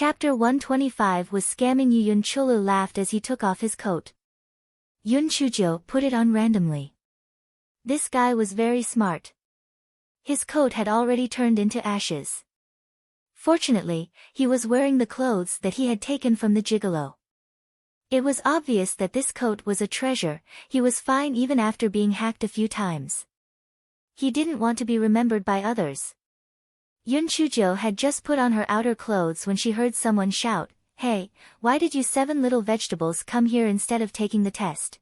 Chapter 125 was scamming you. Yun Chulu laughed as he took off his coat. Yun Chujo put it on randomly. This guy was very smart. His coat had already turned into ashes. Fortunately, he was wearing the clothes that he had taken from the gigolo. It was obvious that this coat was a treasure. He was fine even after being hacked a few times. He didn't want to be remembered by others. Yun Chujo had just put on her outer clothes when she heard someone shout, "Hey, why did you 7 little vegetables come here instead of taking the test?"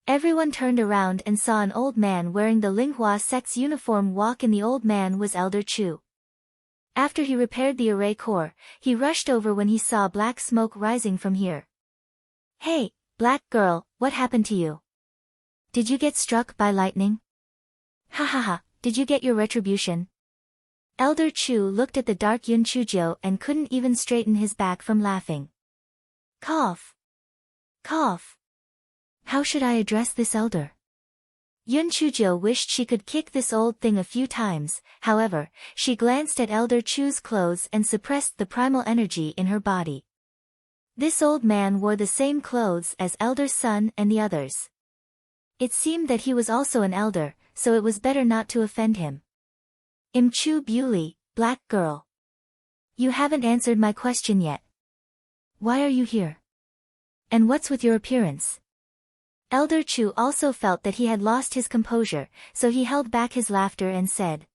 Everyone turned around and saw an old man wearing the Linghua sect's uniform walk in. The old man was Elder Chu. After he repaired the array core, he rushed over when he saw black smoke rising from here. "Hey, black girl, what happened to you? Did you get struck by lightning? Ha ha ha, did you get your retribution?" Elder Chu looked at the dark Yun Chujo and couldn't even straighten his back from laughing. Cough. Cough. How should I address this elder? Yun Chujo wished she could kick this old thing a few times. However, she glanced at Elder Chu's clothes and suppressed the primal energy in her body. This old man wore the same clothes as Elder Sun and the others. It seemed that he was also an elder, so it was better not to offend him. Chu Bewley, black girl. You haven't answered my question yet. Why are you here? And what's with your appearance? Elder Chu also felt that he had lost his composure, so he held back his laughter and said,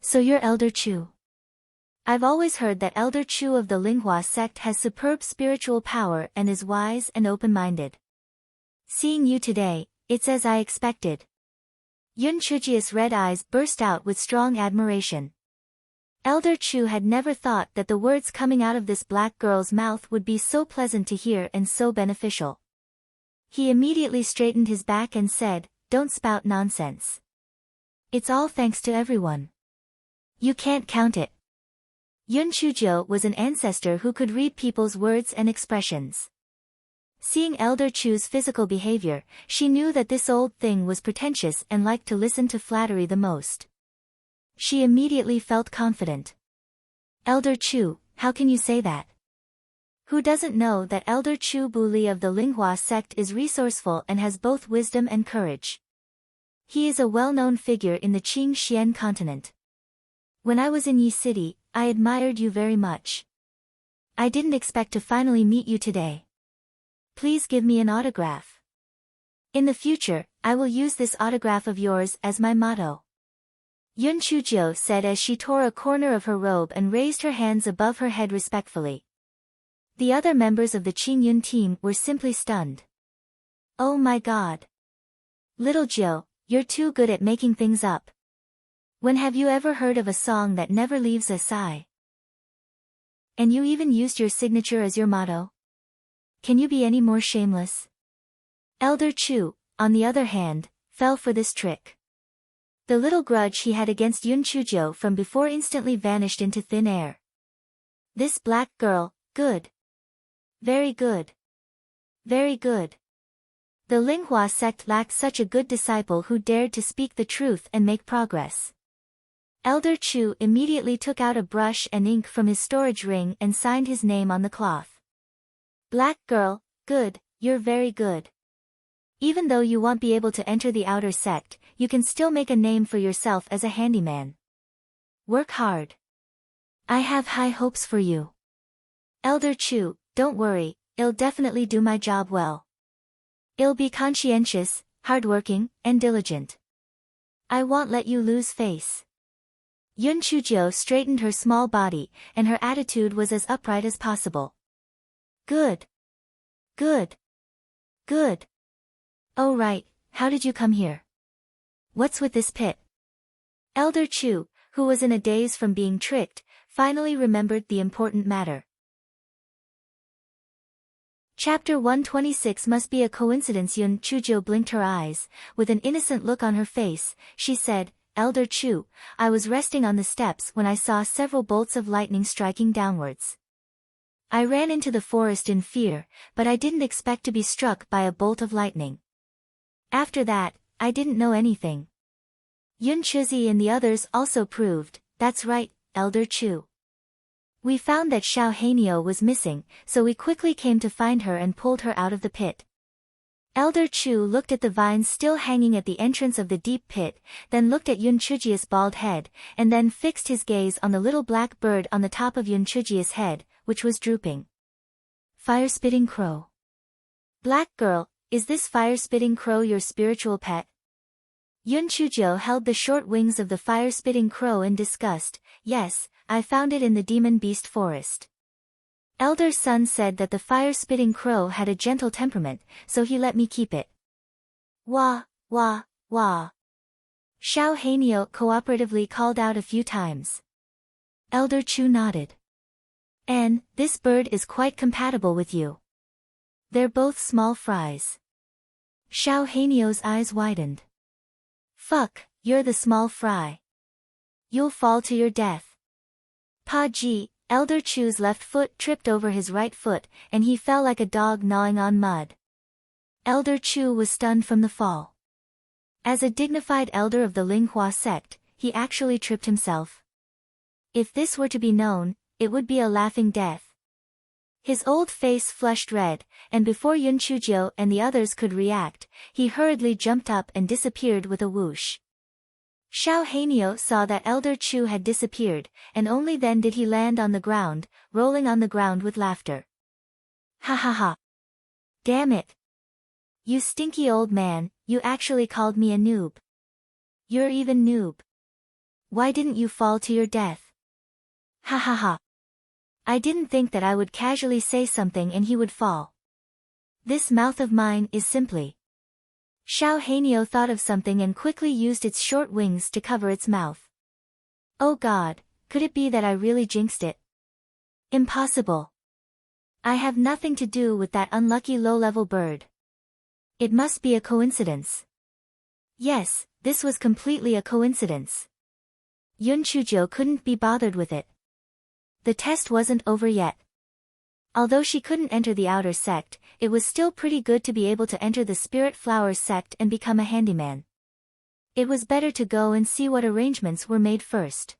"So you're Elder Chu? I've always heard that Elder Chu of the Linghua sect has superb spiritual power and is wise and open-minded. Seeing you today, it's as I expected." Yun Chujia's red eyes burst out with strong admiration. Elder Chu had never thought that the words coming out of this black girl's mouth would be so pleasant to hear and so beneficial. He immediately straightened his back and said, "Don't spout nonsense. It's all thanks to everyone. You can't count it." Yun Chujo was an ancestor who could read people's words and expressions. Seeing Elder Chu's physical behavior, she knew that this old thing was pretentious and liked to listen to flattery the most. She immediately felt confident. "Elder Chu, how can you say that? Who doesn't know that Elder Chu Buli of the Linghua sect is resourceful and has both wisdom and courage? He is a well-known figure in the Qing Xian continent. When I was in Yi City, I admired you very much. I didn't expect to finally meet you today. Please give me an autograph. In the future, I will use this autograph of yours as my motto." Yun Chujo said as she tore a corner of her robe and raised her hands above her head respectfully. The other members of the Qingyun team were simply stunned. "Oh my god. Little Jiu, you're too good at making things up. When have you ever heard of a song that never leaves a sigh? And you even used your signature as your motto? Can you be any more shameless?" Elder Chu, on the other hand, fell for this trick. The little grudge he had against Yun Chujo from before instantly vanished into thin air. This black girl, good. Very good. Very good. The Linghua sect lacked such a good disciple who dared to speak the truth and make progress. Elder Chu immediately took out a brush and ink from his storage ring and signed his name on the cloth. "Black girl, good, you're very good. Even though you won't be able to enter the outer sect, you can still make a name for yourself as a handyman. Work hard. I have high hopes for you. Elder Chu, don't worry, I'll definitely do my job well. I'll be conscientious, hardworking, and diligent. I won't let you lose face." Yun Chujo straightened her small body, and her attitude was as upright as possible. "Good. Good. Good. Oh right, how did you come here? What's with this pit?" Elder Chu, who was in a daze from being tricked, finally remembered the important matter. Chapter 126 must be a coincidence. Yun Chujo blinked her eyes. With an innocent look on her face, she said, "Elder Chu, I was resting on the steps when I saw several bolts of lightning striking downwards. I ran into the forest in fear, but I didn't expect to be struck by a bolt of lightning. After that, I didn't know anything." Yun Chuzi and the others also proved, "That's right, Elder Chu. We found that Xiao Hanyo was missing, so we quickly came to find her and pulled her out of the pit. Elder Chu looked at the vines still hanging at the entrance of the deep pit, then looked at Yun Chujia's bald head, and then fixed his gaze on the little black bird on the top of Yun Chujia's head, which was drooping. Fire-spitting crow. Black girl, is this fire-spitting crow your spiritual pet? Yun Chujio held the short wings of the fire-spitting crow in disgust. Yes, I found it in the demon beast forest. Elder Sun said that the fire-spitting crow had a gentle temperament, so he let me keep it. Wah, wah, wah. Xiao Hanyo cooperatively called out a few times. Elder Chu nodded. And, this bird is quite compatible with you. They're both small fries. Xiao Hanyo's eyes widened. Fuck, you're the small fry. You'll fall to your death. Pa Ji, Elder Chu's left foot tripped over his right foot, and he fell like a dog gnawing on mud. Elder Chu was stunned from the fall. As a dignified elder of the Linghua sect, he actually tripped himself. If this were to be known, it would be a laughing death. His old face flushed red, and before Yun Chujio and the others could react, he hurriedly jumped up and disappeared with a whoosh. Xiao Hanyo saw that Elder Chu had disappeared, and only then did he land on the ground, rolling on the ground with laughter. Ha ha ha. Damn it. You stinky old man, you actually called me a noob. You're even noob. Why didn't you fall to your death? Ha ha ha. I didn't think that I would casually say something and he would fall. This mouth of mine is simply... Xiao Hanyo thought of something and quickly used its short wings to cover its mouth. Oh God, could it be that I really jinxed it? Impossible. I have nothing to do with that unlucky low-level bird. It must be a coincidence. Yes, this was completely a coincidence. Yun Chujio couldn't be bothered with it. The test wasn't over yet. Although she couldn't enter the outer sect, it was still pretty good to be able to enter the Spirit Flower sect and become a handyman. It was better to go and see what arrangements were made first.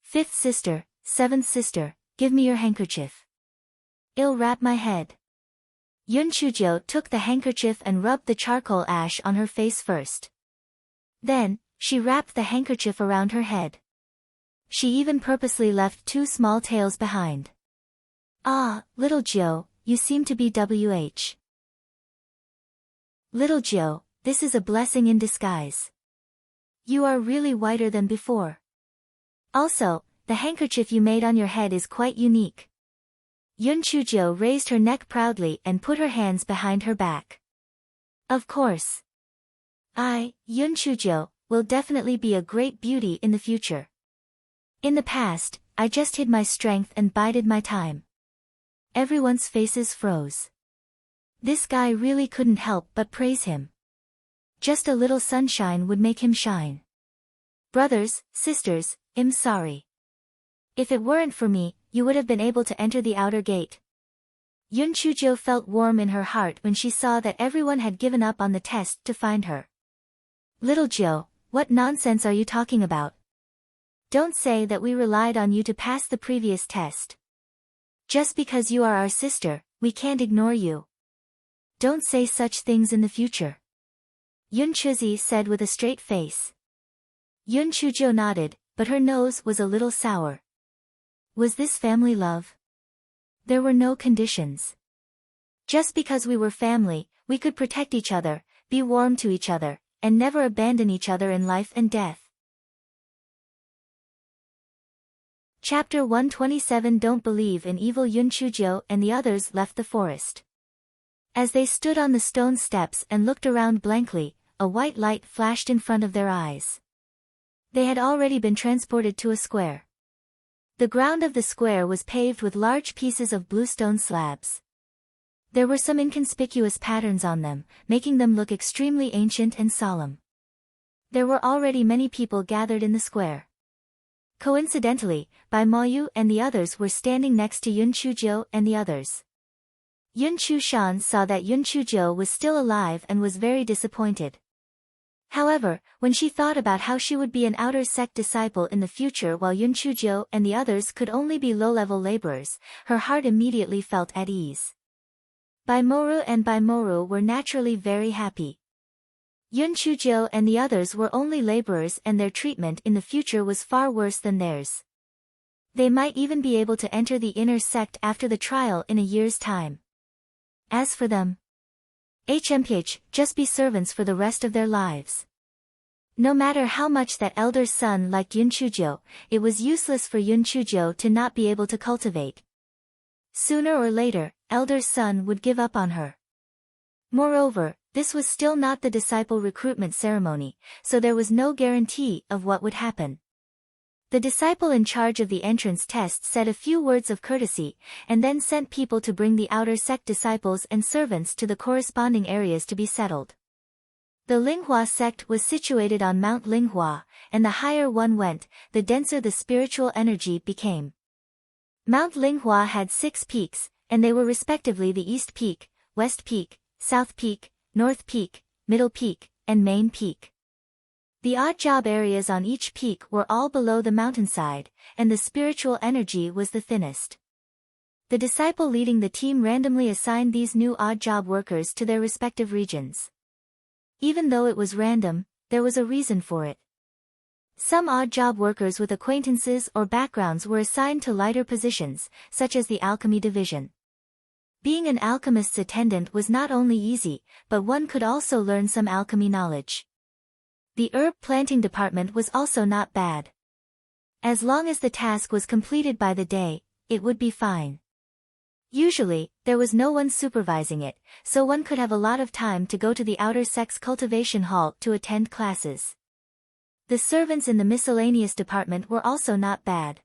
Fifth sister, seventh sister, give me your handkerchief. I'll wrap my head. Yun Chujio took the handkerchief and rubbed the charcoal ash on her face first. Then, she wrapped the handkerchief around her head. She even purposely left 2 small tails behind. Ah, little Joe, you seem to be WH. Little Joe, this is a blessing in disguise. You are really whiter than before. Also, the handkerchief you made on your head is quite unique. Yun Chujio raised her neck proudly and put her hands behind her back. Of course. Yun Chujio, will definitely be a great beauty in the future. In the past, I just hid my strength and bided my time. Everyone's faces froze. This guy really couldn't help but praise him. Just a little sunshine would make him shine. Brothers, sisters, I'm sorry. If it weren't for me, you would have been able to enter the outer gate. Yun Chujio felt warm in her heart when she saw that everyone had given up on the test to find her. Little Joe, what nonsense are you talking about? Don't say that we relied on you to pass the previous test. Just because you are our sister, we can't ignore you. Don't say such things in the future. Yun Chuzi said with a straight face. Yun Chujio nodded, but her nose was a little sour. Was this family love? There were no conditions. Just because we were family, we could protect each other, be warm to each other, and never abandon each other in life and death. Chapter 127 Don't believe in evil. Yun Chujio and the others left the forest. As they stood on the stone steps and looked around blankly, a white light flashed in front of their eyes. They had already been transported to a square. The ground of the square was paved with large pieces of bluestone slabs. There were some inconspicuous patterns on them, making them look extremely ancient and solemn. There were already many people gathered in the square. Coincidentally, Bai Moyu and the others were standing next to Yun Chujio and the others. Yun Chushan saw that Yun Chujio was still alive and was very disappointed. However, when she thought about how she would be an outer sect disciple in the future while Yun Chujo and the others could only be low-level laborers, her heart immediately felt at ease. Baimoru and Baimoru were naturally very happy. Yun Chujo and the others were only laborers and their treatment in the future was far worse than theirs. They might even be able to enter the inner sect after the trial in a year's time. As for them, just be servants for the rest of their lives. No matter how much that elder son liked Yun Chujo, it was useless for Yun Chujo to not be able to cultivate. Sooner or later, elder son would give up on her. Moreover, this was still not the disciple recruitment ceremony, so there was no guarantee of what would happen. The disciple in charge of the entrance test said a few words of courtesy, and then sent people to bring the outer sect disciples and servants to the corresponding areas to be settled. The Linghua sect was situated on Mount Linghua, and the higher one went, the denser the spiritual energy became. Mount Linghua had 6 peaks, and they were respectively the East Peak, West Peak, South Peak, North Peak, Middle Peak, and Main Peak. The odd job areas on each peak were all below the mountainside, and the spiritual energy was the thinnest. The disciple leading the team randomly assigned these new odd job workers to their respective regions. Even though it was random, there was a reason for it. Some odd job workers with acquaintances or backgrounds were assigned to lighter positions, such as the alchemy division. Being an alchemist's attendant was not only easy, but one could also learn some alchemy knowledge. The herb planting department was also not bad. As long as the task was completed by the day, it would be fine. Usually, there was no one supervising it, so one could have a lot of time to go to the outer sex cultivation hall to attend classes. The servants in the miscellaneous department were also not bad.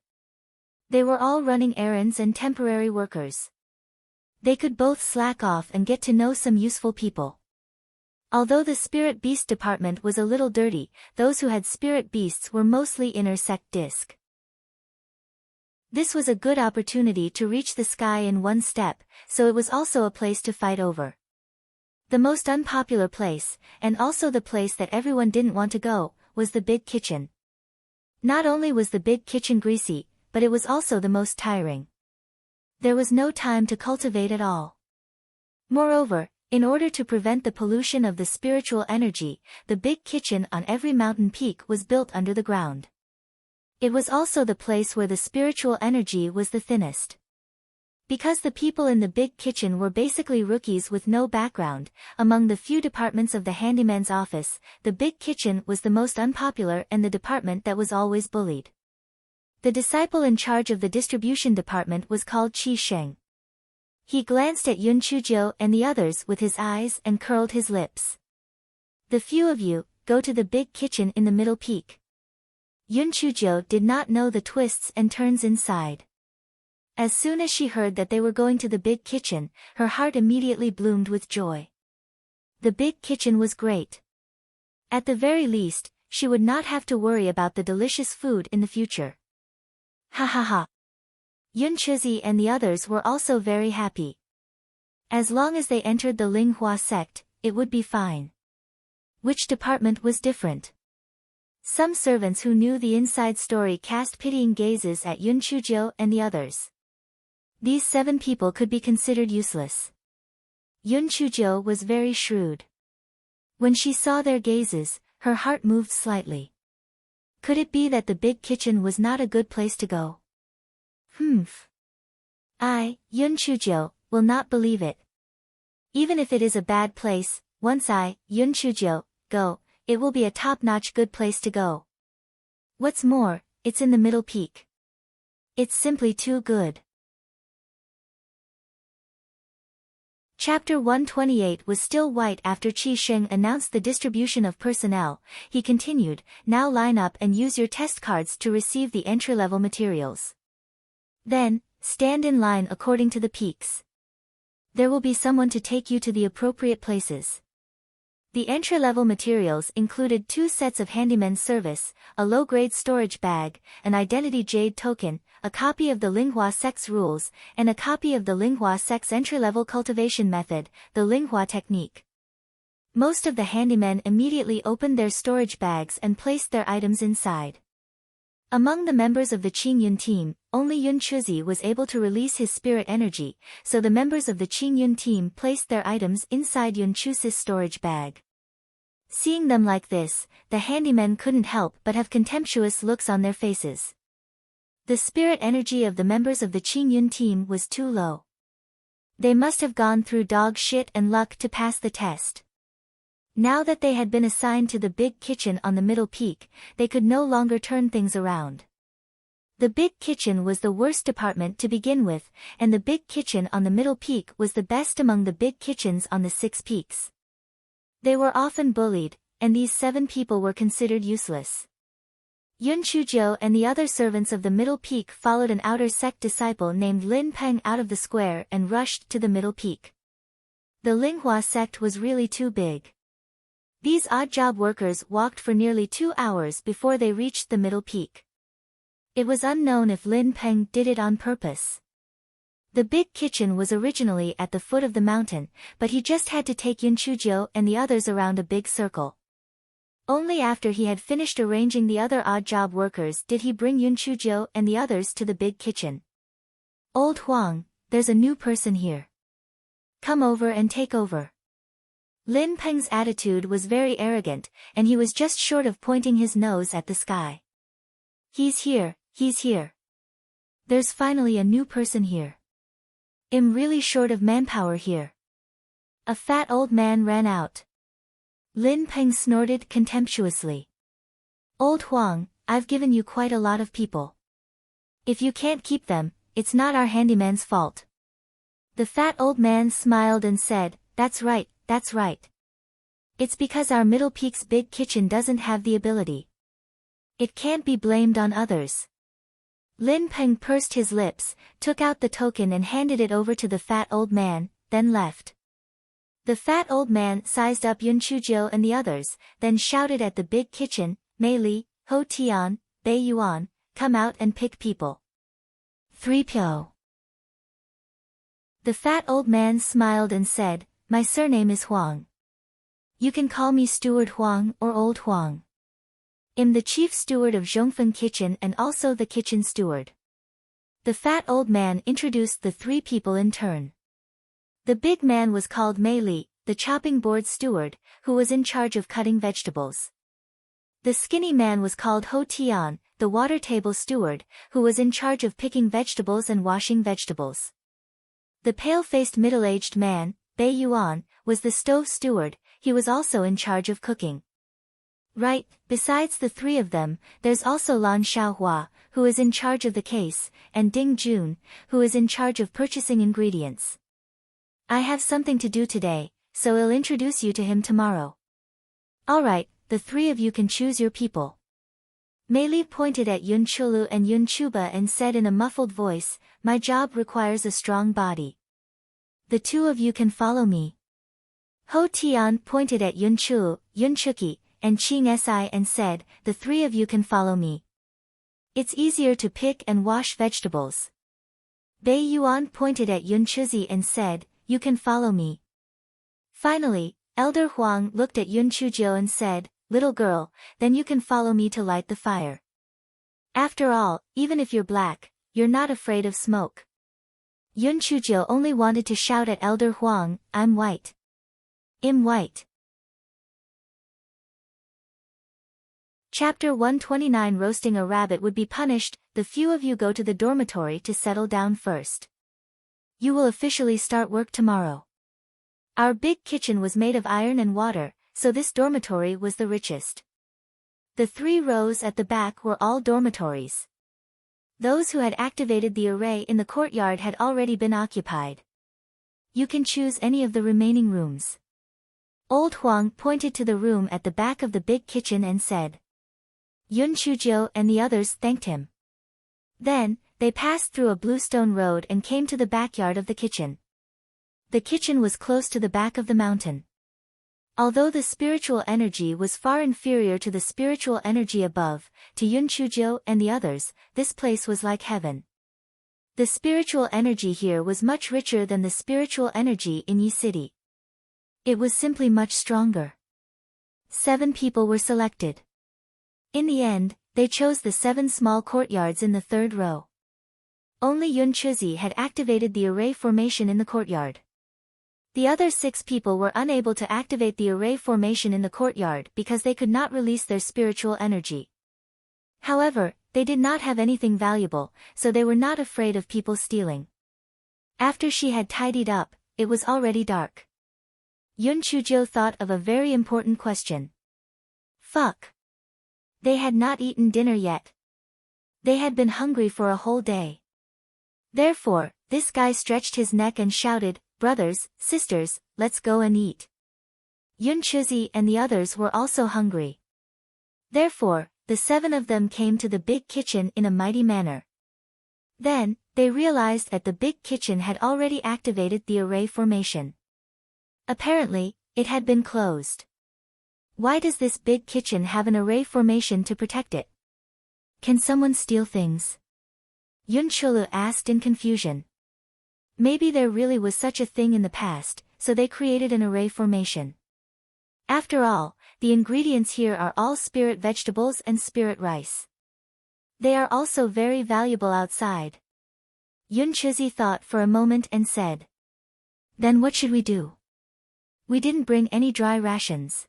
They were all running errands and temporary workers. They could both slack off and get to know some useful people. Although the spirit beast department was a little dirty, those who had spirit beasts were mostly inner sect disc. This was a good opportunity to reach the sky in one step, so it was also a place to fight over. The most unpopular place, and also the place that everyone didn't want to go, was the big kitchen. Not only was the big kitchen greasy, but it was also the most tiring. There was no time to cultivate at all. Moreover, in order to prevent the pollution of the spiritual energy, the big kitchen on every mountain peak was built under the ground. It was also the place where the spiritual energy was the thinnest. Because the people in the big kitchen were basically rookies with no background, among the few departments of the handyman's office, the big kitchen was the most unpopular and the department that was always bullied. The disciple in charge of the distribution department was called Qi Sheng. He glanced at Yun Chujo and the others with his eyes and curled his lips. The few of you, go to the big kitchen in the middle peak. Yun Chujo did not know the twists and turns inside. As soon as she heard that they were going to the big kitchen, her heart immediately bloomed with joy. The big kitchen was great. At the very least, she would not have to worry about the delicious food in the future. Ha ha ha. Yun Chuzi and the others were also very happy. As long as they entered the Linghua sect, it would be fine. Which department was different? Some servants who knew the inside story cast pitying gazes at Yun Chujo and the others. These 7 people could be considered useless. Yun Chujo was very shrewd. When she saw their gazes, her heart moved slightly. Could it be that the big kitchen was not a good place to go? I, Yun Chujo, will not believe it. Even if it is a bad place, once I, Yun Chujo, go, it will be a top-notch good place to go. What's more, it's in the middle peak. It's simply too good. Chapter 128 was still white after Qi Sheng announced the distribution of personnel. He continued, now line up and use your test cards to receive the entry-level materials. Then, stand in line according to the peaks. There will be someone to take you to the appropriate places. The entry-level materials included 2 sets of handyman service, a low-grade storage bag, an identity jade token, a copy of the Linghua sect's rules, and a copy of the Linghua sect's entry-level cultivation method, the Linghua technique. Most of the handymen immediately opened their storage bags and placed their items inside. Among the members of the Qingyun team, only Yun Chuzi was able to release his spirit energy, so the members of the Qingyun team placed their items inside Yun Chuzi's storage bag. Seeing them like this, the handymen couldn't help but have contemptuous looks on their faces. The spirit energy of the members of the Qingyun team was too low. They must have gone through dog shit and luck to pass the test. Now that they had been assigned to the big kitchen on the middle peak, they could no longer turn things around. The big kitchen was the worst department to begin with, and the big kitchen on the middle peak was the best among the big kitchens on the 6 peaks. They were often bullied, and these 7 people were considered useless. Yun Chuzhou and the other servants of the middle peak followed an outer sect disciple named Lin Peng out of the square and rushed to the middle peak. The Linghua sect was really too big. These odd-job workers walked for nearly 2 hours before they reached the middle peak. It was unknown if Lin Peng did it on purpose. The big kitchen was originally at the foot of the mountain, but he just had to take Yun Chuzhou and the others around a big circle. Only after he had finished arranging the other odd-job workers did he bring Yun Chuzhou and the others to the big kitchen. "Old Huang, there's a new person here. Come over and take over." Lin Peng's attitude was very arrogant, and he was just short of pointing his nose at the sky. He's here. There's finally a new person here. I'm really short of manpower here." A fat old man ran out. Lin Peng snorted contemptuously. "Old Huang, I've given you quite a lot of people. If you can't keep them, it's not our handyman's fault." The fat old man smiled and said, That's right. It's because our Middle Peak's big kitchen doesn't have the ability. It can't be blamed on others." Lin Peng pursed his lips, took out the token and handed it over to the fat old man, then left. The fat old man sized up Yun Chuzhou and the others, then shouted at the big kitchen, "Mei Li, Ho Tian, Bei Yuan, come out and pick people." 3po. The fat old man smiled and said, "My surname is Huang. You can call me Steward Huang or Old Huang. I'm the chief steward of Zhongfen Kitchen and also the kitchen steward." The fat old man introduced the 3 people in turn. The big man was called Mei Li, the chopping board steward, who was in charge of cutting vegetables. The skinny man was called Ho Tian, the water table steward, who was in charge of picking vegetables and washing vegetables. The pale-faced middle-aged man, Bei Yuan, was the stove steward. He was also in charge of cooking. Right, besides the 3 of them, there's also Lan Xiaohua, who is in charge of the case, and Ding Jun, who is in charge of purchasing ingredients. I have something to do today, so I'll introduce you to him tomorrow. Alright, the 3 of you can choose your people. Mei Li pointed at Yun Chulu and Yun Chuba and said in a muffled voice, "My job requires a strong body. The 2 of you can follow me." Ho Tian pointed at Yun Chulu, Yun Chuki, and Qing Si and said, "The 3 of you can follow me. It's easier to pick and wash vegetables." Bei Yuan pointed at Yun Chuzi and said, "You can follow me." Finally, Elder Huang looked at Yun Chuzhou and said, "Little girl, then you can follow me to light the fire. After all, even if you're black, you're not afraid of smoke." Yun Chuzhou only wanted to shout at Elder Huang, "I'm white. I'm white." Chapter 129. Roasting a rabbit would be punished. The few of you go to the dormitory to settle down first. You will officially start work tomorrow. Our big kitchen was made of iron and water, so this dormitory was the richest. The 3 rows at the back were all dormitories. Those who had activated the array in the courtyard had already been occupied. You can choose any of the remaining rooms. Old Huang pointed to the room at the back of the big kitchen and said. Yun Chuzhou and the others thanked him. Then, they passed through a bluestone road and came to the backyard of the kitchen. The kitchen was close to the back of the mountain. Although the spiritual energy was far inferior to the spiritual energy above, to Yun Chuzhou and the others, this place was like heaven. The spiritual energy here was much richer than the spiritual energy in Yi City. It was simply much stronger. 7 people were selected. In the end, they chose the 7 small courtyards in the 3rd row. Only Yun Chuzi had activated the array formation in the courtyard. The other 6 people were unable to activate the array formation in the courtyard because they could not release their spiritual energy. However, they did not have anything valuable, so they were not afraid of people stealing. After she had tidied up, it was already dark. Yun Chujo thought of a very important question. Fuck. They had not eaten dinner yet. They had been hungry for a whole day. Therefore, this guy stretched his neck and shouted, "Brothers, sisters, let's go and eat." Yun Chuzi and the others were also hungry. Therefore, the 7 of them came to the big kitchen in a mighty manner. Then, they realized that the big kitchen had already activated the array formation. Apparently, it had been closed. Why does this big kitchen have an array formation to protect it? Can someone steal things? Yun Chulu asked in confusion. Maybe there really was such a thing in the past, so they created an array formation. After all, the ingredients here are all spirit vegetables and spirit rice. They are also very valuable outside. Yun Chuzi thought for a moment and said. Then what should we do? We didn't bring any dry rations.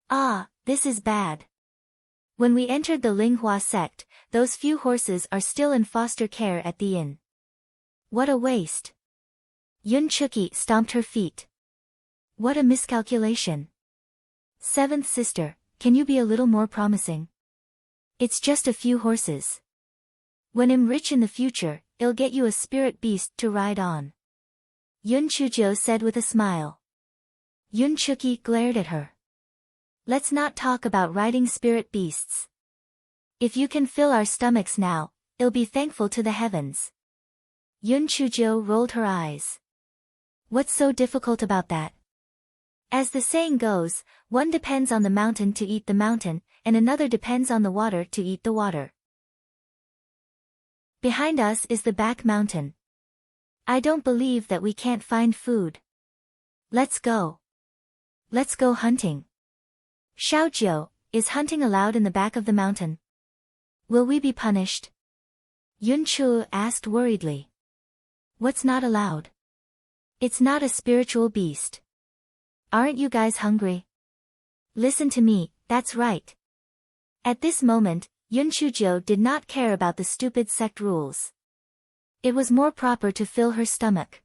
Ah, this is bad. When we entered the Linghua sect, those few horses are still in foster care at the inn. What a waste. Yun Chuki stomped her feet. What a miscalculation. 7th sister, can you be a little more promising? It's just a few horses. When I'm rich in the future, I'll get you a spirit beast to ride on. Yun Chujo said with a smile. Yun Chuki glared at her. Let's not talk about riding spirit beasts. If you can fill our stomachs now, I'll be thankful to the heavens. Yun Chujo rolled her eyes. What's so difficult about that? As the saying goes, one depends on the mountain to eat the mountain, and another depends on the water to eat the water. Behind us is the back mountain. I don't believe that we can't find food. Let's go. Let's go hunting. Xiaojiu, is hunting allowed in the back of the mountain? Will we be punished? Yun Chu asked worriedly. What's not allowed? It's not a spiritual beast. Aren't you guys hungry? Listen to me, that's right. At this moment, Yun Chujo did not care about the stupid sect rules. It was more proper to fill her stomach.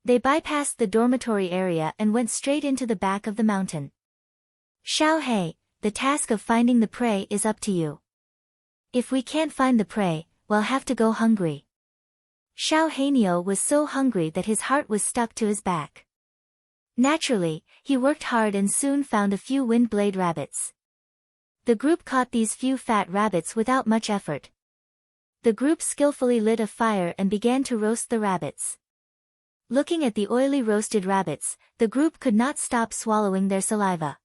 They bypassed the dormitory area and went straight into the back of the mountain. Xiao Hei, the task of finding the prey is up to you. If we can't find the prey, we'll have to go hungry. Xiao Heinio was so hungry that his heart was stuck to his back. Naturally, he worked hard and soon found a few wind-blade rabbits. The group caught these few fat rabbits without much effort. The group skillfully lit a fire and began to roast the rabbits. Looking at the oily roasted rabbits, the group could not stop swallowing their saliva.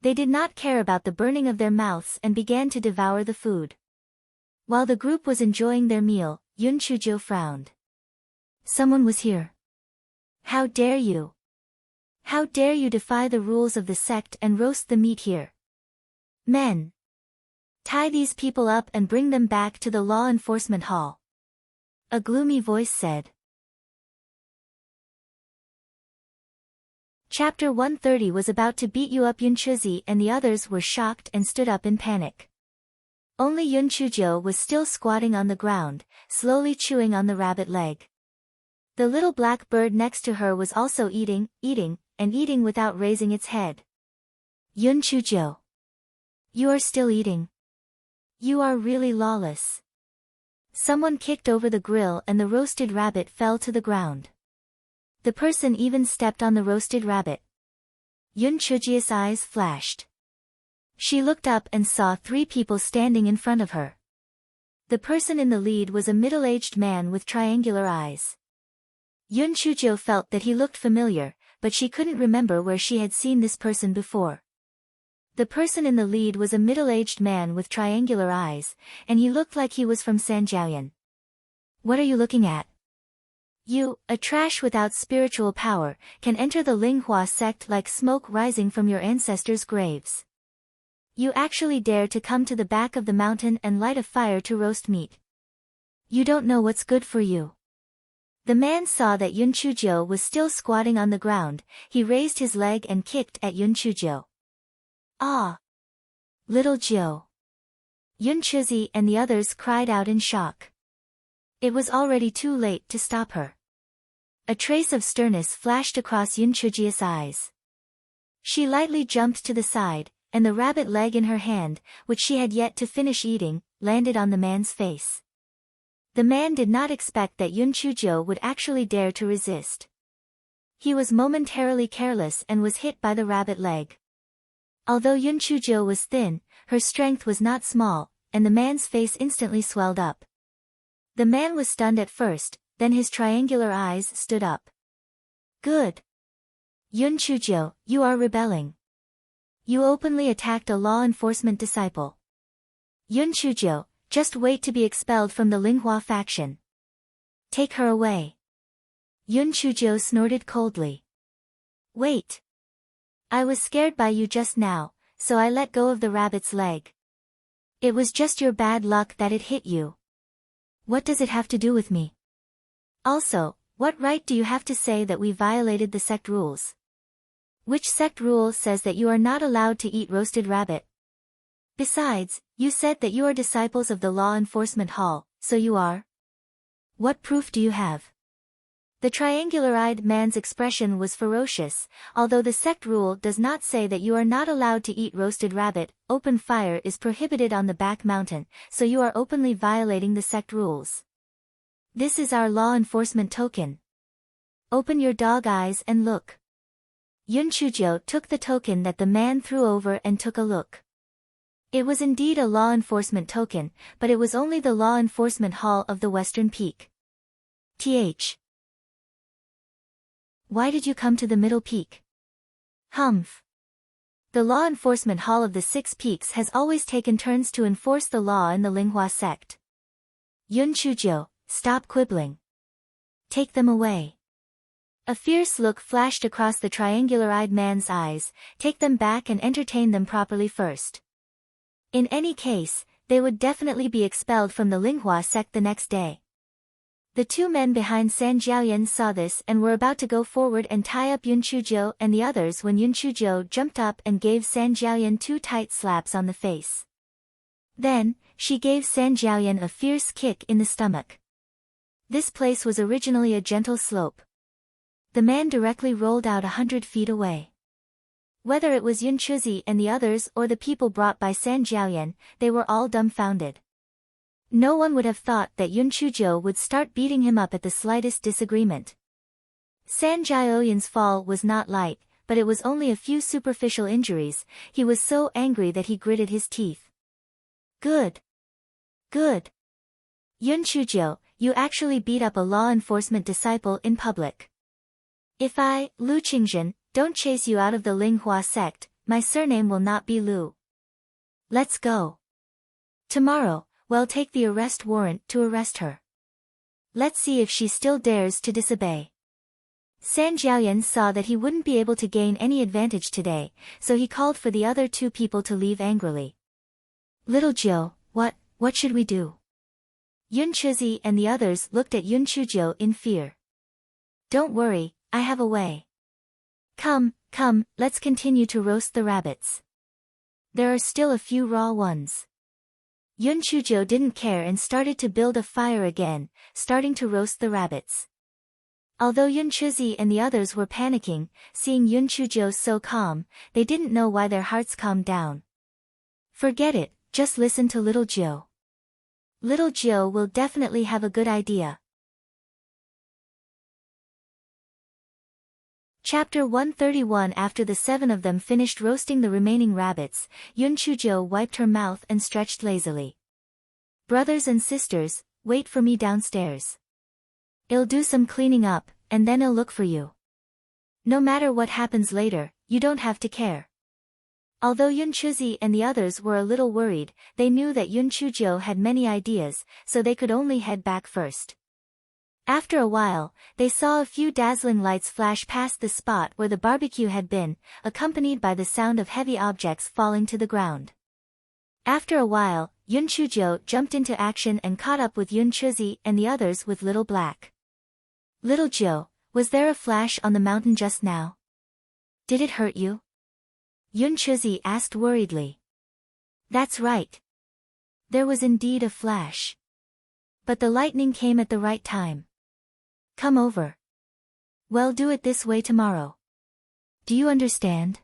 They did not care about the burning of their mouths and began to devour the food. While the group was enjoying their meal, Yun Chujo frowned. Someone was here. How dare you? How dare you defy the rules of the sect and roast the meat here? Men! Tie these people up and bring them back to the law enforcement hall. A gloomy voice said. Chapter 130 was about to beat you up. Yun Chuzi and the others were shocked and stood up in panic. Only Yun Chujo was still squatting on the ground, slowly chewing on the rabbit leg. The little black bird next to her was also eating without raising its head. Yun Chujo. You are still eating. You are really lawless. Someone kicked over the grill and the roasted rabbit fell to the ground. The person even stepped on the roasted rabbit. Yun Chuji's eyes flashed. She looked up and saw 3 people standing in front of her. The person in the lead was a middle-aged man with triangular eyes. Yun Chujo felt that he looked familiar, but she couldn't remember where she had seen this person before. The person in the lead was a middle-aged man with triangular eyes, and he looked like he was from Sanjiaoyan. What are you looking at? You, a trash without spiritual power, can enter the Linghua sect like smoke rising from your ancestors' graves. You actually dare to come to the back of the mountain and light a fire to roast meat. You don't know what's good for you. The man saw that Yun Chuzhou was still squatting on the ground. He raised his leg and kicked at Yun Chuzhou. Ah! Little Jiu! Yun Chuzi and the others cried out in shock. It was already too late to stop her. A trace of sternness flashed across Yun Chujia's eyes. She lightly jumped to the side, and the rabbit leg in her hand, which she had yet to finish eating, landed on the man's face. The man did not expect that Yun Chuzhou would actually dare to resist. He was momentarily careless and was hit by the rabbit leg. Although Yun Chuzhou was thin, her strength was not small, and the man's face instantly swelled up. The man was stunned at first, then his triangular eyes stood up. Good. Yun Chuzhou, you are rebelling. You openly attacked a law enforcement disciple. Yun Chuzhou, just wait to be expelled from the Linghua faction. Take her away. Yun Chuzhou snorted coldly. Wait. I was scared by you just now, so I let go of the rabbit's leg. It was just your bad luck that it hit you. What does it have to do with me? Also, what right do you have to say that we violated the sect rules? Which sect rule says that you are not allowed to eat roasted rabbit? Besides, you said that you are disciples of the Law Enforcement Hall, so you are? What proof do you have? The triangular-eyed man's expression was ferocious. Although the sect rule does not say that you are not allowed to eat roasted rabbit, open fire is prohibited on the back mountain, so you are openly violating the sect rules. This is our law enforcement token. Open your dog eyes and look. Yun Chuzhou took the token that the man threw over and took a look. It was indeed a law enforcement token, but it was only the law enforcement hall of the Western Peak. Why did you come to the Middle Peak? Humph. The law enforcement hall of the Six Peaks has always taken turns to enforce the law in the Linghua sect. Yun Chuzhou, stop quibbling. Take them away. A fierce look flashed across the triangular-eyed man's eyes. Take them back and entertain them properly first. In any case, they would definitely be expelled from the Linghua sect the next day. The two men behind San Jiaoyan saw this and were about to go forward and tie up Yun Chuzhou and the others when Yun Chuzhou jumped up and gave San Jiaoyan 2 tight slaps on the face. Then, she gave San Jiaoyan a fierce kick in the stomach. This place was originally a gentle slope. The man directly rolled out 100 feet away. Whether it was Yun Chuzi and the others or the people brought by San Jiaoyan, they were all dumbfounded. No one would have thought that Yun Chuzhou would start beating him up at the slightest disagreement. San Jiaoyan's fall was not light, but it was only a few superficial injuries. He was so angry that he gritted his teeth. Good. Good. Yun Chuzhou, you actually beat up a law enforcement disciple in public. If I, Lu Qingzhen, don't chase you out of the Linghua sect, my surname will not be Lu. Let's go. Tomorrow, we'll take the arrest warrant to arrest her. Let's see if she still dares to disobey. San Jiaoyan saw that he wouldn't be able to gain any advantage today, so he called for the other 2 people to leave angrily. Little Jiu, what should we do? Yun Chuzi and the others looked at Yun Chuzhou in fear. Don't worry, I have a way. Come, let's continue to roast the rabbits. There are still a few raw ones. Yun Chuzhou didn't care and started to build a fire again, starting to roast the rabbits. Although Yun Chuzi and the others were panicking, seeing Yun Chuzhou so calm, they didn't know why their hearts calmed down. Forget it, just listen to Little Jiu. Little Jiu will definitely have a good idea. Chapter 131. After the 7 of them finished roasting the remaining rabbits, Yun Chuzhou wiped her mouth and stretched lazily. Brothers and sisters, wait for me downstairs. I'll do some cleaning up, and then I'll look for you. No matter what happens later, you don't have to care. Although Yun Chuzi and the others were a little worried, they knew that Yun Chuzhou had many ideas, so they could only head back first. After a while, they saw a few dazzling lights flash past the spot where the barbecue had been, accompanied by the sound of heavy objects falling to the ground. After a while, Yun Chujo jumped into action and caught up with Yun Chuzi and the others with Little Black. Little Joe, was there a flash on the mountain just now? Did it hurt you? Yun Chuzi asked worriedly. That's right. There was indeed a flash. But the lightning came at the right time. Come over. Well, do it this way tomorrow. Do you understand?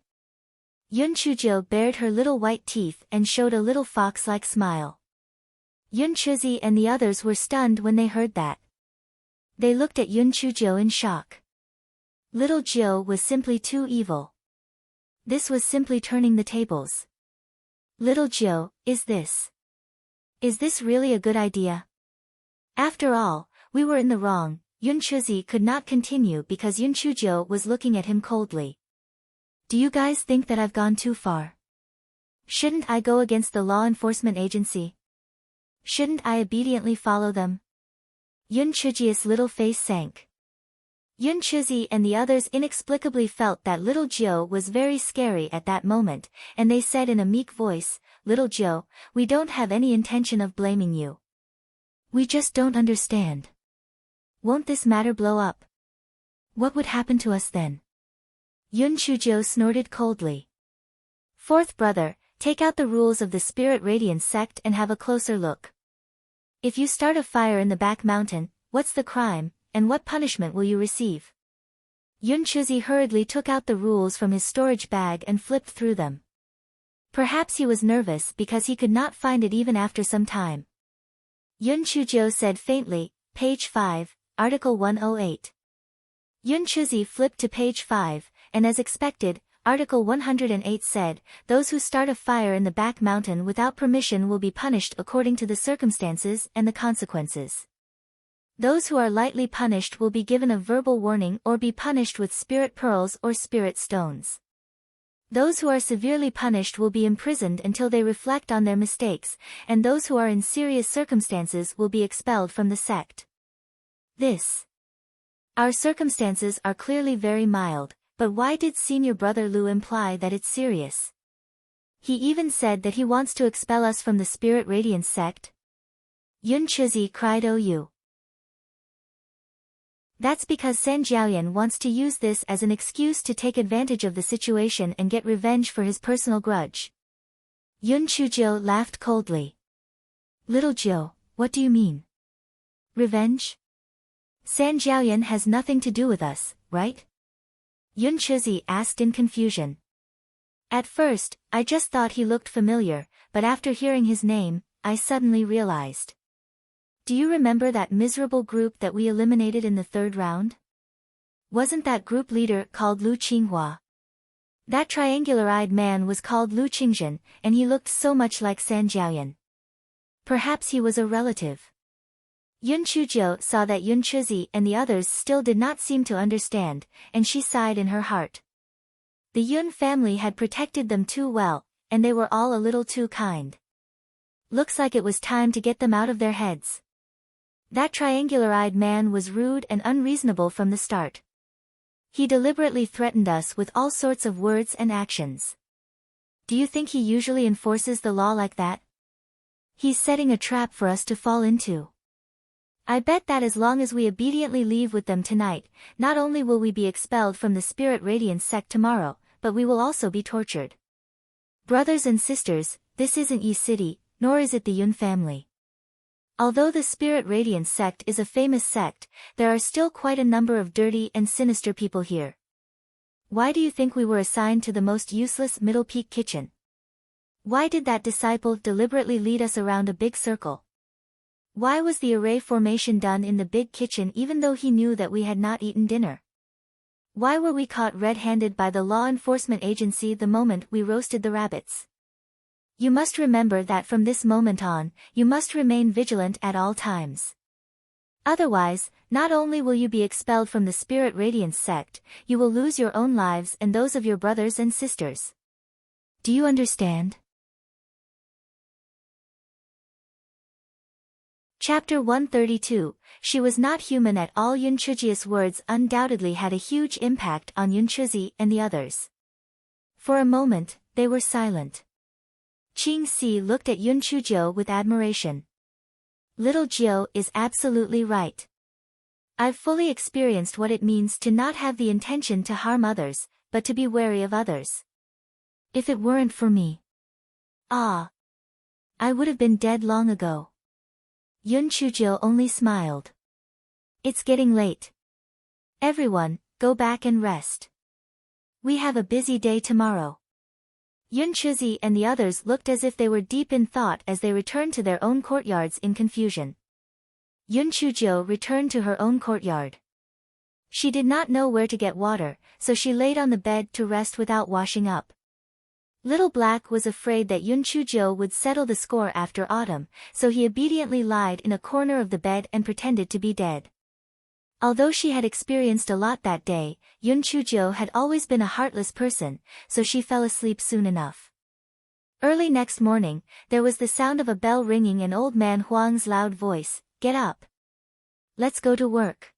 Yun Chujo bared her little white teeth and showed a little fox-like smile. Yun Chuzi and the others were stunned when they heard that. They looked at Yun Chujo in shock. Little Joe was simply too evil. This was simply turning the tables. Little Joe, is this really a good idea? After all, we were in the wrong. Yun Chuzi could not continue because Yun Chujo was looking at him coldly. Do you guys think that I've gone too far? Shouldn't I go against the law enforcement agency? Shouldn't I obediently follow them? Yun Chuji's little face sank. Yun Chuzi and the others inexplicably felt that Little Joe was very scary at that moment, and they said in a meek voice, Little Joe, we don't have any intention of blaming you. We just don't understand. Won't this matter blow up? What would happen to us then? Yun Chujo snorted coldly. Fourth brother, take out the rules of the Spirit Radiance sect and have a closer look. If you start a fire in the back mountain, what's the crime, and what punishment will you receive? Yun Chuzi hurriedly took out the rules from his storage bag and flipped through them. Perhaps he was nervous because he could not find it even after some time. Yun Chujo said faintly, Page 5, Article 108. Yun Chuzi flipped to page 5, and as expected, Article 108 said, those who start a fire in the back mountain without permission will be punished according to the circumstances and the consequences. Those who are lightly punished will be given a verbal warning or be punished with spirit pearls or spirit stones. Those who are severely punished will be imprisoned until they reflect on their mistakes, and those who are in serious circumstances will be expelled from the sect. Our circumstances are clearly very mild, but why did Senior Brother Lu imply that it's serious? He even said that he wants to expel us from the Spirit Radiance sect. Yun Chuzi cried, "Oh you." That's because San Jiaoyan wants to use this as an excuse to take advantage of the situation and get revenge for his personal grudge. Yun Chujo laughed coldly. Little Joe, what do you mean? Revenge? San Jiaoyan has nothing to do with us, right? Yun Chuzi asked in confusion. At first, I just thought he looked familiar, but after hearing his name, I suddenly realized. Do you remember that miserable group that we eliminated in the third round? Wasn't that group leader called Lu Qinghua? That triangular-eyed man was called Lu Qingzhen, and he looked so much like San Jiaoyan. Perhaps he was a relative. Yun Chujo saw that Yun Chuzi and the others still did not seem to understand, and she sighed in her heart. The Yun family had protected them too well, and they were all a little too kind. Looks like it was time to get them out of their heads. That triangular-eyed man was rude and unreasonable from the start. He deliberately threatened us with all sorts of words and actions. Do you think he usually enforces the law like that? He's setting a trap for us to fall into. I bet that as long as we obediently leave with them tonight, not only will we be expelled from the Spirit Radiance sect tomorrow, but we will also be tortured. Brothers and sisters, this isn't Yi City, nor is it the Yun family. Although the Spirit Radiance sect is a famous sect, there are still quite a number of dirty and sinister people here. Why do you think we were assigned to the most useless Middle Peak kitchen? Why did that disciple deliberately lead us around a big circle? Why was the array formation done in the big kitchen even though he knew that we had not eaten dinner? Why were we caught red-handed by the law enforcement agency the moment we roasted the rabbits? You must remember that from this moment on, you must remain vigilant at all times. Otherwise, not only will you be expelled from the Spirit Radiance sect, you will lose your own lives and those of your brothers and sisters. Do you understand? Chapter 132, She was not human at all. Yunchuji's words undoubtedly had a huge impact on Yunchuzi and the others. For a moment, they were silent. Qing Si looked at Yunchujo with admiration. Little Jiu is absolutely right. I've fully experienced what it means to not have the intention to harm others, but to be wary of others. If it weren't for me, I would have been dead long ago. Yunchujo only smiled. It's getting late. Everyone, go back and rest. We have a busy day tomorrow. Yunchuzi and the others looked as if they were deep in thought as they returned to their own courtyards in confusion. Yunchujo returned to her own courtyard. She did not know where to get water, so she laid on the bed to rest without washing up. Little Black was afraid that Yunchujo would settle the score after autumn, so he obediently lied in a corner of the bed and pretended to be dead. Although she had experienced a lot that day, Yunchujo had always been a heartless person, so she fell asleep soon enough. Early next morning, there was the sound of a bell ringing and old man Huang's loud voice, "Get up. Let's go to work."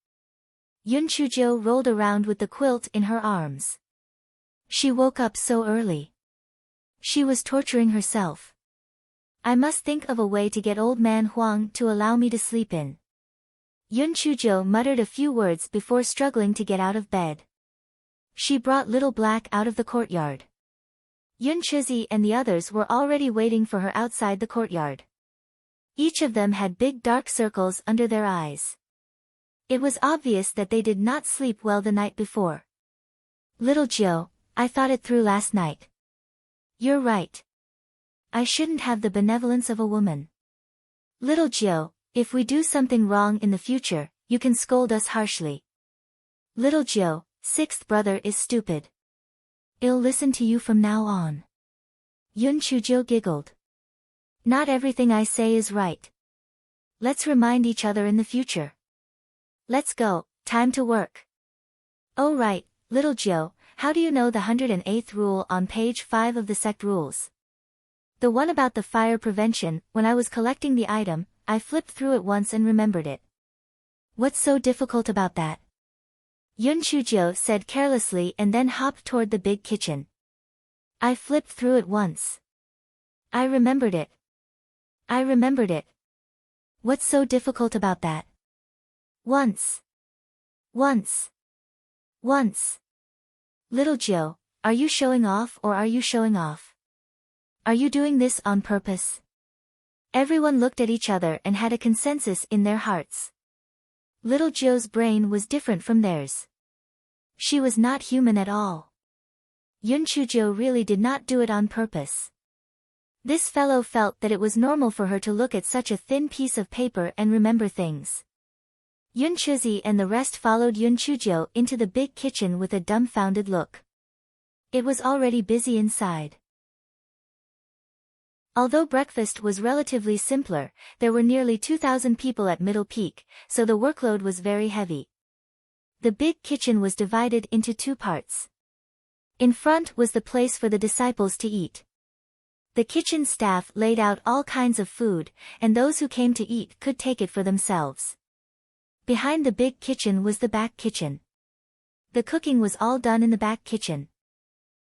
Yunchujo rolled around with the quilt in her arms. She woke up so early. She was torturing herself. I must think of a way to get old man Huang to allow me to sleep in. Yunchujo muttered a few words before struggling to get out of bed. She brought Little Black out of the courtyard. Yunchuzi and the others were already waiting for her outside the courtyard. Each of them had big dark circles under their eyes. It was obvious that they did not sleep well the night before. Little Joe, I thought it through last night. You're right. I shouldn't have the benevolence of a woman. Little Joe, if we do something wrong in the future, you can scold us harshly. Little Joe, sixth brother is stupid. I'll listen to you from now on. Yunchujo giggled. Not everything I say is right. Let's remind each other in the future. Let's go, time to work. Oh right, Little Joe, how do you know the 108th rule on page 5 of the sect rules? The one about the fire prevention. When I was collecting the item, I flipped through it once and remembered it. What's so difficult about that? Yunchujo said carelessly and then hopped toward the big kitchen. I flipped through it once. I remembered it. I remembered it. What's so difficult about that? Once. Little Joe, are you showing off or are you showing off? Are you doing this on purpose? Everyone looked at each other and had a consensus in their hearts. Little Joe's brain was different from theirs. She was not human at all. Yunchujo really did not do it on purpose. This fellow felt that it was normal for her to look at such a thin piece of paper and remember things. Yunchuzi and the rest followed Yunchujo into the big kitchen with a dumbfounded look. It was already busy inside. Although breakfast was relatively simpler, there were nearly 2,000 people at Middle Peak, so the workload was very heavy. The big kitchen was divided into two parts. In front was the place for the disciples to eat. The kitchen staff laid out all kinds of food, and those who came to eat could take it for themselves. Behind the big kitchen was the back kitchen. The cooking was all done in the back kitchen.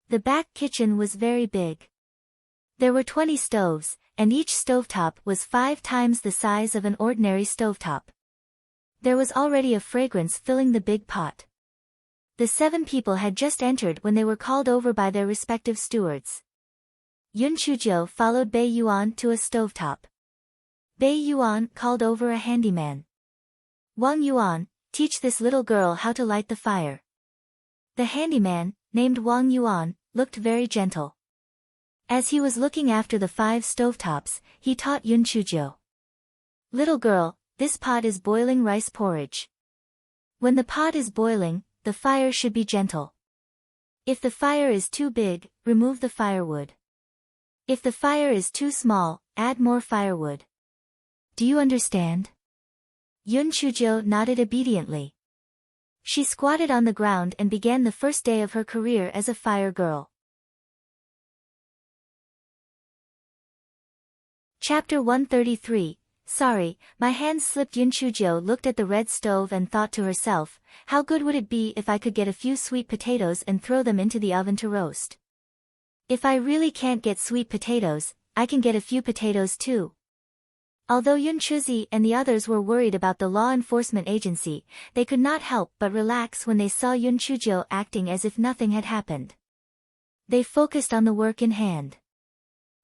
The back kitchen was very big. There were 20 stoves, and each stovetop was 5 times the size of an ordinary stovetop. There was already a fragrance filling the big pot. The 7 people had just entered when they were called over by their respective stewards. Yunchujo followed Bei Yuan to a stovetop. Bei Yuan called over a handyman. Wang Yuan, teach this little girl how to light the fire. The handyman, named Wang Yuan, looked very gentle. As he was looking after the 5 stovetops, he taught Yunchujo. Little girl, this pot is boiling rice porridge. When the pot is boiling, the fire should be gentle. If the fire is too big, remove the firewood. If the fire is too small, add more firewood. Do you understand? Yunchujo nodded obediently. She squatted on the ground and began the first day of her career as a fire girl. Chapter 133, Sorry, my hand slipped. Yun Chujio looked at the red stove and thought to herself, how good would it be if I could get a few sweet potatoes and throw them into the oven to roast. If I really can't get sweet potatoes, I can get a few potatoes too. Although Yun Chuzi and the others were worried about the law enforcement agency, they could not help but relax when they saw Yun Chujio acting as if nothing had happened. They focused on the work in hand.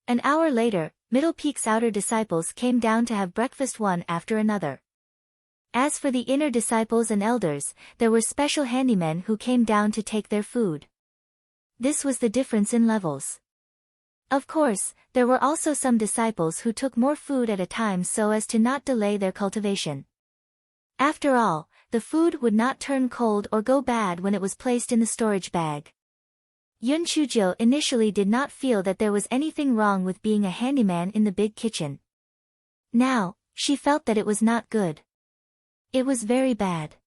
An hour later, Middle Peak's outer disciples came down to have breakfast one after another. As for the inner disciples and elders, there were special handymen who came down to take their food. This was the difference in levels. Of course, there were also some disciples who took more food at a time so as to not delay their cultivation. After all, the food would not turn cold or go bad when it was placed in the storage bag. Yun Chujio initially did not feel that there was anything wrong with being a handyman in the big kitchen. Now, she felt that it was not good. It was very bad.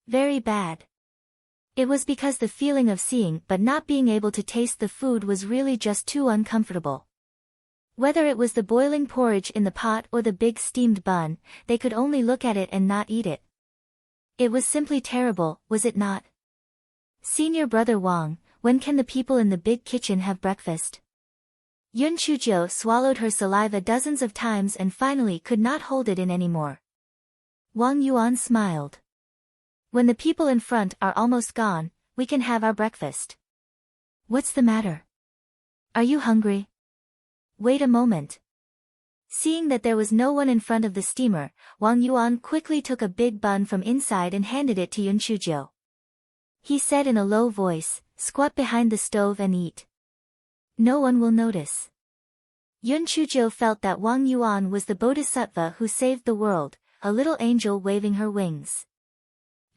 Very bad. It was because the feeling of seeing but not being able to taste the food was really just too uncomfortable. Whether it was the boiling porridge in the pot or the big steamed bun, they could only look at it and not eat it. It was simply terrible, was it not? Senior Brother Wang, when can the people in the big kitchen have breakfast? Yun Chujio swallowed her saliva dozens of times and finally could not hold it in anymore. Wang Yuan smiled. When the people in front are almost gone, we can have our breakfast. What's the matter? Are you hungry? Wait a moment. Seeing that there was no one in front of the steamer, Wang Yuan quickly took a big bun from inside and handed it to Yun Chujio. He said in a low voice, squat behind the stove and eat. No one will notice. Yun Chujio felt that Wang Yuan was the bodhisattva who saved the world, a little angel waving her wings.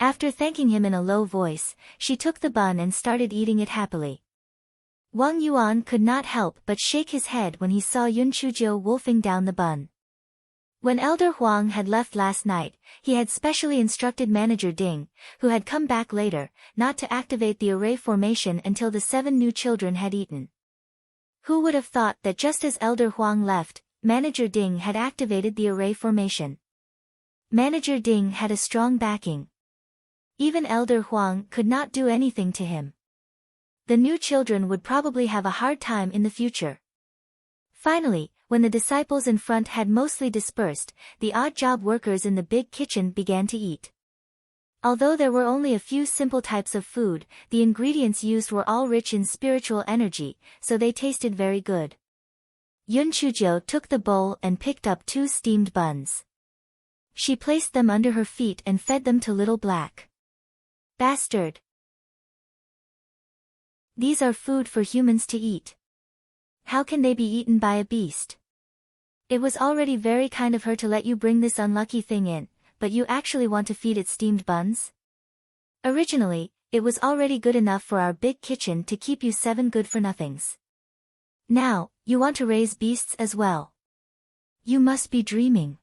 After thanking him in a low voice, she took the bun and started eating it happily. Wang Yuan could not help but shake his head when he saw Yun Chujio wolfing down the bun. When Elder Huang had left last night, he had specially instructed Manager Ding, who had come back later, not to activate the array formation until the 7 new children had eaten. Who would have thought that just as Elder Huang left, Manager Ding had activated the array formation? Manager Ding had a strong backing. Even Elder Huang could not do anything to him. The new children would probably have a hard time in the future. Finally, when the disciples in front had mostly dispersed, the odd-job workers in the big kitchen began to eat. Although there were only a few simple types of food, the ingredients used were all rich in spiritual energy, so they tasted very good. Yun Chujio took the bowl and picked up 2 steamed buns. She placed them under her feet and fed them to Little Black. Bastard! These are food for humans to eat. How can they be eaten by a beast? It was already very kind of her to let you bring this unlucky thing in, but you actually want to feed it steamed buns? Originally, it was already good enough for our big kitchen to keep you 7 good-for-nothings. Now, you want to raise beasts as well. You must be dreaming.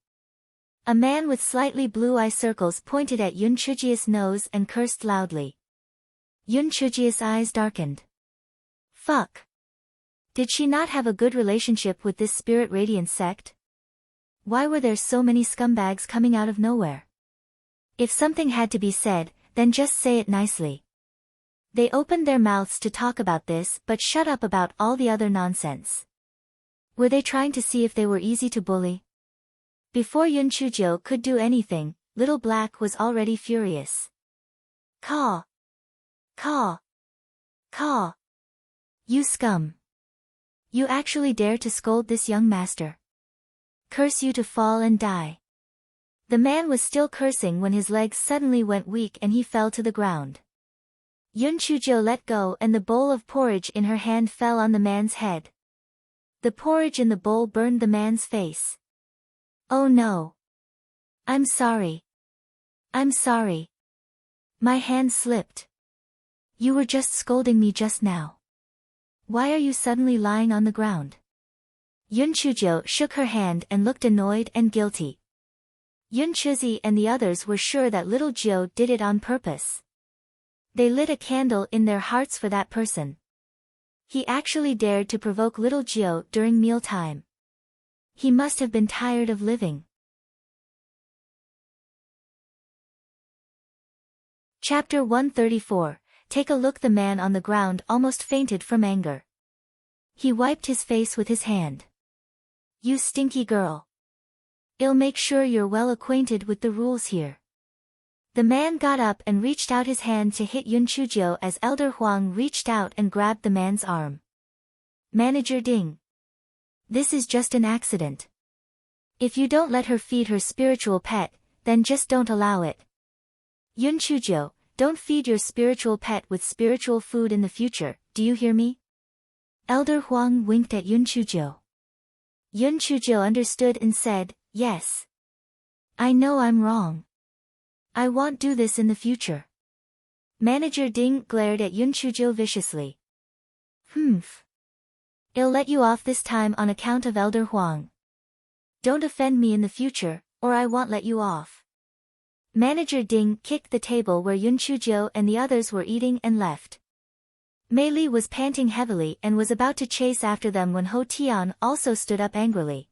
A man with slightly blue eye circles pointed at Yun Chujio's nose and cursed loudly. Yun Chujio's eyes darkened. Fuck. Did she not have a good relationship with this spirit radiance sect? Why were there so many scumbags coming out of nowhere? If something had to be said, then just say it nicely. They opened their mouths to talk about this but shut up about all the other nonsense. Were they trying to see if they were easy to bully? Before Yun Chujio could do anything, Little Black was already furious. Caw! Caw! Caw! You scum! You actually dare to scold this young master? Curse you to fall and die. The man was still cursing when his legs suddenly went weak and he fell to the ground. Yun Chujio let go and the bowl of porridge in her hand fell on the man's head. The porridge in the bowl burned the man's face. Oh no. I'm sorry. I'm sorry. My hand slipped. You were just scolding me just now. Why are you suddenly lying on the ground? Yun Chujio shook her hand and looked annoyed and guilty. Yun Chuzi and the others were sure that little Jiu did it on purpose. They lit a candle in their hearts for that person. He actually dared to provoke little Jiu during mealtime. He must have been tired of living. Chapter 134. Take a look. The man on the ground almost fainted from anger. He wiped his face with his hand. You stinky girl. I'll make sure you're well acquainted with the rules here. The man got up and reached out his hand to hit Yun Chuzhou as Elder Huang reached out and grabbed the man's arm. Manager Ding. This is just an accident. If you don't let her feed her spiritual pet, then just don't allow it. Yun Chuzhou, don't feed your spiritual pet with spiritual food in the future, do you hear me? Elder Huang winked at Yun Chuzhou. Yun Chuzhou understood and said, yes. I know I'm wrong. I won't do this in the future. Manager Ding glared at Yun Chuzhou viciously. I'll let you off this time on account of Elder Huang. Don't offend me in the future, or I won't let you off. Manager Ding kicked the table where Yun Chuzhou and the others were eating and left. Mei Li was panting heavily and was about to chase after them when Ho Tian also stood up angrily.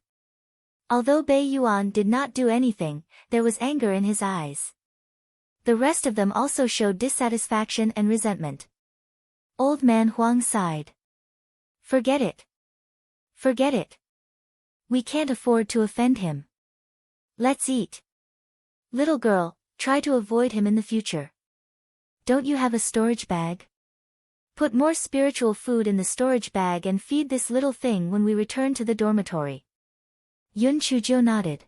Although Bei Yuan did not do anything, there was anger in his eyes. The rest of them also showed dissatisfaction and resentment. Old man Huang sighed. Forget it. Forget it. We can't afford to offend him. Let's eat. Little girl, try to avoid him in the future. Don't you have a storage bag? Put more spiritual food in the storage bag and feed this little thing when we return to the dormitory. Yun Chuzhou nodded.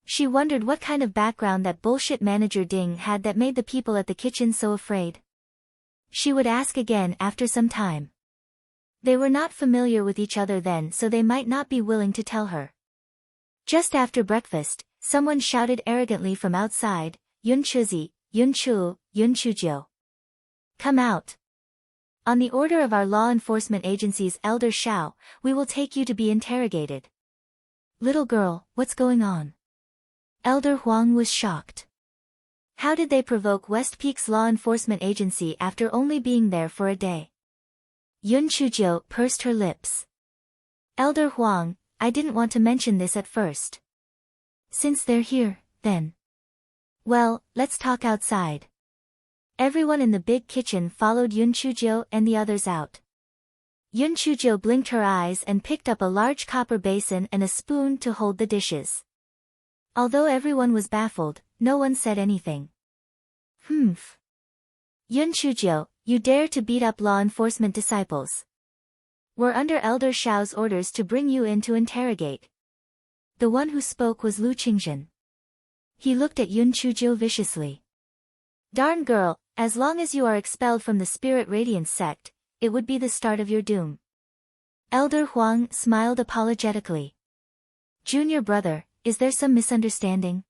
She wondered what kind of background that bullshit Manager Ding had that made the people at the kitchen so afraid. She would ask again after some time. They were not familiar with each other then, so they might not be willing to tell her. Just after breakfast, someone shouted arrogantly from outside, Yun Chuzi, Yun Chu, Yun Chuzhou. Come out. On the order of our law enforcement agency's Elder Shao, we will take you to be interrogated. Little girl, what's going on? Elder Huang was shocked. How did they provoke West Peak's law enforcement agency after only being there for a day? Yun Chuzhou pursed her lips. Elder Huang, I didn't want to mention this at first. Since they're here, then. Well, let's talk outside. Everyone in the big kitchen followed Yun Chuzhou and the others out. Yun Chuzhou blinked her eyes and picked up a large copper basin and a spoon to hold the dishes. Although everyone was baffled, no one said anything. Yun Chuzhou, you dare to beat up law enforcement disciples. We're under Elder Shao's orders to bring you in to interrogate. The one who spoke was Lu Qingzhen. He looked at Yun Chuzhou viciously. Darn girl, as long as you are expelled from the Spirit Radiance sect, it would be the start of your doom. Elder Huang smiled apologetically. Junior brother, is there some misunderstanding?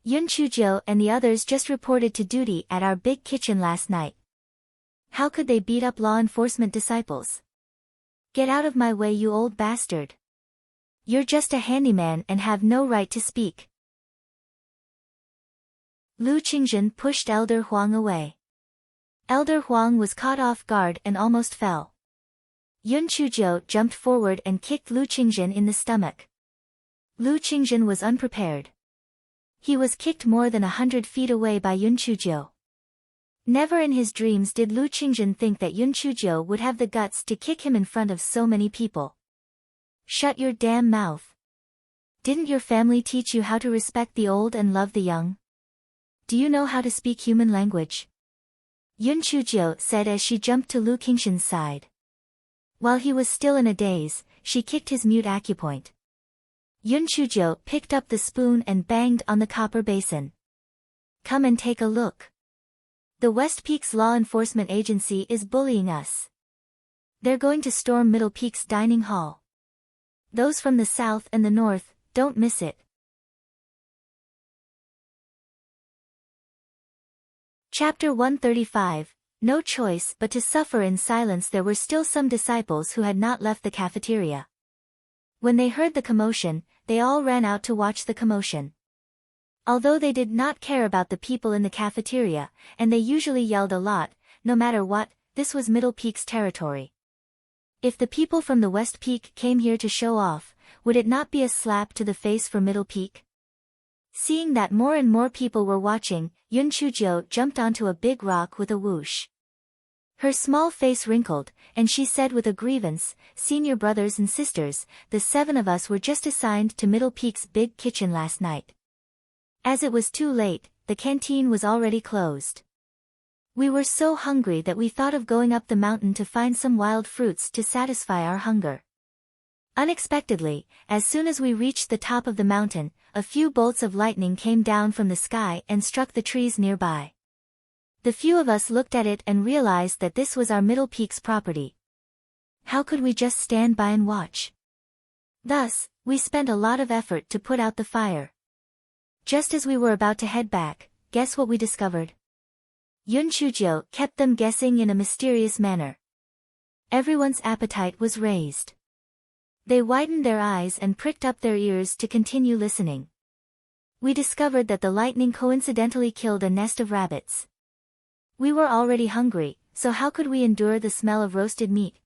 Yun Chuzhou and the others just reported to duty at our big kitchen last night. How could they beat up law enforcement disciples? Get out of my way, you old bastard. You're just a handyman and have no right to speak. Lu Qingzhen pushed Elder Huang away. Elder Huang was caught off guard and almost fell. Yun Chuzhou jumped forward and kicked Lu Qingzhen in the stomach. Lu Qingzhen was unprepared. He was kicked more than 100 feet away by Yun Chuzhou. Never in his dreams did Lu Qingzhen think that Yun Chuzhou would have the guts to kick him in front of so many people. Shut your damn mouth. Didn't your family teach you how to respect the old and love the young? Do you know how to speak human language? Yun Chuzhou said as she jumped to Lu Qingzhen's side. While he was still in a daze, she kicked his mute acupoint. Yun Chuzhou picked up the spoon and banged on the copper basin. Come and take a look. The West Peaks Law Enforcement Agency is bullying us. They're going to storm Middle Peaks Dining Hall. Those from the south and the north, don't miss it. Chapter 135. No choice but to suffer in silence. There were still some disciples who had not left the cafeteria. When they heard the commotion, they all ran out to watch the commotion. Although they did not care about the people in the cafeteria, and they usually yelled a lot, no matter what, this was Middle Peak's territory. If the people from the West Peak came here to show off, would it not be a slap to the face for Middle Peak? Seeing that more and more people were watching, Yun Chujio jumped onto a big rock with a whoosh. Her small face wrinkled, and she said with a grievance, "Senior brothers and sisters, the 7 of us were just assigned to Middle Peak's big kitchen last night. As it was too late, the canteen was already closed. We were so hungry that we thought of going up the mountain to find some wild fruits to satisfy our hunger. Unexpectedly, as soon as we reached the top of the mountain, a few bolts of lightning came down from the sky and struck the trees nearby. The few of us looked at it and realized that this was our Middle Peak's property. How could we just stand by and watch? Thus, we spent a lot of effort to put out the fire. Just as we were about to head back, guess what we discovered?" Yun Chujio kept them guessing in a mysterious manner. Everyone's appetite was raised. They widened their eyes and pricked up their ears to continue listening. "We discovered that the lightning coincidentally killed a nest of rabbits. We were already hungry, so how could we endure the smell of roasted meat?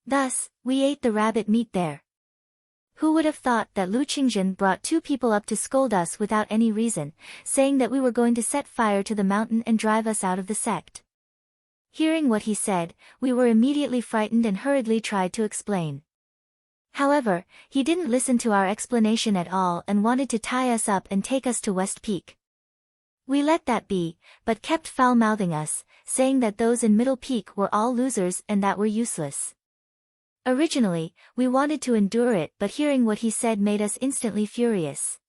Thus, we ate the rabbit meat there. Who would have thought that Lu Qingjin brought 2 people up to scold us without any reason, saying that we were going to set fire to the mountain and drive us out of the sect?" Hearing what he said, we were immediately frightened and hurriedly tried to explain. However, he didn't listen to our explanation at all and wanted to tie us up and take us to West Peak. We let that be, but kept foul-mouthing us, saying that those in Middle Peak were all losers and that we're useless. Originally, we wanted to endure it, but hearing what he said made us instantly furious.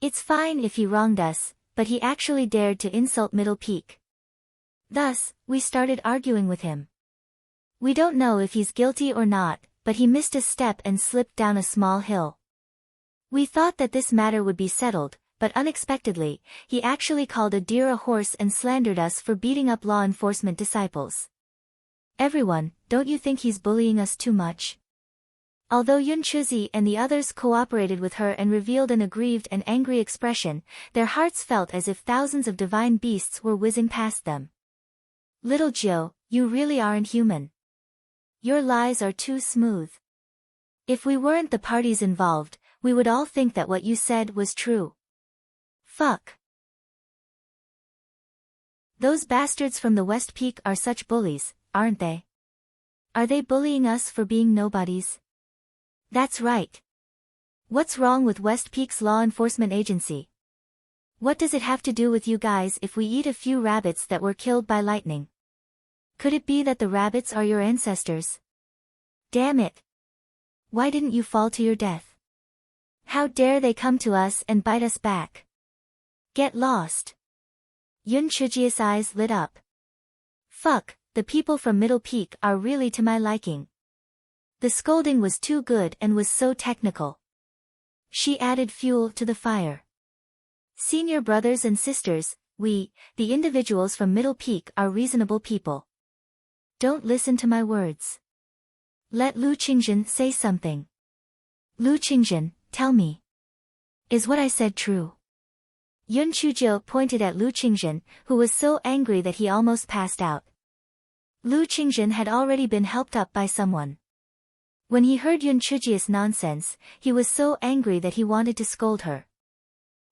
It's fine if he wronged us, but he actually dared to insult Middle Peak. Thus, we started arguing with him. We don't know if he's guilty or not, but he missed a step and slipped down a small hill. We thought that this matter would be settled, but unexpectedly, he actually called a deer a horse and slandered us for beating up law enforcement disciples. Everyone, don't you think he's bullying us too much? Although Yun Chuzi and the others cooperated with her and revealed an aggrieved and angry expression, their hearts felt as if thousands of divine beasts were whizzing past them. "Little Jiu, you really aren't human. Your lies are too smooth. If we weren't the parties involved, we would all think that what you said was true. Fuck. Those bastards from the West Peak are such bullies, aren't they? Are they bullying us for being nobodies? That's right. What's wrong with West Peak's law enforcement agency? What does it have to do with you guys if we eat a few rabbits that were killed by lightning? Could it be that the rabbits are your ancestors? Damn it. Why didn't you fall to your death? How dare they come to us and bite us back? Get lost." Yun Chuji's eyes lit up. Fuck, the people from Middle Peak are really to my liking. The scolding was too good and was so technical. She added fuel to the fire. "Senior brothers and sisters, we, the individuals from Middle Peak, are reasonable people. Don't listen to my words. Let Lu Qingjin say something. Lu Qingjin, tell me. Is what I said true?" Yun Chujio pointed at Lu Qingjin, who was so angry that he almost passed out. Lu Qingjin had already been helped up by someone. When he heard Yun Chujio's nonsense, he was so angry that he wanted to scold her.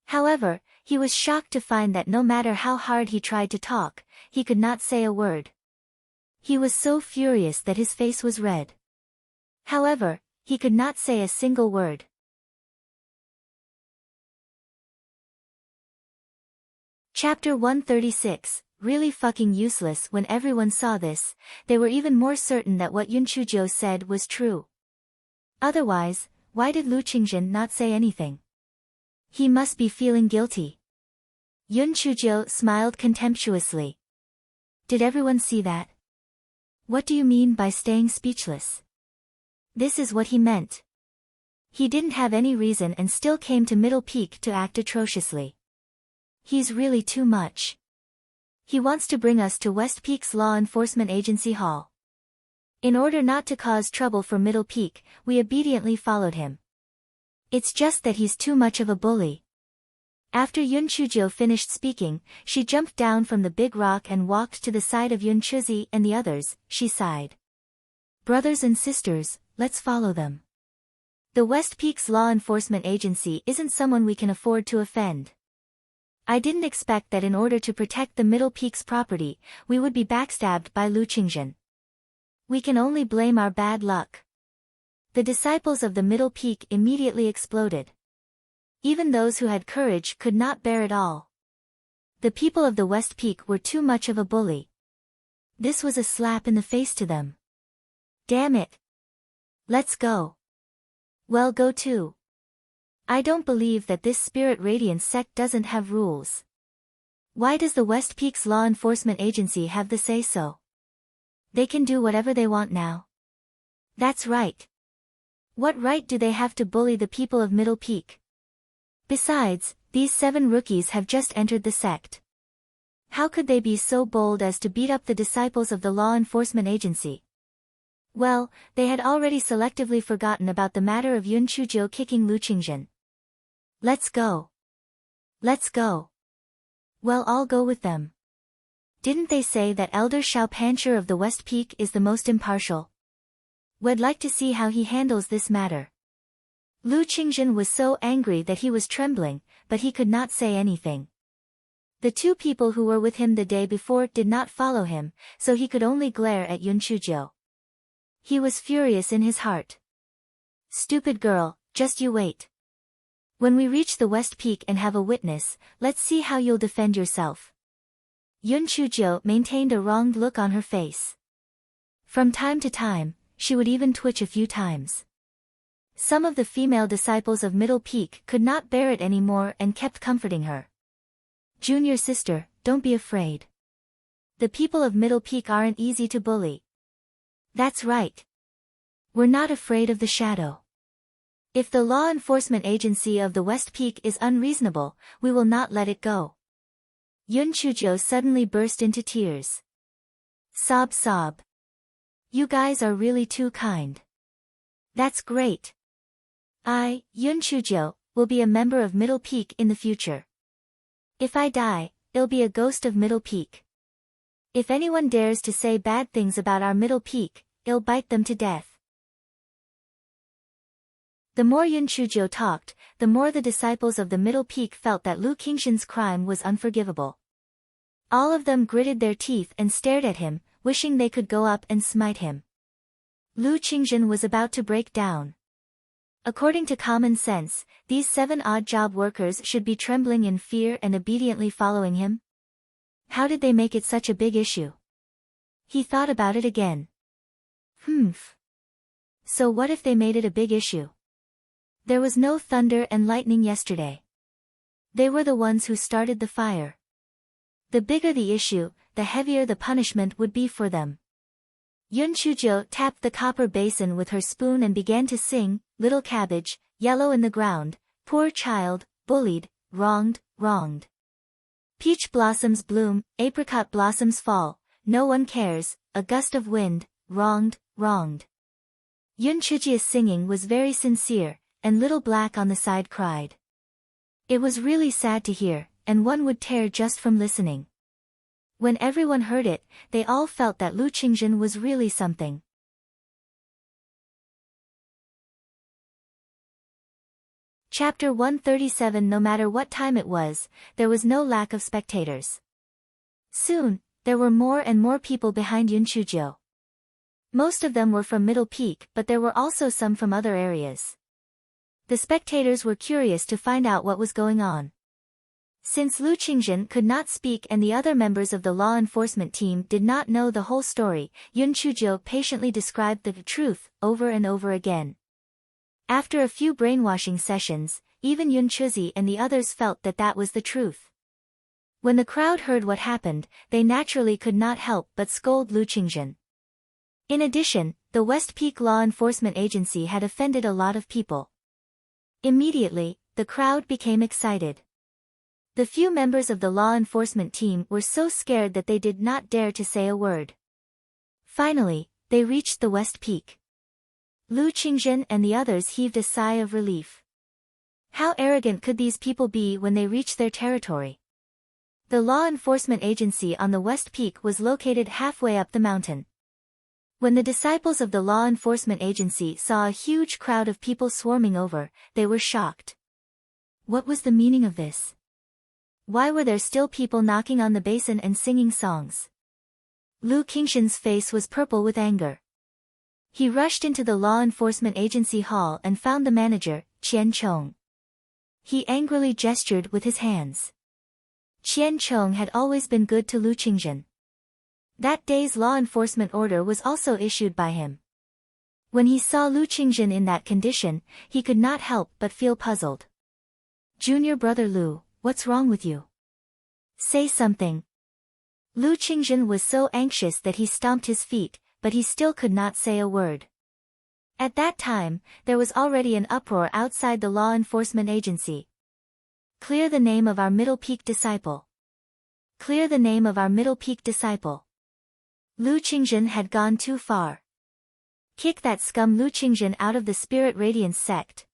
However, he was shocked to find that no matter how hard he tried to talk, he could not say a word. He was so furious that his face was red. However, he could not say a single word. Chapter 136, Really fucking useless. When everyone saw this, they were even more certain that what Yun Chujio said was true. Otherwise, why did Lu Qingjin not say anything? He must be feeling guilty. Yun Chujio smiled contemptuously. Did everyone see that? What do you mean by staying speechless? This is what he meant. He didn't have any reason and still came to Middle Peak to act atrociously. He's really too much. He wants to bring us to West Peak's Law Enforcement Agency Hall. In order not to cause trouble for Middle Peak, we obediently followed him. It's just that he's too much of a bully. After Yun Chujio finished speaking, she jumped down from the big rock and walked to the side of Yun Chuzi and the others. She sighed. Brothers and sisters, let's follow them. The West Peak's law enforcement agency isn't someone we can afford to offend. I didn't expect that in order to protect the Middle Peak's property, we would be backstabbed by Lu Qingzhen. We can only blame our bad luck. The disciples of the Middle Peak immediately exploded. Even those who had courage could not bear it all. The people of the West Peak were too much of a bully. This was a slap in the face to them. Damn it. Let's go. Well, go too. I don't believe that this Spirit Radiance sect doesn't have rules. Why does the West Peak's law enforcement agency have the say-so? They can do whatever they want now. That's right. What right do they have to bully the people of Middle Peak? Besides, these 7 rookies have just entered the sect. How could they be so bold as to beat up the disciples of the law enforcement agency? Well, they had already selectively forgotten about the matter of Yun Chuzhou kicking Lu Qingzhen. Let's go. Let's go. Well, I'll go with them. Didn't they say that Elder Xiao Pancher of the West Peak is the most impartial? We'd like to see how he handles this matter. Lu Qingzhen was so angry that he was trembling, but he could not say anything. The 2 people who were with him the day before did not follow him, so he could only glare at Yun Chuzhou. He was furious in his heart. Stupid girl, just you wait. When we reach the West Peak and have a witness, let's see how you'll defend yourself. Yun Chuzhou maintained a wronged look on her face. From time to time, she would even twitch a few times. Some of the female disciples of Middle Peak could not bear it anymore and kept comforting her. Junior sister, don't be afraid. The people of Middle Peak aren't easy to bully. That's right. We're not afraid of the shadow. If the law enforcement agency of the West Peak is unreasonable, we will not let it go. Yun Chuzhou suddenly burst into tears. Sob sob. You guys are really too kind. That's great. I, Yun Chuzhou, will be a member of Middle Peak in the future. If I die, it'll be a ghost of Middle Peak. If anyone dares to say bad things about our Middle Peak, it'll bite them to death. The more Yun Chuzhou talked, the more the disciples of the Middle Peak felt that Lu Qingzhen's crime was unforgivable. All of them gritted their teeth and stared at him, wishing they could go up and smite him. Lu Qingzhen was about to break down. According to common sense, these 7 odd job workers should be trembling in fear and obediently following him. How did they make it such a big issue? He thought about it again. So what if they made it a big issue? There was no thunder and lightning yesterday. They were the ones who started the fire. The bigger the issue, the heavier the punishment would be for them. Yun Chuzhou tapped the copper basin with her spoon and began to sing, Little cabbage, yellow in the ground, poor child, bullied, wronged, wronged. Peach blossoms bloom, apricot blossoms fall, no one cares, a gust of wind, wronged, wronged. Yun Chuzhou's singing was very sincere, and Little Black on the side cried. It was really sad to hear, and one would tear just from listening. When everyone heard it, they all felt that Lu Qingzhen was really something. Chapter 137. No matter what time it was, there was no lack of spectators. Soon, there were more and more people behind Yun Chuzhou. Most of them were from Middle Peak, but there were also some from other areas. The spectators were curious to find out what was going on. Since Lu Qingzhen could not speak and the other members of the law enforcement team did not know the whole story, Yun Chuzhou patiently described the truth, over and over again. After a few brainwashing sessions, even Yun Chuzhi and the others felt that that was the truth. When the crowd heard what happened, they naturally could not help but scold Lu Qingzhen. In addition, the West Peak Law Enforcement Agency had offended a lot of people. Immediately, the crowd became excited. The few members of the law enforcement team were so scared that they did not dare to say a word. Finally, they reached the West Peak. Lu Qingzhen and the others heaved a sigh of relief. How arrogant could these people be when they reached their territory? The law enforcement agency on the West Peak was located halfway up the mountain. When the disciples of the law enforcement agency saw a huge crowd of people swarming over, they were shocked. What was the meaning of this? Why were there still people knocking on the basin and singing songs? Lu Qingshan's face was purple with anger. He rushed into the law enforcement agency hall and found the manager, Qian Chong. He angrily gestured with his hands. Qian Chong had always been good to Lu Qingshan. That day's law enforcement order was also issued by him. When he saw Lu Qingshan in that condition, he could not help but feel puzzled. Junior brother Lu, what's wrong with you? Say something. Lu Qingshan was so anxious that he stomped his feet, but he still could not say a word. At that time, there was already an uproar outside the law enforcement agency. Clear the name of our Middle Peak disciple. Clear the name of our Middle Peak disciple. Lu Qingshan had gone too far. Kick that scum Lu Qingshan out of the Spirit Radiance sect.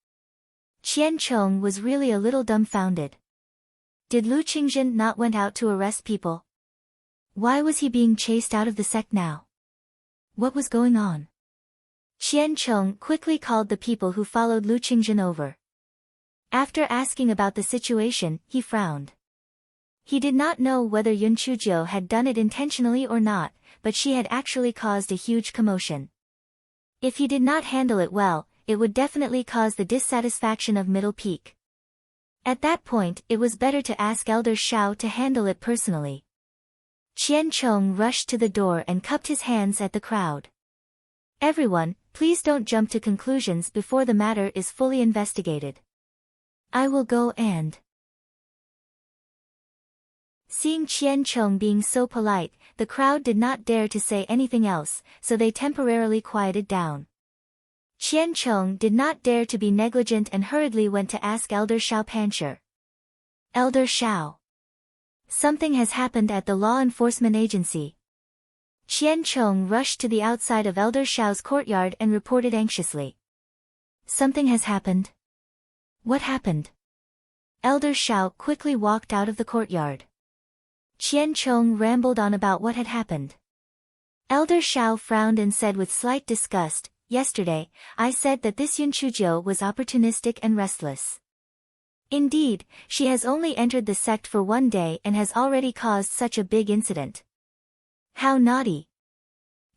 Qian Chong was really a little dumbfounded. Did Lu Qingshan not went out to arrest people? Why was he being chased out of the sect now? What was going on? Qian Chong quickly called the people who followed Lu Qingshan over. After asking about the situation, he frowned. He did not know whether Yun Chuzhou had done it intentionally or not, but she had actually caused a huge commotion. If he did not handle it well, it would definitely cause the dissatisfaction of Middle Peak. At that point, it was better to ask Elder Shao to handle it personally. Qian Chong rushed to the door and cupped his hands at the crowd. Everyone, please don't jump to conclusions before the matter is fully investigated. I will go and... Seeing Qian Chong being so polite, the crowd did not dare to say anything else, so they temporarily quieted down. Qian Chong did not dare to be negligent and hurriedly went to ask Elder Shao Pancher. Elder Shao. Something has happened at the law enforcement agency. Qian Chong rushed to the outside of Elder Shao's courtyard and reported anxiously. Something has happened. What happened? Elder Shao quickly walked out of the courtyard. Qian Chong rambled on about what had happened. Elder Shao frowned and said with slight disgust, Yesterday, I said that this Yun Chuzhou was opportunistic and restless. Indeed, she has only entered the sect for one day and has already caused such a big incident. How naughty.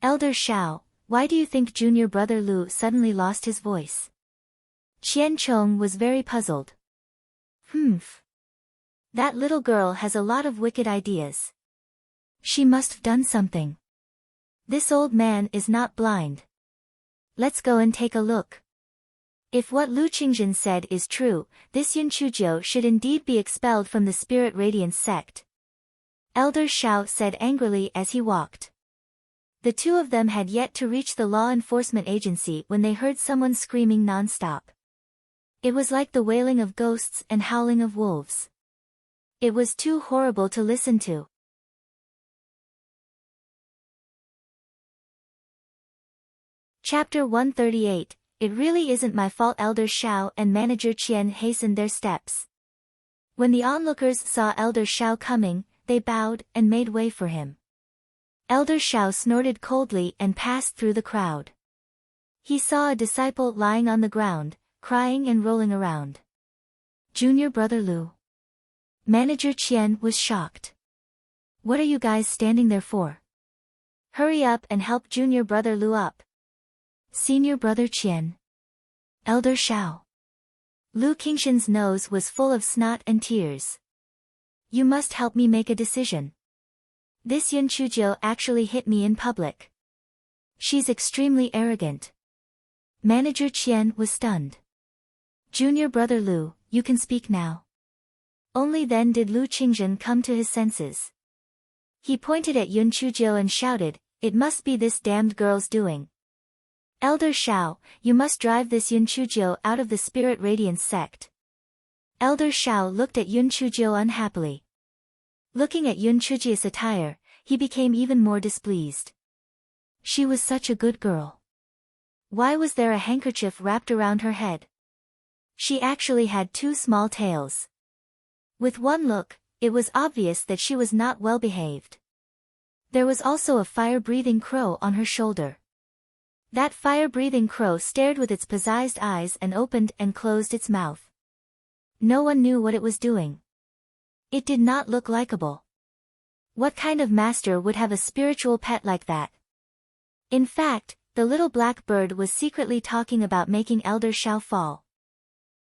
Elder Shao, why do you think junior brother Lu suddenly lost his voice? Qian Chong was very puzzled. That little girl has a lot of wicked ideas. She must have done something. This old man is not blind. Let's go and take a look. If what Lu Qingshan said is true, this Yun Chuzhou should indeed be expelled from the Spirit Radiance sect. Elder Shao said angrily as he walked. The two of them had yet to reach the law enforcement agency when they heard someone screaming non-stop. It was like the wailing of ghosts and howling of wolves. It was too horrible to listen to. Chapter 138, It really isn't my fault. Elder Shao and Manager Qian hastened their steps. When the onlookers saw Elder Shao coming, they bowed and made way for him. Elder Shao snorted coldly and passed through the crowd. He saw a disciple lying on the ground, crying and rolling around. Junior brother Lu. Manager Qian was shocked. What are you guys standing there for? Hurry up and help junior brother Lu up. Senior brother Qian. Elder Shao. Lu Qingshan's nose was full of snot and tears. You must help me make a decision. This Yun Chuzhou actually hit me in public. She's extremely arrogant. Manager Qian was stunned. Junior brother Lu, you can speak now. Only then did Lu Qingshan come to his senses. He pointed at Yun Chuzhou and shouted, It must be this damned girl's doing. Elder Shao, you must drive this Yun Chuzhou out of the Spirit Radiance sect. Elder Shao looked at Yun Chuzhou unhappily. Looking at Yun Chuzhou's attire, he became even more displeased. She was such a good girl. Why was there a handkerchief wrapped around her head? She actually had two small tails. With one look, it was obvious that she was not well behaved. There was also a fire-breathing crow on her shoulder. That fire-breathing crow stared with its possessed eyes and opened and closed its mouth. No one knew what it was doing. It did not look likable. What kind of master would have a spiritual pet like that? In fact, the little black bird was secretly talking about making Elder Shao fall.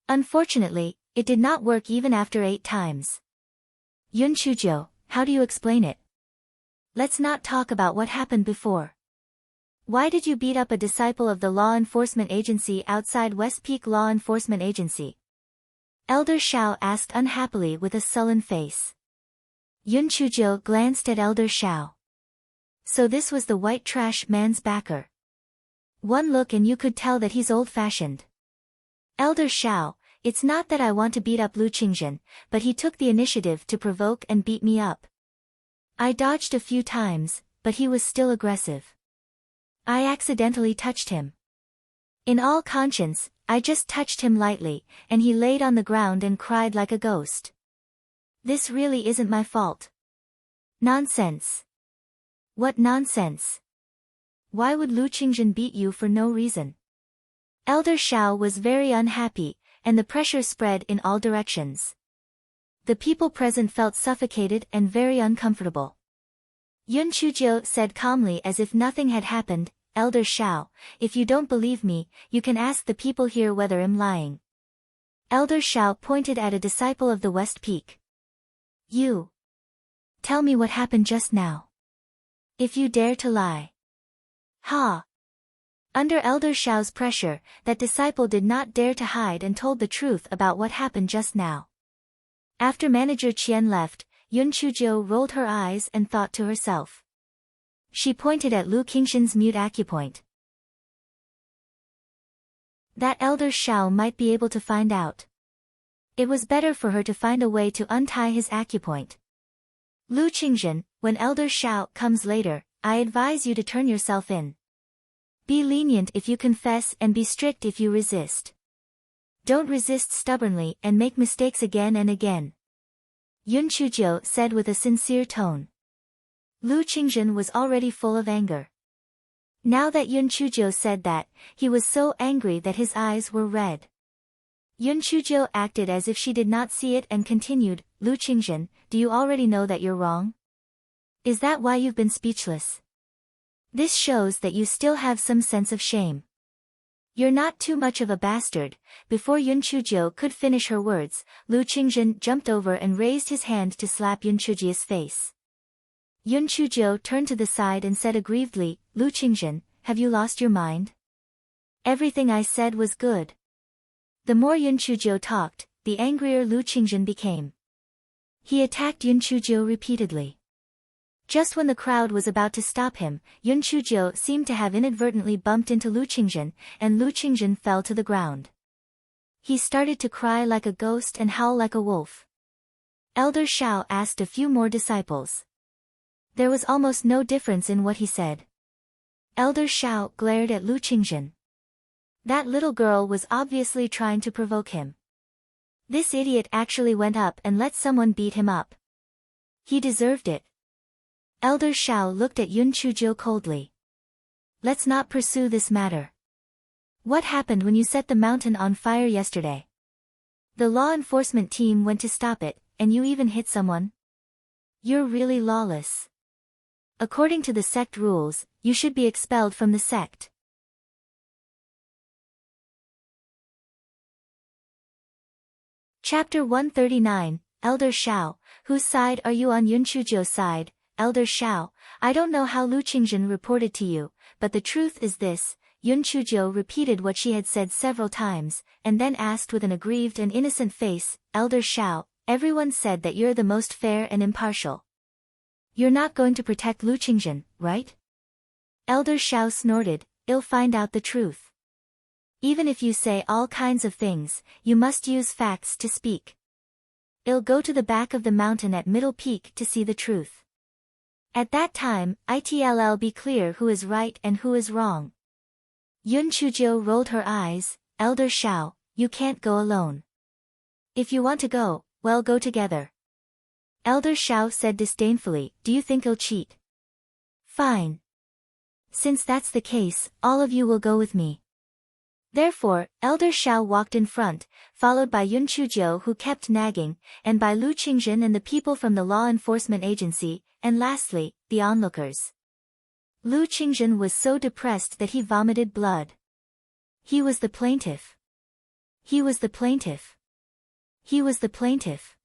Unfortunately, it did not work even after 8 times. Yun Chujo, how do you explain it? Let's not talk about what happened before. Why did you beat up a disciple of the law enforcement agency outside West Peak Law Enforcement Agency? Elder Shao asked unhappily with a sullen face. Yun Chujo glanced at Elder Shao. So this was the white trash man's backer. One look and you could tell that he's old-fashioned. Elder Shao, it's not that I want to beat up Lu Qingjun, but he took the initiative to provoke and beat me up. I dodged a few times, but he was still aggressive. I accidentally touched him. In all conscience, I just touched him lightly, and he laid on the ground and cried like a ghost. This really isn't my fault. Nonsense. What nonsense? Why would Lu Qingjun beat you for no reason? Elder Shao was very unhappy, and the pressure spread in all directions. The people present felt suffocated and very uncomfortable. Yun Chujo said calmly as if nothing had happened, Elder Shao, if you don't believe me, you can ask the people here whether I'm lying. Elder Shao pointed at a disciple of the West Peak. You. Tell me what happened just now. If you dare to lie. Ha! Under Elder Shao's pressure, that disciple did not dare to hide and told the truth about what happened just now. After Manager Qian left, Yun Chujo rolled her eyes and thought to herself. She pointed at Lu Qingxin's mute acupoint. That Elder Shao might be able to find out. It was better for her to find a way to untie his acupoint. Lu Qingxin, when Elder Shao comes later, I advise you to turn yourself in. Be lenient if you confess and be strict if you resist. Don't resist stubbornly and make mistakes again and again. Yun Chujo said with a sincere tone. Lu Qingxin was already full of anger. Now that Yun Chujo said that, he was so angry that his eyes were red. Yun Chujo acted as if she did not see it and continued, Lu Qingxin, do you already know that you're wrong? Is that why you've been speechless? This shows that you still have some sense of shame. You're not too much of a bastard. Before Yun Chujo could finish her words, Lu Qingxin jumped over and raised his hand to slap Yun Chujo's face. Yun Chujo turned to the side and said aggrievedly, Lu Qingxin, have you lost your mind? Everything I said was good. The more Yun Chujo talked, the angrier Lu Qingxin became. He attacked Yun Chujo repeatedly. Just when the crowd was about to stop him, Yun Chujo seemed to have inadvertently bumped into Lu Qingxin, and Lu Qingxin fell to the ground. He started to cry like a ghost and howl like a wolf. Elder Shao asked a few more disciples. There was almost no difference in what he said. Elder Shao glared at Lu Qingxin. That little girl was obviously trying to provoke him. This idiot actually went up and let someone beat him up. He deserved it. Elder Shao looked at Yun Chujo coldly. Let's not pursue this matter. What happened when you set the mountain on fire yesterday? The law enforcement team went to stop it, and you even hit someone? You're really lawless. According to the sect rules, you should be expelled from the sect. Chapter 139, Elder Shao, whose side are you on? Yun Chujo's side. Elder Shao, I don't know how Lu Qingxin reported to you, but the truth is this. Yun Chujo repeated what she had said several times, and then asked with an aggrieved and innocent face, Elder Shao, everyone said that you're the most fair and impartial. You're not going to protect Lu Qingxin, right? Elder Shao snorted, I'll find out the truth. Even if you say all kinds of things, you must use facts to speak. I'll go to the back of the mountain at Middle Peak to see the truth. At that time, it'll be clear who is right and who is wrong. Yun Chujo rolled her eyes, Elder Shao, you can't go alone. If you want to go, well, go together. Elder Shao said disdainfully, do you think I'll cheat? Fine. Since that's the case, all of you will go with me. Therefore, Elder Xiao walked in front, followed by Yun Chuzhou who kept nagging, and by Lu Qingzhen and the people from the law enforcement agency, and lastly, the onlookers. Lu Qingzhen was so depressed that he vomited blood. He was the plaintiff. He was the plaintiff. He was the plaintiff.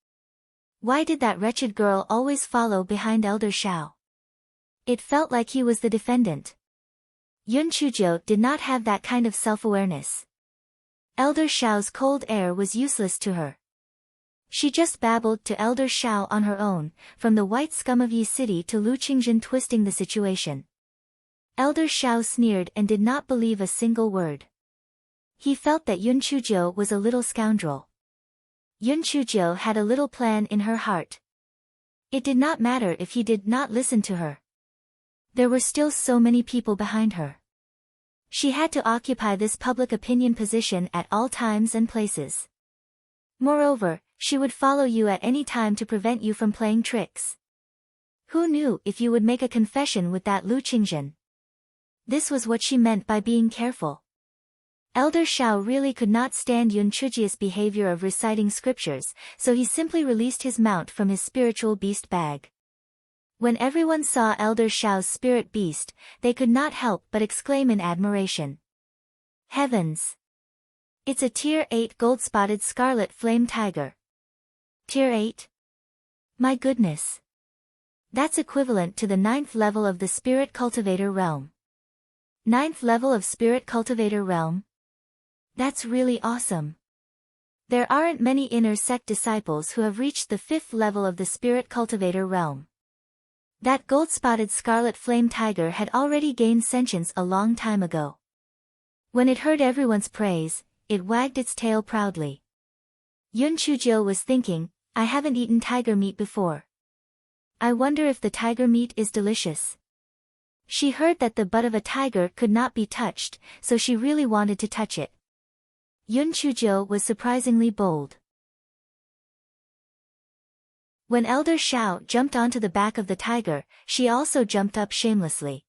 Why did that wretched girl always follow behind Elder Xiao? It felt like he was the defendant. Yun Chuzhou did not have that kind of self-awareness. Elder Xiao's cold air was useless to her. She just babbled to Elder Xiao on her own, from the white scum of Yi City to Lu Qingzhen twisting the situation. Elder Xiao sneered and did not believe a single word. He felt that Yun Chuzhou was a little scoundrel. Yun Chuzhou had a little plan in her heart. It did not matter if he did not listen to her. There were still so many people behind her. She had to occupy this public opinion position at all times and places. Moreover, she would follow you at any time to prevent you from playing tricks. Who knew if you would make a confession with that Lu Qingzhen? This was what she meant by being careful. Elder Xiao really could not stand Yun Chuzhou's behavior of reciting scriptures, so he simply released his mount from his spiritual beast bag. When everyone saw Elder Xiao's spirit beast, they could not help but exclaim in admiration. Heavens! It's a Tier 8 gold-spotted scarlet flame tiger. Tier 8? My goodness! That's equivalent to the 9th level of the Spirit Cultivator realm. 9th level of Spirit Cultivator realm? That's really awesome. There aren't many inner sect disciples who have reached the 5th level of the Spirit Cultivator realm. That gold-spotted scarlet flame tiger had already gained sentience a long time ago. When it heard everyone's praise, it wagged its tail proudly. Yun Chuzhou was thinking, I haven't eaten tiger meat before. I wonder if the tiger meat is delicious. She heard that the butt of a tiger could not be touched, so she really wanted to touch it. Yun Chuzhou was surprisingly bold. When Elder Xiao jumped onto the back of the tiger, she also jumped up shamelessly.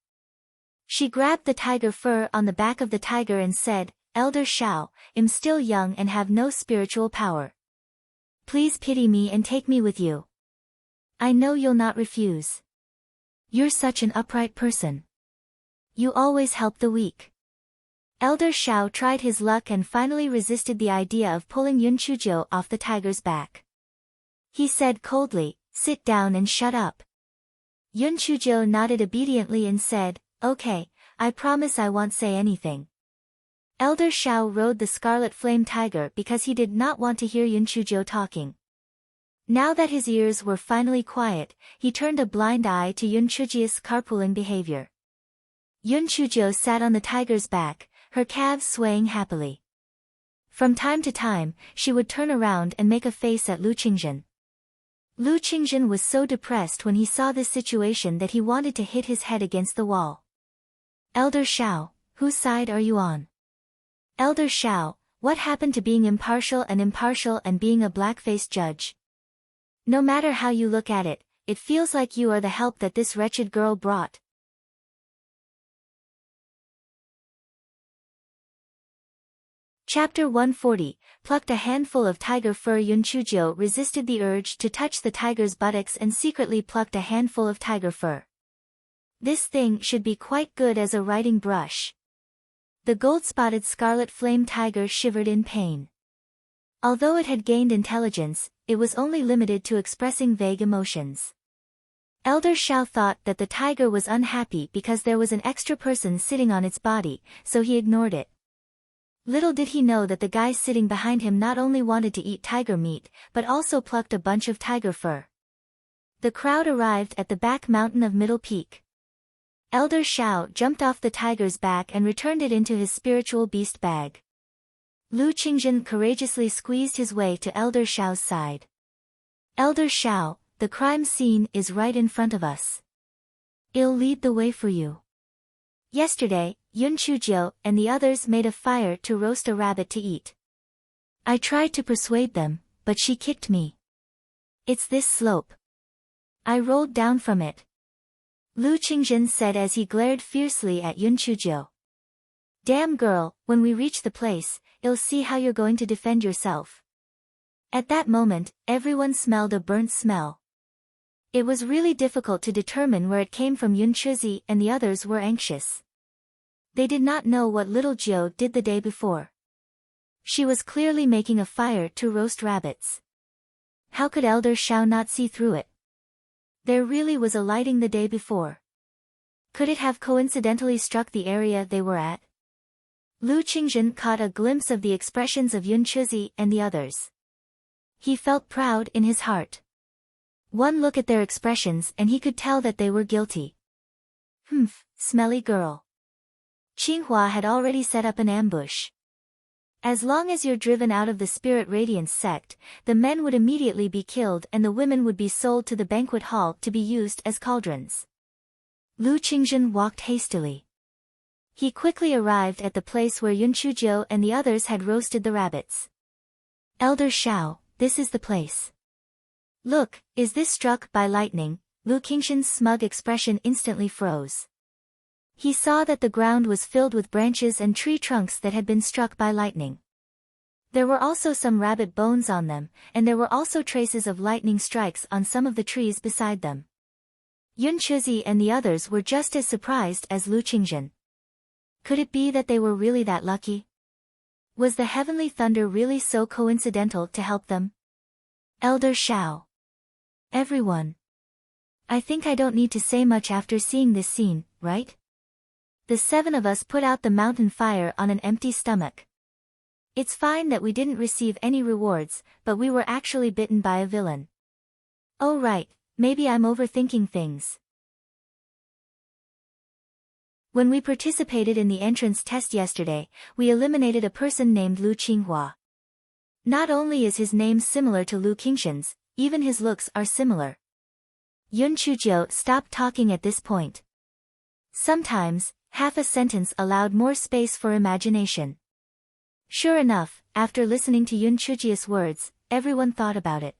She grabbed the tiger fur on the back of the tiger and said, Elder Xiao, I'm still young and have no spiritual power. Please pity me and take me with you. I know you'll not refuse. You're such an upright person. You always help the weak. Elder Xiao tried his luck and finally resisted the idea of pulling Yun Chuzhou off the tiger's back. He said coldly, sit down and shut up. Yun Chuzhou nodded obediently and said, okay, I promise I won't say anything. Elder Xiao rode the scarlet flame tiger because he did not want to hear Yun Chuzhou talking. Now that his ears were finally quiet, he turned a blind eye to Yun Chuzhou's carpooling behavior. Yun Chuzhou sat on the tiger's back, her calves swaying happily. From time to time, she would turn around and make a face at Lu Qingzhen. Lu Qingzhen was so depressed when he saw this situation that he wanted to hit his head against the wall. Elder Xiao, whose side are you on? Elder Xiao, what happened to being impartial and being a black-faced judge? No matter how you look at it, it feels like you are the help that this wretched girl brought. Chapter 140, plucked a handful of tiger fur. Yun Chuzhou resisted the urge to touch the tiger's buttocks and secretly plucked a handful of tiger fur. This thing should be quite good as a writing brush. The gold-spotted scarlet flame tiger shivered in pain. Although it had gained intelligence, it was only limited to expressing vague emotions. Elder Xiao thought that the tiger was unhappy because there was an extra person sitting on its body, so he ignored it. Little did he know that the guy sitting behind him not only wanted to eat tiger meat, but also plucked a bunch of tiger fur. The crowd arrived at the back mountain of Middle Peak. Elder Xiao jumped off the tiger's back and returned it into his spiritual beast bag. Lu Qingzhen courageously squeezed his way to Elder Xiao's side. Elder Xiao, the crime scene is right in front of us. I'll lead the way for you. Yesterday, Yun Chuzhou and the others made a fire to roast a rabbit to eat. I tried to persuade them, but she kicked me. It's this slope. I rolled down from it. Lu Qingzhen said as he glared fiercely at Yun Chujiu. Damn girl, when we reach the place, you'll see how you're going to defend yourself. At that moment, everyone smelled a burnt smell. It was really difficult to determine where it came from. Yun Chuzi and the others were anxious. They did not know what little Jiu did the day before. She was clearly making a fire to roast rabbits. How could Elder Shao not see through it? There really was a lighting the day before. Could it have coincidentally struck the area they were at? Lu Qingzhen caught a glimpse of the expressions of Yun Chuzi and the others. He felt proud in his heart. One look at their expressions and he could tell that they were guilty. Humph, smelly girl. Qinghua had already set up an ambush. As long as you're driven out of the Spirit Radiance sect, the men would immediately be killed and the women would be sold to the banquet hall to be used as cauldrons. Lu Qingzhen walked hastily. He quickly arrived at the place where Yun Chujiu and the others had roasted the rabbits. Elder Shao, this is the place. Look, is this struck by lightning? Lu Qingzhen's smug expression instantly froze. He saw that the ground was filled with branches and tree trunks that had been struck by lightning. There were also some rabbit bones on them, and there were also traces of lightning strikes on some of the trees beside them. Yun Chuzi and the others were just as surprised as Lu Qingzhen. Could it be that they were really that lucky? Was the heavenly thunder really so coincidental to help them? Elder Shao. Everyone. I think I don't need to say much after seeing this scene, right? The 7 of us put out the mountain fire on an empty stomach. It's fine that we didn't receive any rewards, but we were actually bitten by a villain. Oh right, maybe I'm overthinking things. When we participated in the entrance test yesterday, we eliminated a person named Lu Qinghua. Not only is his name similar to Lu Qingzhen's, even his looks are similar. Yun Chujiu stopped talking at this point. Sometimes, half a sentence allowed more space for imagination. Sure enough, after listening to Yun Chujiu's words, everyone thought about it.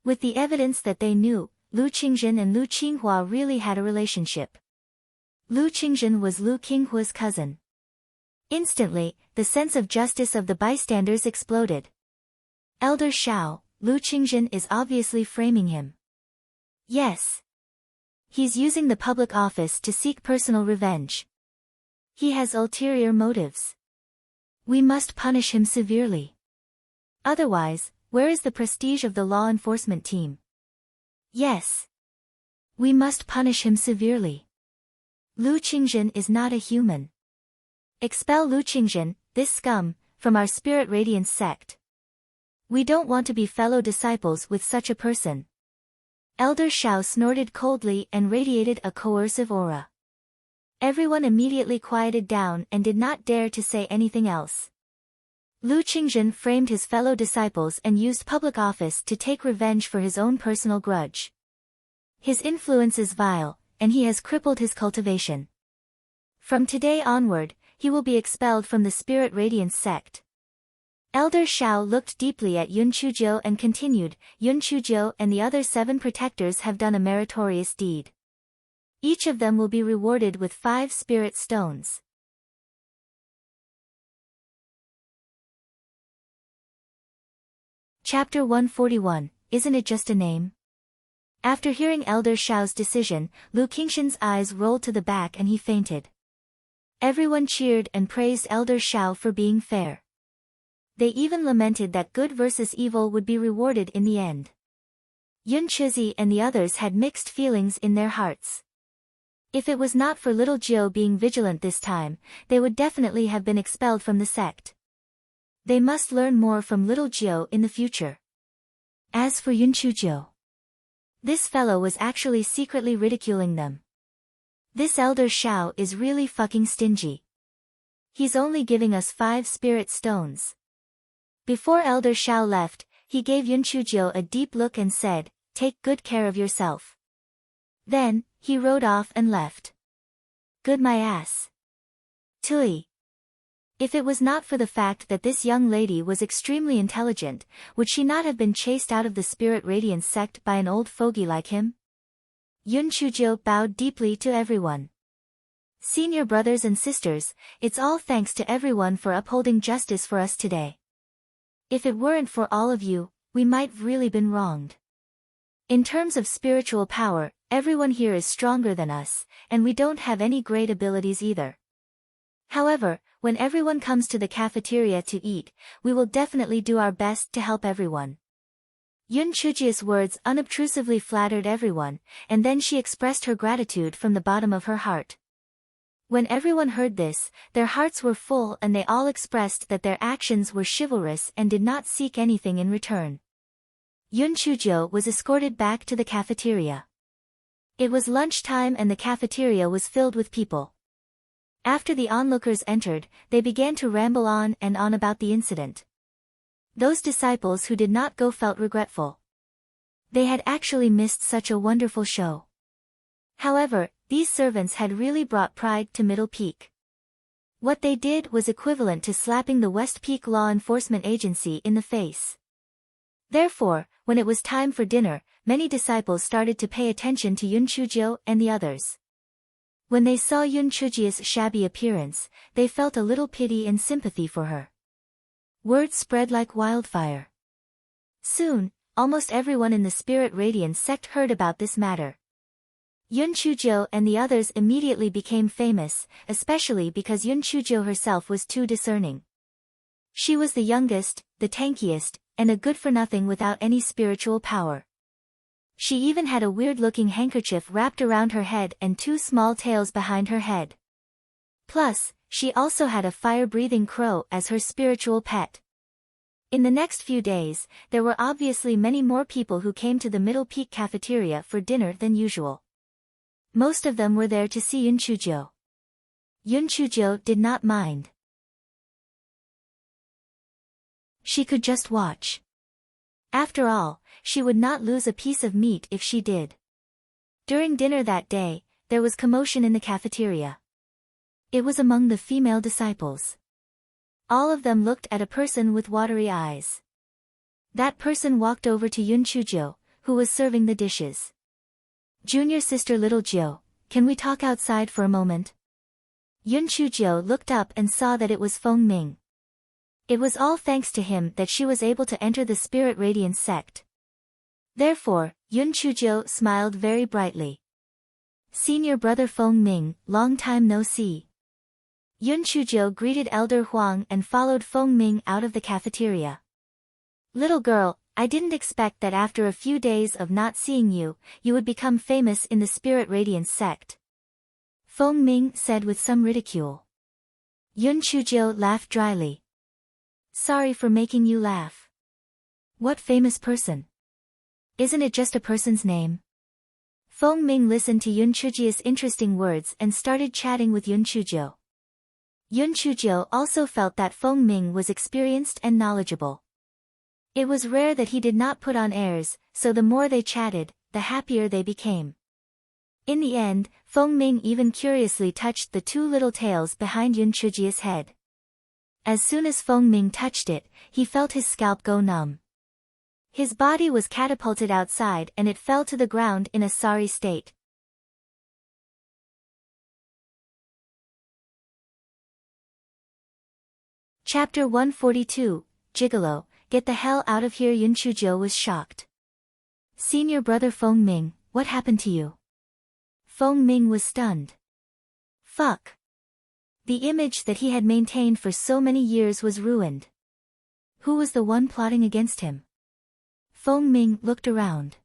With the evidence that they knew, Lu Qingzhen and Lu Qinghua really had a relationship. Lu Qingzhen was Lu Qinghua's cousin. Instantly, the sense of justice of the bystanders exploded. Elder Shao, Lu Qingzhen is obviously framing him. Yes. He's using the public office to seek personal revenge. He has ulterior motives. We must punish him severely. Otherwise, where is the prestige of the law enforcement team? Yes. We must punish him severely. Lu Qingzhen is not a human. Expel Lu Qingzhen, this scum, from our Spirit Radiance sect. We don't want to be fellow disciples with such a person. Elder Shao snorted coldly and radiated a coercive aura. Everyone immediately quieted down and did not dare to say anything else. Lu Qingzhen framed his fellow disciples and used public office to take revenge for his own personal grudge. His influence is vile, and he has crippled his cultivation. From today onward, he will be expelled from the Spirit Radiance sect. Elder Shao looked deeply at Yun Chujiu and continued, Yun Chujiu and the other 7 protectors have done a meritorious deed. Each of them will be rewarded with 5 spirit stones. Chapter 141, Isn't it just a name? After hearing Elder Shao's decision, Lu Qingzhen's eyes rolled to the back and he fainted. Everyone cheered and praised Elder Shao for being fair. They even lamented that good versus evil would be rewarded in the end. Yun Chuzi and the others had mixed feelings in their hearts. If it was not for little Jiu being vigilant this time, they would definitely have been expelled from the sect. They must learn more from little Jiu in the future. As for Yun Chujiu, this fellow was actually secretly ridiculing them. This Elder Shao is really fucking stingy. He's only giving us 5 spirit stones. Before Elder Shao left, he gave Yun Chujiu a deep look and said, "Take good care of yourself." Then, he rode off and left. Good my ass. Tui. If it was not for the fact that this young lady was extremely intelligent, would she not have been chased out of the Spirit Radiance sect by an old fogey like him? Yun Chujo bowed deeply to everyone. Senior brothers and sisters, it's all thanks to everyone for upholding justice for us today. If it weren't for all of you, we might really been wronged. In terms of spiritual power, everyone here is stronger than us, and we don't have any great abilities either. However, when everyone comes to the cafeteria to eat, we will definitely do our best to help everyone. Yun Chujia's words unobtrusively flattered everyone, and then she expressed her gratitude from the bottom of her heart. When everyone heard this, their hearts were full and they all expressed that their actions were chivalrous and did not seek anything in return. Yun Chujo was escorted back to the cafeteria. It was lunchtime and the cafeteria was filled with people. After the onlookers entered, they began to ramble on and on about the incident. Those disciples who did not go felt regretful. They had actually missed such a wonderful show. However, these servants had really brought pride to Middle Peak. What they did was equivalent to slapping the West Peak Law Enforcement Agency in the face. Therefore, when it was time for dinner, many disciples started to pay attention to Yun Chujo and the others. When they saw Yun Chujia's shabby appearance, they felt a little pity and sympathy for her. Word spread like wildfire. Soon, almost everyone in the Spirit Radiance sect heard about this matter. Yun Chujo and the others immediately became famous, especially because Yun Chujo herself was too discerning. She was the youngest, the tankiest, and a good-for-nothing without any spiritual power. She even had a weird-looking handkerchief wrapped around her head and two small tails behind her head. Plus, she also had a fire-breathing crow as her spiritual pet. In the next few days, there were obviously many more people who came to the Middle Peak cafeteria for dinner than usual. Most of them were there to see Yun Chujo. Yun Chujo did not mind. She could just watch. After all, she would not lose a piece of meat if she did. During dinner that day, there was commotion in the cafeteria. It was among the female disciples. All of them looked at a person with watery eyes. That person walked over to Yun Chujo, who was serving the dishes. Junior sister Little Jiu, can we talk outside for a moment? Yun Chujo looked up and saw that it was Feng Ming. It was all thanks to him that she was able to enter the Spirit Radiance sect. Therefore, Yun Chujo smiled very brightly. Senior brother Feng Ming, long time no see. Yun Chujo greeted Elder Huang and followed Feng Ming out of the cafeteria. Little girl, I didn't expect that after a few days of not seeing you, you would become famous in the Spirit Radiance sect. Feng Ming said with some ridicule. Yun Chujo laughed dryly. Sorry for making you laugh. What famous person? Isn't it just a person's name? Feng Ming listened to Yun Chujia's interesting words and started chatting with Yun Chujo. Yun Chujo also felt that Feng Ming was experienced and knowledgeable. It was rare that he did not put on airs, so the more they chatted, the happier they became. In the end, Feng Ming even curiously touched the two little tails behind Yun Chujia's head. As soon as Feng Ming touched it, he felt his scalp go numb. His body was catapulted outside and it fell to the ground in a sorry state. Chapter 142, Gigolo, Get the hell out of here. Yun Chujo was shocked. Senior brother Feng Ming, what happened to you? Feng Ming was stunned. Fuck. The image that he had maintained for so many years was ruined. Who was the one plotting against him? Feng Ming looked around.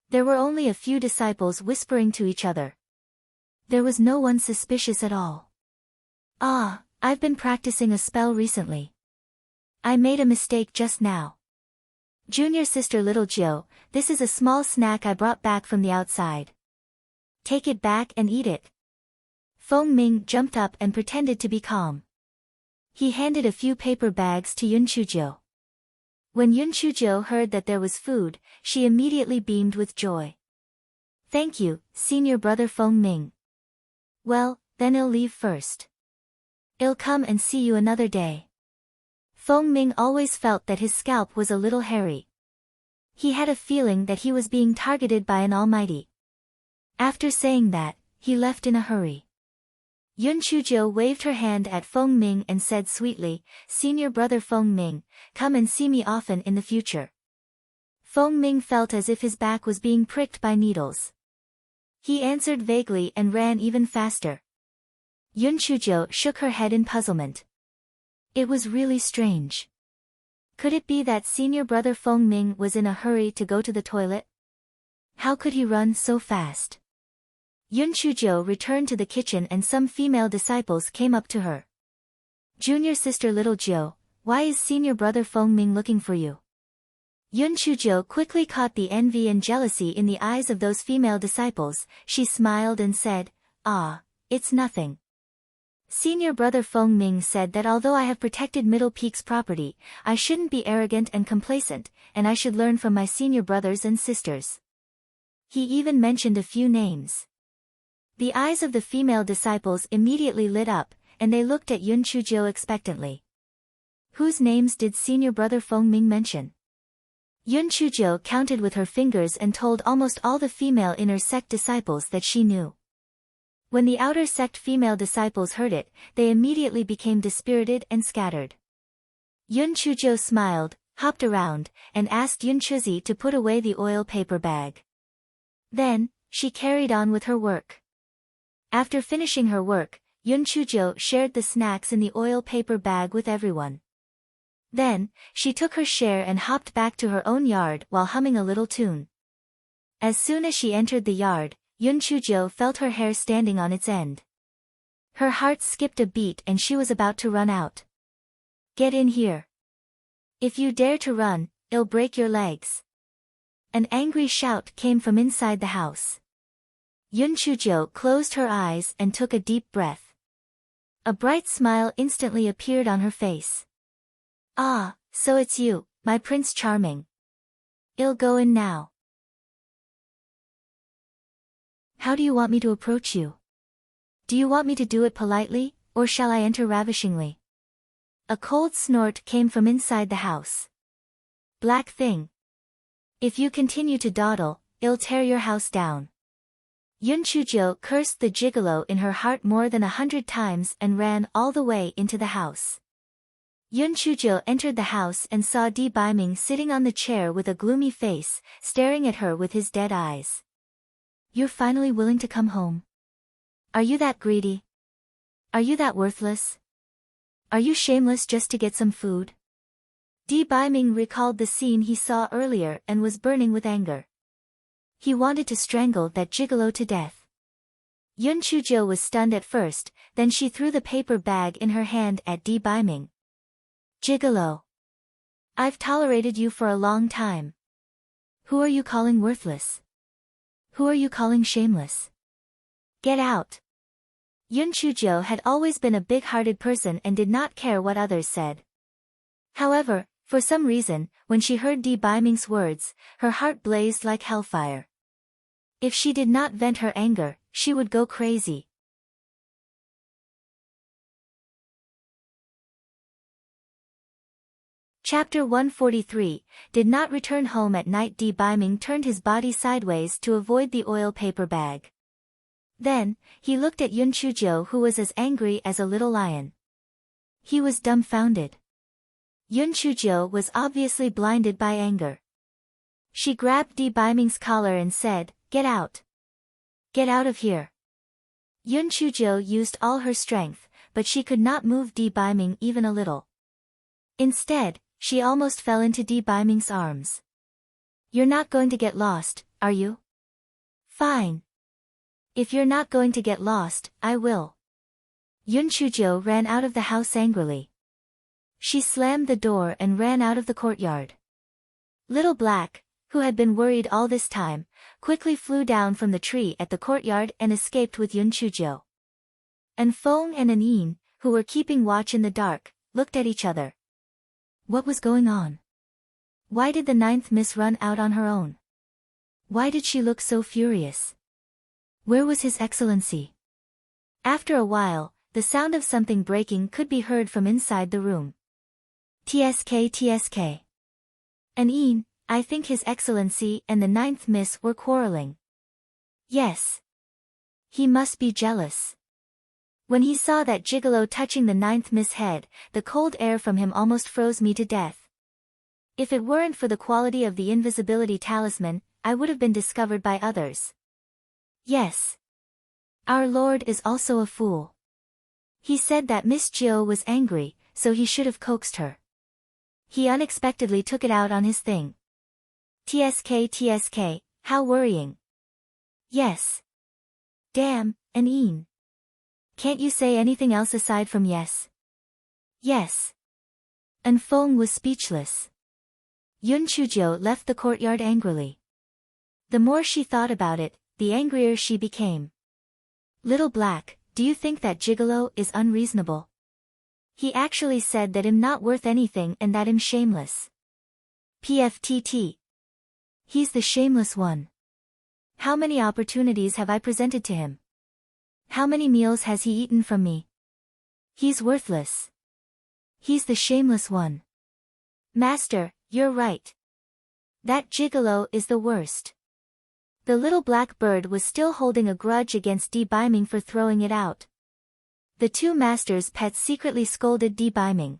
There were only a few disciples whispering to each other. There was no one suspicious at all. Ah, I've been practicing a spell recently. I made a mistake just now. Junior sister Little Jiu, this is a small snack I brought back from the outside. Take it back and eat it. Feng Ming jumped up and pretended to be calm. He handed a few paper bags to Yun Chujo. When Yun Chujo heard that there was food, she immediately beamed with joy. Thank you, senior brother Feng Ming. Well, then I'll leave first. I'll come and see you another day. Feng Ming always felt that his scalp was a little hairy. He had a feeling that he was being targeted by an almighty. After saying that, he left in a hurry. Yun Chujo waved her hand at Feng Ming and said sweetly, "Senior brother Feng Ming, come and see me often in the future." Feng Ming felt as if his back was being pricked by needles. He answered vaguely and ran even faster. Yun Chujo shook her head in puzzlement. It was really strange. Could it be that senior brother Feng Ming was in a hurry to go to the toilet? How could he run so fast? Yun Chujo returned to the kitchen and some female disciples came up to her. "Junior sister little Jiu, why is senior brother Feng Ming looking for you?" Yun Chujo quickly caught the envy and jealousy in the eyes of those female disciples. She smiled and said, "Ah, it's nothing. Senior brother Feng Ming said that although I have protected Middle Peak's property, I shouldn't be arrogant and complacent, and I should learn from my senior brothers and sisters." He even mentioned a few names. The eyes of the female disciples immediately lit up, and they looked at Yun Chujo expectantly. Whose names did senior brother Feng Ming mention? Yun Chujo counted with her fingers and told almost all the female inner sect disciples that she knew. When the outer sect female disciples heard it, they immediately became dispirited and scattered. Yun Chujo smiled, hopped around, and asked Yun Chuzi to put away the oil paper bag. Then, she carried on with her work. After finishing her work, Yun Chujo shared the snacks in the oil paper bag with everyone. Then, she took her share and hopped back to her own yard while humming a little tune. As soon as she entered the yard, Yun Chujo felt her hair standing on its end. Her heart skipped a beat and she was about to run out. "Get in here. If you dare to run, I'll break your legs." An angry shout came from inside the house. Yun Chujo closed her eyes and took a deep breath. A bright smile instantly appeared on her face. "Ah, so it's you, my Prince Charming. I'll go in now. How do you want me to approach you? Do you want me to do it politely, or shall I enter ravishingly?" A cold snort came from inside the house. "Black thing. If you continue to dawdle, I'll tear your house down." Yun Chujo cursed the gigolo in her heart more than 100 times and ran all the way into the house. Yun Chujo entered the house and saw Di Baiming sitting on the chair with a gloomy face, staring at her with his dead eyes. "You're finally willing to come home? Are you that greedy? Are you that worthless? Are you shameless just to get some food?" Di Baiming recalled the scene he saw earlier and was burning with anger. He wanted to strangle that gigolo to death. Yun Chujo was stunned at first, then she threw the paper bag in her hand at Di Baiming. "Gigolo. I've tolerated you for a long time. Who are you calling worthless? Who are you calling shameless? Get out." Yun Chujo had always been a big-hearted person and did not care what others said. However, for some reason, when she heard Di Baiming's words, her heart blazed like hellfire. If she did not vent her anger, she would go crazy. Chapter 143, Did not return home at night. Di Baiming turned his body sideways to avoid the oil paper bag. Then, he looked at Yun Chujo who was as angry as a little lion. He was dumbfounded. Yun Chujo was obviously blinded by anger. She grabbed Di Baiming's collar and said, "Get out. Get out of here." Yun Chujo used all her strength, but she could not move Di Baiming even a little. Instead, she almost fell into Di Baiming's arms. "You're not going to get lost, are you? Fine. If you're not going to get lost, I will." Yun Chujo ran out of the house angrily. She slammed the door and ran out of the courtyard. Little Black, who had been worried all this time, quickly flew down from the tree at the courtyard and escaped with Yun Chujo. And Feng and Anin, who were keeping watch in the dark, looked at each other. What was going on? Why did the 9th Miss run out on her own? Why did she look so furious? Where was His Excellency? After a while, the sound of something breaking could be heard from inside the room. "TSK TSK. Anin, I think His Excellency and the 9th Miss were quarreling." "Yes, He must be jealous. When he saw that gigolo touching the ninth Miss head, the cold air from him almost froze me to death. If it weren't for the quality of the invisibility talisman, I would have been discovered by others. Yes. Our lord is also a fool. He said that Miss Jiao was angry, so he should have coaxed her. He unexpectedly took it out on his thing. TSK, how worrying. Yes. Damn, An. Can't you say anything else aside from yes? Yes. And Feng was speechless. Yun Chujiu left the courtyard angrily. The more she thought about it, the angrier she became. Little Black, do you think that gigolo is unreasonable? He actually said that I'm not worth anything and that I'm shameless. PFTT. He's the shameless one. How many opportunities have I presented to him? How many meals has he eaten from me? He's worthless. He's the shameless one. Master, you're right. That gigolo is the worst. The little black bird was still holding a grudge against Di Biming for throwing it out. The two masters' pets secretly scolded Di Biming.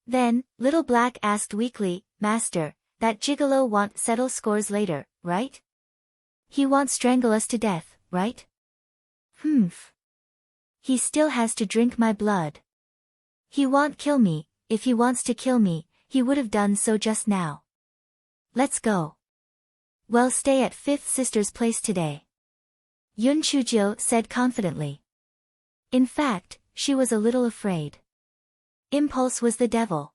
Then, Little Black asked weakly, Master, that gigolo want settle scores later, right? He wants strangle us to death, right? Humph. He still has to drink my blood. He won't kill me. If he wants to kill me, he would have done so just now. Let's go. We'll stay at Fifth Sister's place today. Yun Chujiu said confidently. In fact, she was a little afraid. Impulse was the devil.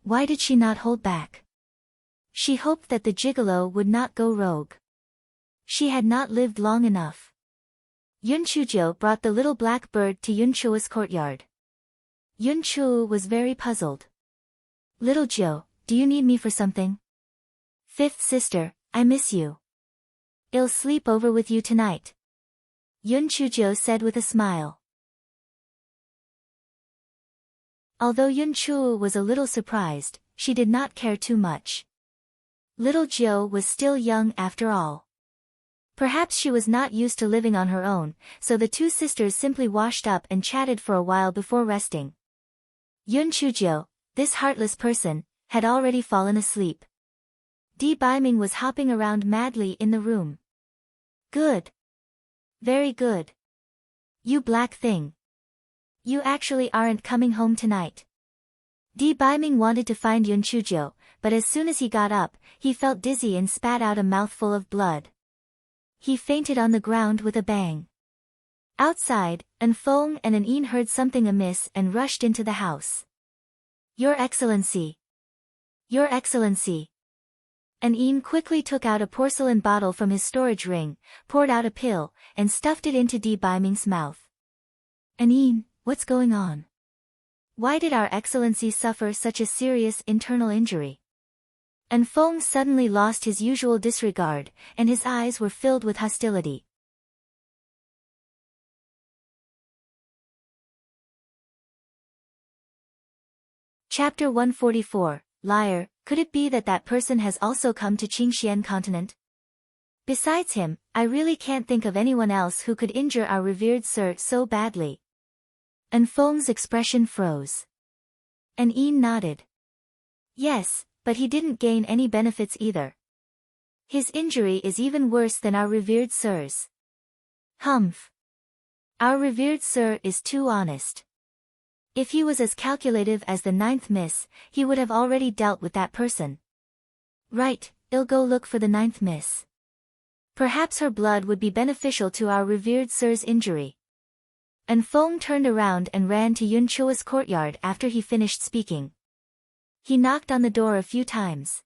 Why did she not hold back? She hoped that the gigolo would not go rogue. She had not lived long enough. Yun Chujiu brought the little black bird to Yun Chuo's courtyard. Yun Chuo was very puzzled. Little Jiu, do you need me for something? Fifth sister, I miss you. I'll sleep over with you tonight. Yun Chujiu said with a smile. Although Yun Chuo was a little surprised, she did not care too much. Little Jiu was still young after all. Perhaps she was not used to living on her own, so the two sisters simply washed up and chatted for a while before resting. Yun Chujiu, this heartless person, had already fallen asleep. Di Biming was hopping around madly in the room. Good. Very good. You black thing. You actually aren't coming home tonight. Di Biming wanted to find Yun Chujiu, but as soon as he got up, he felt dizzy and spat out a mouthful of blood. He fainted on the ground with a bang. Outside, An Feng and An heard something amiss and rushed into the house. Your Excellency. Your Excellency. An quickly took out a porcelain bottle from his storage ring, poured out a pill, and stuffed it into Di Biming's mouth. An, what's going on? Why did our Excellency suffer such a serious internal injury? An Feng suddenly lost his usual disregard, and his eyes were filled with hostility. Chapter 144, Liar, could it be that that person has also come to Qingxian continent? Besides him, I really can't think of anyone else who could injure our revered sir so badly. An Feng's expression froze. An nodded. Yes, but he didn't gain any benefits either. His injury is even worse than our revered sir's. Humph. Our revered sir is too honest. If he was as calculative as the ninth miss, he would have already dealt with that person. Right, I'll go look for the ninth miss. Perhaps her blood would be beneficial to our revered sir's injury. An Feng turned around and ran to Yun Chuo's courtyard after he finished speaking. He knocked on the door a few times.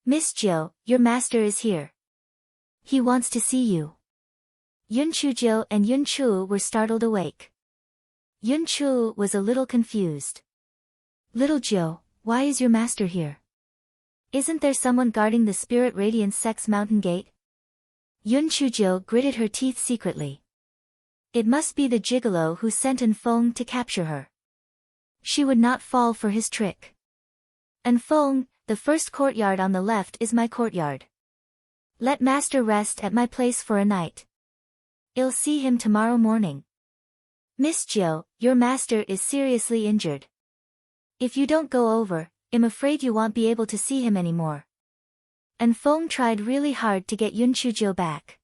Miss Jiu, your master is here. He wants to see you. Yun Chujiu and Yun Chuo were startled awake. Yun Chuo was a little confused. Little Jiu, why is your master here? Isn't there someone guarding the Spirit Radiance Sex Mountain Gate? Yun Chujiu gritted her teeth secretly. It must be the gigolo who sent An Feng to capture her. She would not fall for his trick. An Feng, the first courtyard on the left is my courtyard. Let master rest at my place for a night. I'll see him tomorrow morning. Miss Jiu, your master is seriously injured. If you don't go over, I'm afraid you won't be able to see him anymore. And Feng tried really hard to get Yun Chujiu back.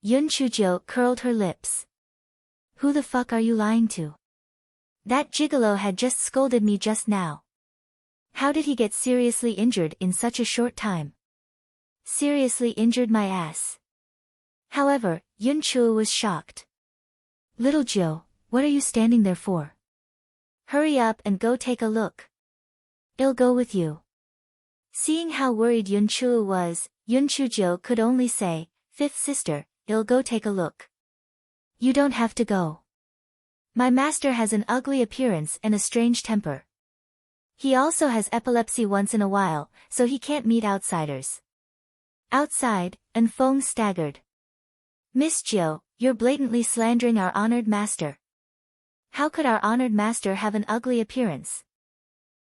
Yun Chujiu curled her lips. Who the fuck are you lying to? That gigolo had just scolded me just now. How did he get seriously injured in such a short time? Seriously injured my ass. However, Yun Chu was shocked. Little Jiu, what are you standing there for? Hurry up and go take a look. I'll go with you. Seeing how worried Yun Chu was, Yun Chujiu could only say, Fifth sister, I'll go take a look. You don't have to go. My master has an ugly appearance and a strange temper. He also has epilepsy once in a while, so he can't meet outsiders. Outside, and Feng staggered. Miss Jiu, you're blatantly slandering our honored master. How could our honored master have an ugly appearance?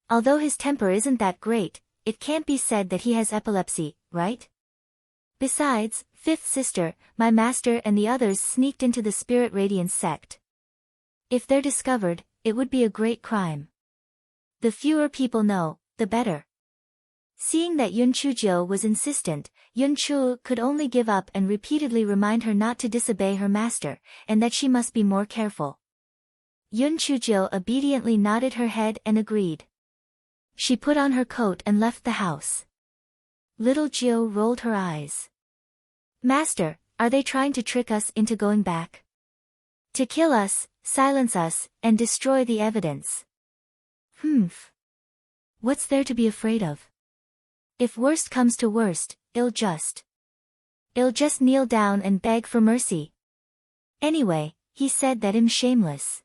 Although his temper isn't that great, it can't be said that he has epilepsy, right? Besides, fifth sister, my master and the others sneaked into the Spirit Radiance sect. If they're discovered, it would be a great crime. The fewer people know, the better. Seeing that Yun Chujiu was insistent, Yun Chu could only give up and repeatedly remind her not to disobey her master, and that she must be more careful. Yun Chujiu obediently nodded her head and agreed. She put on her coat and left the house. Little Jiu rolled her eyes. Master, are they trying to trick us into going back? To kill us, silence us, and destroy the evidence. What's there to be afraid of? If worst comes to worst, I'll just kneel down and beg for mercy. Anyway, he said that I'm shameless.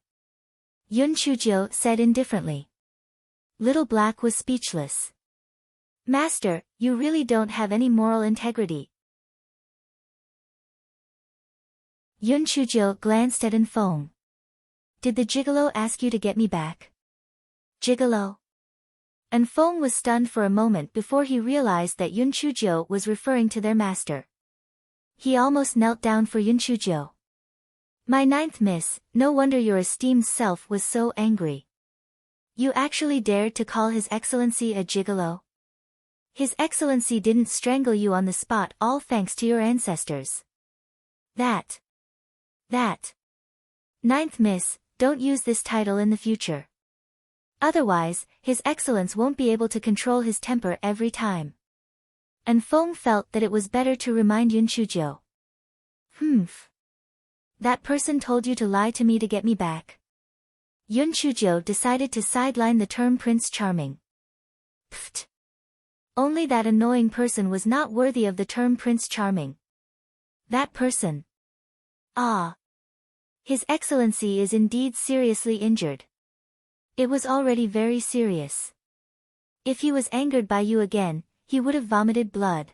Yun Chujiu said indifferently. Little Black was speechless. Master, you really don't have any moral integrity. Yun Chujiu glanced at Feng. Did the gigolo ask you to get me back? Gigolo? Feng was stunned for a moment before he realized that Yun Chujiu was referring to their master. He almost knelt down for Yun Chujiu. My ninth miss, no wonder your esteemed self was so angry. You actually dared to call His Excellency a gigolo? His Excellency didn't strangle you on the spot all thanks to your ancestors. That. Ninth miss, don't use this title in the future. Otherwise, His Excellence won't be able to control his temper every time. Feng felt that it was better to remind Yun Chujiu. That person told you to lie to me to get me back. Yun Chujiu decided to sideline the term Prince Charming. Pfft. Only that annoying person was not worthy of the term Prince Charming. That person. Ah. His Excellency is indeed seriously injured. It was already very serious. If he was angered by you again, he would have vomited blood.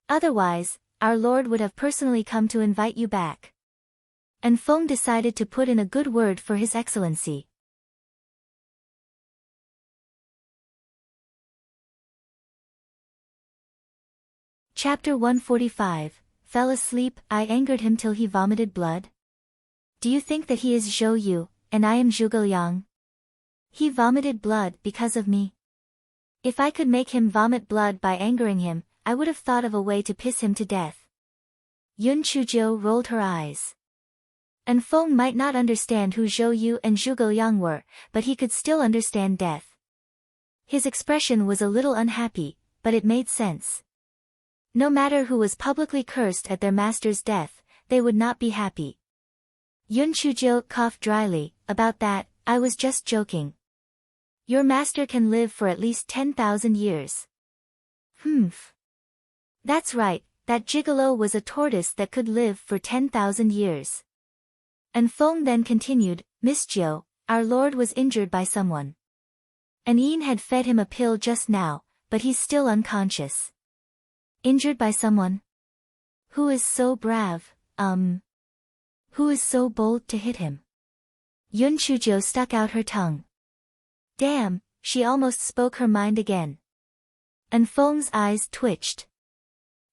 Otherwise, our Lord would have personally come to invite you back. Feng decided to put in a good word for His Excellency. Chapter 145, Fell asleep, I angered him till he vomited blood. Do you think that he is Zhou Yu, and I am Zhuge Liang? He vomited blood because of me. If I could make him vomit blood by angering him, I would have thought of a way to piss him to death. Yun Chujiu rolled her eyes. Feng might not understand who Zhou Yu and Zhuge Liang were, but he could still understand death. His expression was a little unhappy, but it made sense. No matter who was publicly cursed at their master's death, they would not be happy. Yun Chujiu coughed dryly. About that, I was just joking. Your master can live for at least 10,000 years. That's right, that gigolo was a tortoise that could live for 10,000 years. Feng then continued, Miss Jiu, our lord was injured by someone. Yin had fed him a pill just now, but he's still unconscious. Injured by someone? Who is so brave, who is so bold to hit him? Yun Chujiu stuck out her tongue. Damn, she almost spoke her mind again. Feng's eyes twitched.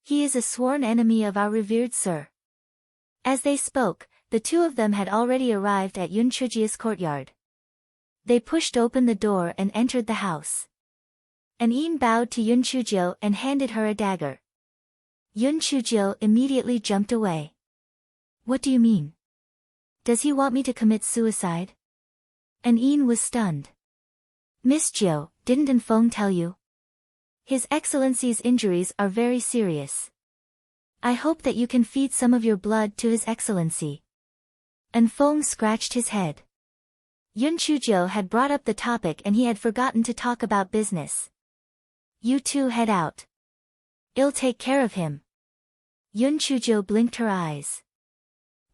He is a sworn enemy of our revered sir. As they spoke, the two of them had already arrived at Yun Chujia's courtyard. They pushed open the door and entered the house. An Yin bowed to Yun Chujio and handed her a dagger. Yun Chujio immediately jumped away. What do you mean? Does he want me to commit suicide? An Yin was stunned. Miss Jiu, didn't An Feng tell you? His Excellency's injuries are very serious. I hope that you can feed some of your blood to His Excellency. An Feng scratched his head. Yun Chujio had brought up the topic and he had forgotten to talk about business. You two head out. I'll take care of him. Yun Chujio blinked her eyes.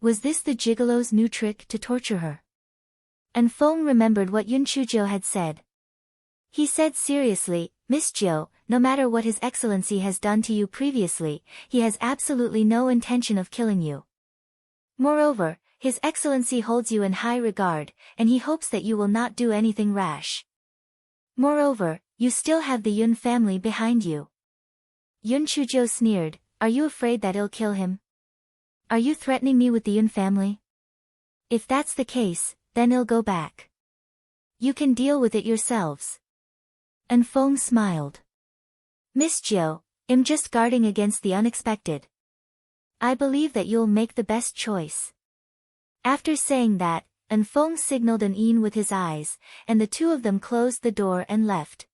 Was this the gigolo's new trick to torture her? An Feng remembered what Yun Chujio had said. He said seriously, Miss Jiu, no matter what His Excellency has done to you previously, he has absolutely no intention of killing you. Moreover, His Excellency holds you in high regard, and he hopes that you will not do anything rash. Moreover, you still have the Yun family behind you. Yun Chujio sneered, are you afraid that I'll kill him? Are you threatening me with the Yun family? If that's the case, then I'll go back. You can deal with it yourselves. An Feng smiled. Miss Jiu, I'm just guarding against the unexpected. I believe that you'll make the best choice. After saying that, An Feng signaled An Yin with his eyes, and the two of them closed the door and left.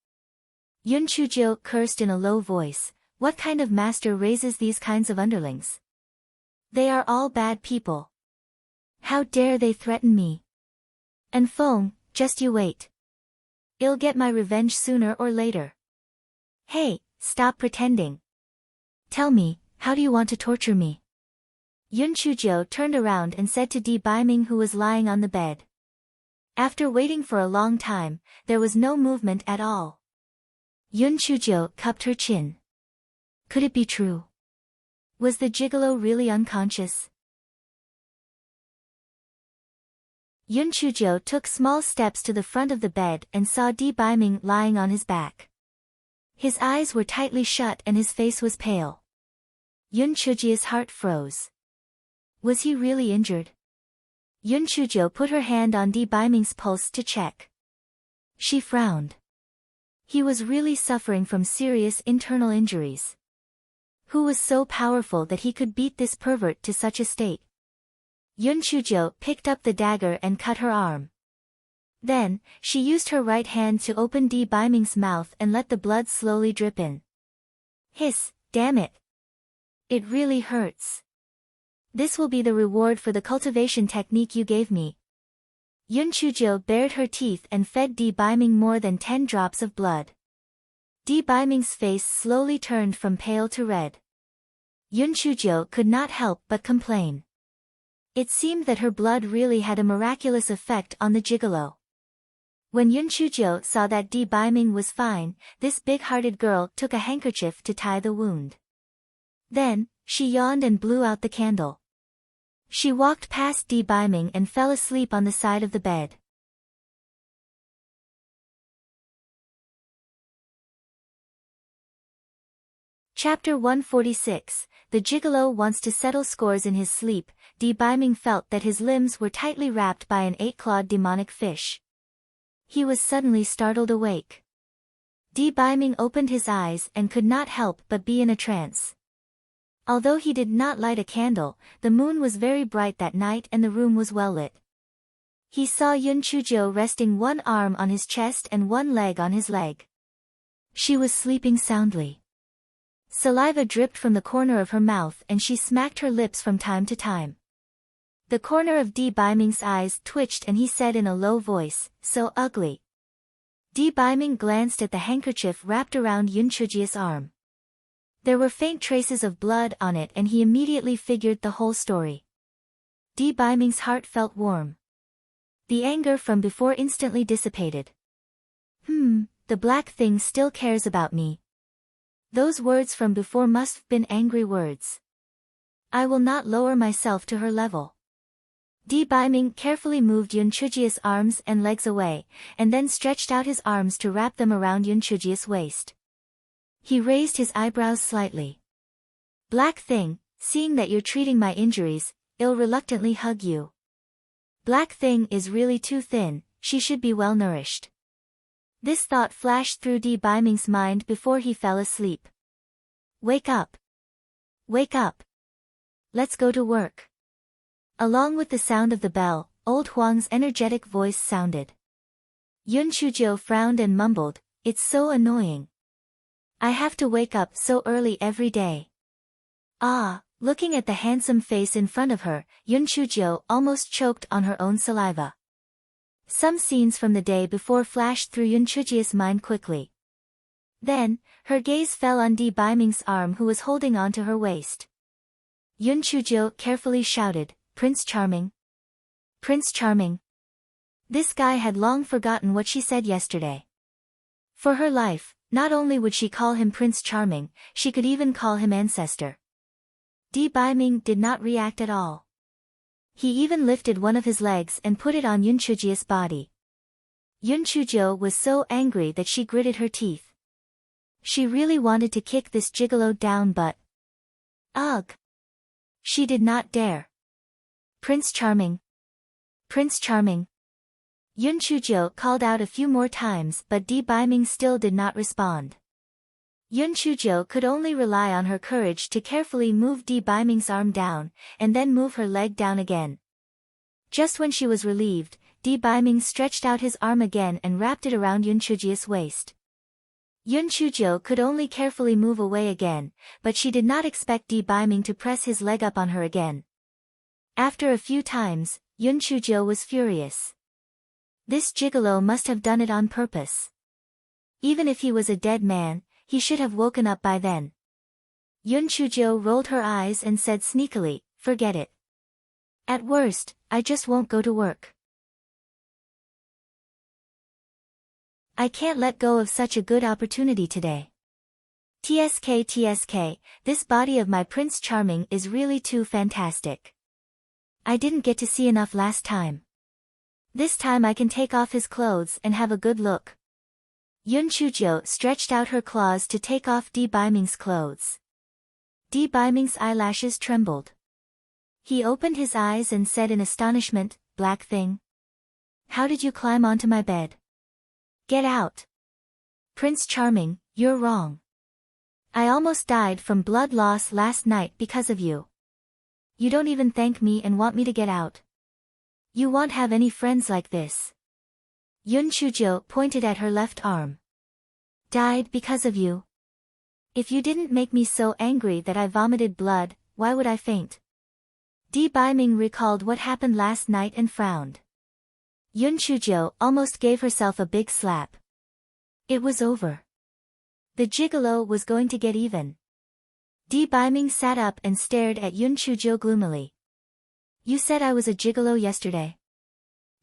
Yun Chujio cursed in a low voice, what kind of master raises these kinds of underlings? They are all bad people. How dare they threaten me? An Feng, just you wait. I'll get my revenge sooner or later. Hey, stop pretending. Tell me, how do you want to torture me? Yun Chujio turned around and said to Di Baiming, who was lying on the bed. After waiting for a long time, there was no movement at all. Yun Chujio cupped her chin. Could it be true? Was the gigolo really unconscious? Yun Chujio took small steps to the front of the bed and saw Di Baiming lying on his back. His eyes were tightly shut and his face was pale. Yun Chujio's heart froze. Was he really injured? Yun Chujio put her hand on Di Baiming's pulse to check. She frowned. He was really suffering from serious internal injuries. Who was so powerful that he could beat this pervert to such a state? Yun Chujio picked up the dagger and cut her arm. Then, she used her right hand to open Di Baiming's mouth and let the blood slowly drip in. Hiss, damn it. It really hurts. This will be the reward for the cultivation technique you gave me. Yun Chujio bared her teeth and fed Di Baiming more than 10 drops of blood. Di Baiming's face slowly turned from pale to red. Yun Chujio could not help but complain. It seemed that her blood really had a miraculous effect on the gigolo. When Yun Chujio saw that Di Baiming was fine, this big-hearted girl took a handkerchief to tie the wound. Then, she yawned and blew out the candle. She walked past Di Baiming and fell asleep on the side of the bed. Chapter 146, The Gigolo Wants to Settle Scores in his sleep. Di Baiming felt that his limbs were tightly wrapped by an 8-clawed demonic fish. He was suddenly startled awake. Di Baiming opened his eyes and could not help but be in a trance. Although he did not light a candle, the moon was very bright that night and the room was well lit. He saw Yun Chujio resting one arm on his chest and one leg on his leg. She was sleeping soundly. Saliva dripped from the corner of her mouth and she smacked her lips from time to time. The corner of Di Baiming's eyes twitched and he said in a low voice, so ugly. Di Baiming glanced at the handkerchief wrapped around Yun Chujio's arm. There were faint traces of blood on it and he immediately figured the whole story. Di Baiming's heart felt warm. The anger from before instantly dissipated. The black thing still cares about me. Those words from before must have been angry words. I will not lower myself to her level. Di Baiming carefully moved Yun Chujio's arms and legs away, and then stretched out his arms to wrap them around Yun Chujio's waist. He raised his eyebrows slightly. Black thing, seeing that you're treating my injuries, I'll reluctantly hug you. Black thing is really too thin, she should be well nourished. This thought flashed through Di Biming's mind before he fell asleep. Wake up. Wake up. Let's go to work. Along with the sound of the bell, old Huang's energetic voice sounded. Yun Chujiu frowned and mumbled, it's so annoying. I have to wake up so early every day. Ah, looking at the handsome face in front of her, Yun Chujiu almost choked on her own saliva. Some scenes from the day before flashed through Yun Chujiu's mind quickly. Then, her gaze fell on Di Biming's arm who was holding onto her waist. Yun Chujiu carefully shouted, Prince Charming. Prince Charming. This guy had long forgotten what she said yesterday. For her life, not only would she call him Prince Charming, she could even call him Ancestor. Di Biming did not react at all. He even lifted one of his legs and put it on Yun Chujiu's body. Yun Chujiu was so angry that she gritted her teeth. She really wanted to kick this gigolo down but... Ugh! She did not dare. Prince Charming. Prince Charming. Yun Chujiu called out a few more times but Di Biming still did not respond. Yun Chujiu could only rely on her courage to carefully move Di Biming's arm down, and then move her leg down again. Just when she was relieved, Di Biming stretched out his arm again and wrapped it around Yun Chujiu's waist. Yun Chujiu could only carefully move away again, but she did not expect Di Biming to press his leg up on her again. After a few times, Yun Chujiu was furious. This gigolo must have done it on purpose. Even if he was a dead man, he should have woken up by then. Yun Chujiu rolled her eyes and said sneakily, forget it. At worst, I just won't go to work. I can't let go of such a good opportunity today. TSK, this body of my Prince Charming is really too fantastic. I didn't get to see enough last time. This time I can take off his clothes and have a good look. Yun Chujiu stretched out her claws to take off Di Biming's clothes. Di Biming's eyelashes trembled. He opened his eyes and said in astonishment, Black thing. How did you climb onto my bed? Get out. Prince Charming, you're wrong. I almost died from blood loss last night because of you. You don't even thank me and want me to get out. You won't have any friends like this. Yun Chujiu pointed at her left arm. Died because of you. If you didn't make me so angry that I vomited blood, why would I faint? Di Biming recalled what happened last night and frowned. Yun Chujiu almost gave herself a big slap. It was over. The gigolo was going to get even. Di Biming sat up and stared at Yun Chujiu gloomily. You said I was a gigolo yesterday.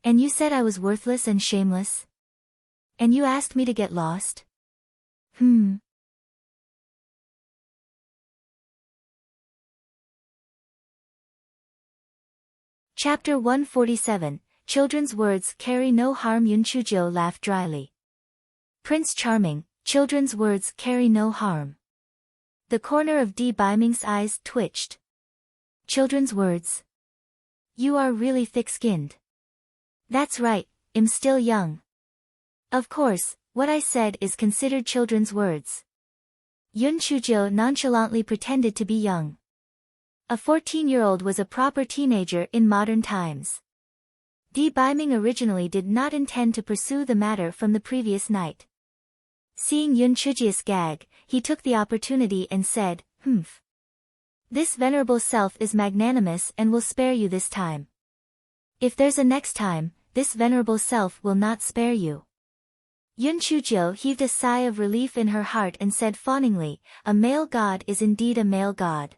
And you said I was worthless and shameless? And you asked me to get lost? Chapter 147, Children's Words Carry No Harm. Yun Chujiu laughed dryly. Prince Charming, children's words carry no harm. The corner of Di Biming's eyes twitched. Children's words. You are really thick-skinned. That's right, I'm still young. Of course, what I said is considered children's words. Yun Chujiu nonchalantly pretended to be young. A 14-year-old was a proper teenager in modern times. Di Biming originally did not intend to pursue the matter from the previous night. Seeing Yun Chujiu's gag, he took the opportunity and said, This venerable self is magnanimous and will spare you this time. If there's a next time, this venerable self will not spare you. Yun Chujiu heaved a sigh of relief in her heart and said fawningly, a male god is indeed a male god.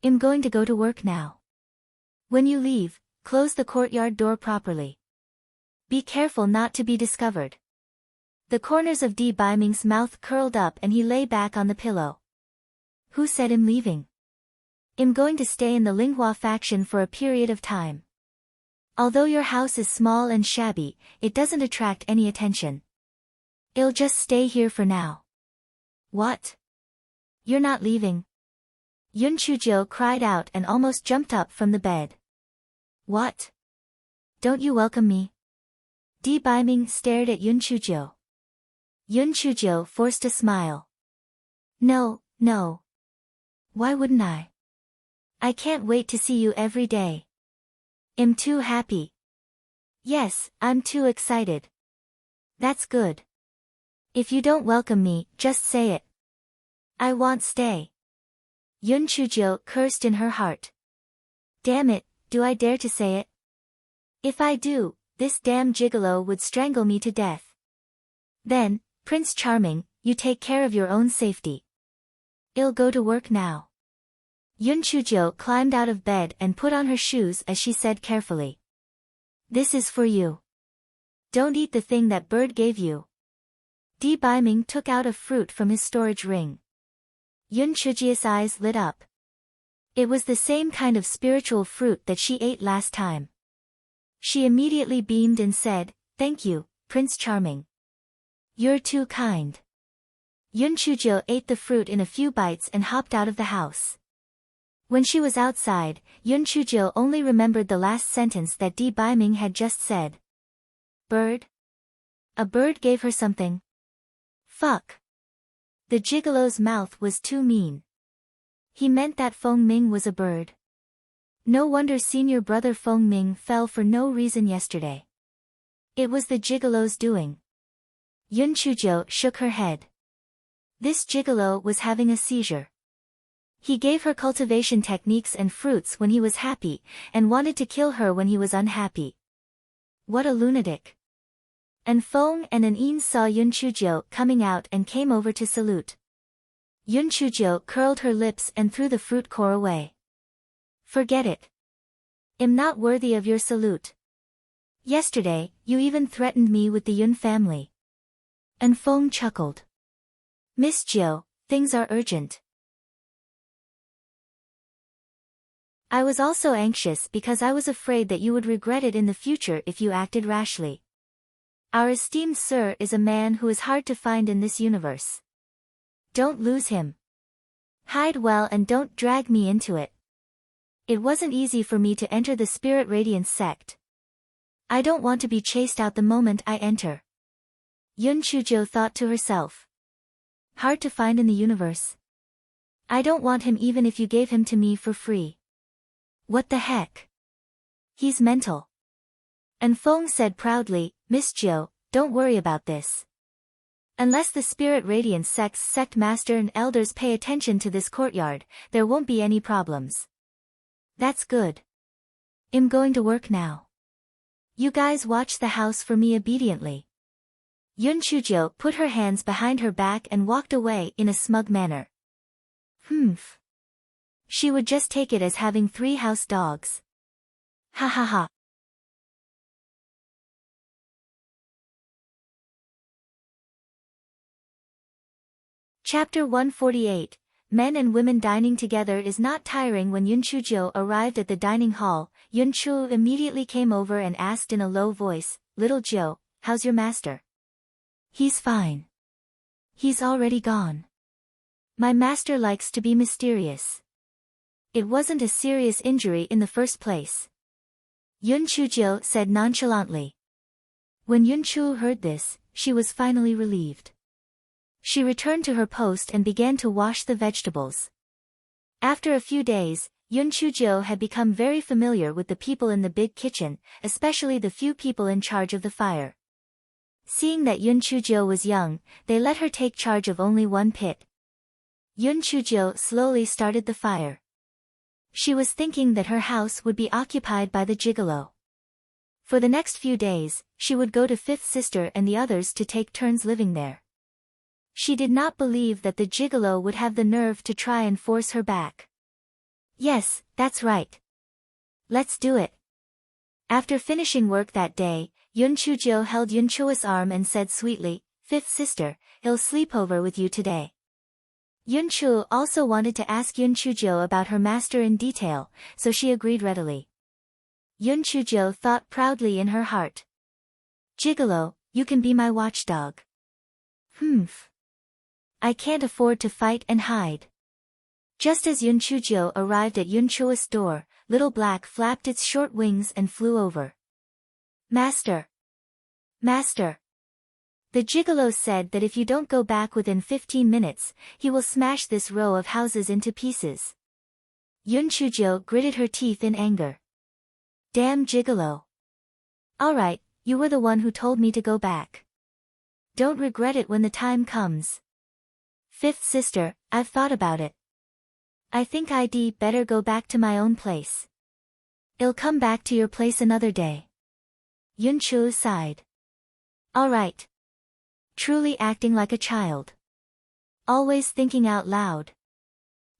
I'm going to go to work now. When you leave, close the courtyard door properly. Be careful not to be discovered. The corners of Di Biming's mouth curled up and he lay back on the pillow. Who said I'm leaving? I'm going to stay in the Linghua faction for a period of time. Although your house is small and shabby, it doesn't attract any attention. I'll just stay here for now. What? You're not leaving? Yun Chujo cried out and almost jumped up from the bed. What? Don't you welcome me? Di Baiming stared at Yun Chujo. Yun Chujo forced a smile. No, no. Why wouldn't I? I can't wait to see you every day. I'm too happy. Yes, I'm too excited. That's good. If you don't welcome me, just say it. I won't stay. Yun Chujo cursed in her heart. Damn it, do I dare to say it? If I do, this damn gigolo would strangle me to death. Then, Prince Charming, you take care of your own safety. I'll go to work now. Yun Chujo climbed out of bed and put on her shoes as she said carefully. This is for you. Don't eat the thing that bird gave you. Di Baiming took out a fruit from his storage ring. Yun Chujia's eyes lit up. It was the same kind of spiritual fruit that she ate last time. She immediately beamed and said, Thank you, Prince Charming. You're too kind. Yun Chujo ate the fruit in a few bites and hopped out of the house. When she was outside, Yun Chujo only remembered the last sentence that Di Baiming had just said. Bird? A bird gave her something. Fuck. The gigolo's mouth was too mean. He meant that Feng Ming was a bird. No wonder senior brother Feng Ming fell for no reason yesterday. It was the gigolo's doing. Yun Chujo shook her head. This gigolo was having a seizure. He gave her cultivation techniques and fruits when he was happy, and wanted to kill her when he was unhappy. What a lunatic. And Feng and An saw Yun Chujo coming out and came over to salute. Yun Chujo curled her lips and threw the fruit core away. Forget it. I'm not worthy of your salute. Yesterday, you even threatened me with the Yun family. And Feng chuckled. Miss Jiu, things are urgent. I was also anxious because I was afraid that you would regret it in the future if you acted rashly. Our esteemed sir is a man who is hard to find in this universe. Don't lose him. Hide well and don't drag me into it. It wasn't easy for me to enter the Spirit Radiance sect. I don't want to be chased out the moment I enter. Yun Chujo thought to herself. Hard to find in the universe. I don't want him even if you gave him to me for free. What the heck? He's mental. And Feng said proudly, Miss Jiu, don't worry about this. Unless the Spirit Radiance sect's sect master and elders pay attention to this courtyard, there won't be any problems. That's good. I'm going to work now. You guys watch the house for me obediently. Yun Chujo put her hands behind her back and walked away in a smug manner. Humph. She would just take it as having 3 house dogs. Ha ha ha. Chapter 148. Men and women dining together is not tiring. When Yun Chujo arrived at the dining hall, Yun Chu immediately came over and asked in a low voice, Little Jiu, how's your master? He's fine. He's already gone. My master likes to be mysterious. It wasn't a serious injury in the first place. Yun Chujo said nonchalantly. When Yun Chu heard this, she was finally relieved. She returned to her post and began to wash the vegetables. After a few days, Yun Chujo had become very familiar with the people in the big kitchen, especially the few people in charge of the fire. Seeing that Yun Chujo was young, they let her take charge of only one pit. Yun Chujo slowly started the fire. She was thinking that her house would be occupied by the gigolo. For the next few days, she would go to Fifth Sister and the others to take turns living there. She did not believe that the gigolo would have the nerve to try and force her back. Yes, that's right. Let's do it. After finishing work that day, Yun Chujo held Yun Chua's arm and said sweetly, Fifth Sister, I'll sleep over with you today. Yun Chu also wanted to ask Yun Chujo about her master in detail, so she agreed readily. Yun Chujo thought proudly in her heart. Gigolo, you can be my watchdog. Humph. I can't afford to fight and hide. Just as Yun Chujo arrived at Yun Choa's door, Little Black flapped its short wings and flew over. Master! Master! The gigolo said that if you don't go back within 15 minutes, he will smash this row of houses into pieces. Yun Chujo gritted her teeth in anger. Damn gigolo. Alright, you were the one who told me to go back. Don't regret it when the time comes. Fifth sister, I've thought about it. I think I'd better go back to my own place. I'll come back to your place another day. Yun Chu sighed. Alright. Truly acting like a child. Always thinking out loud.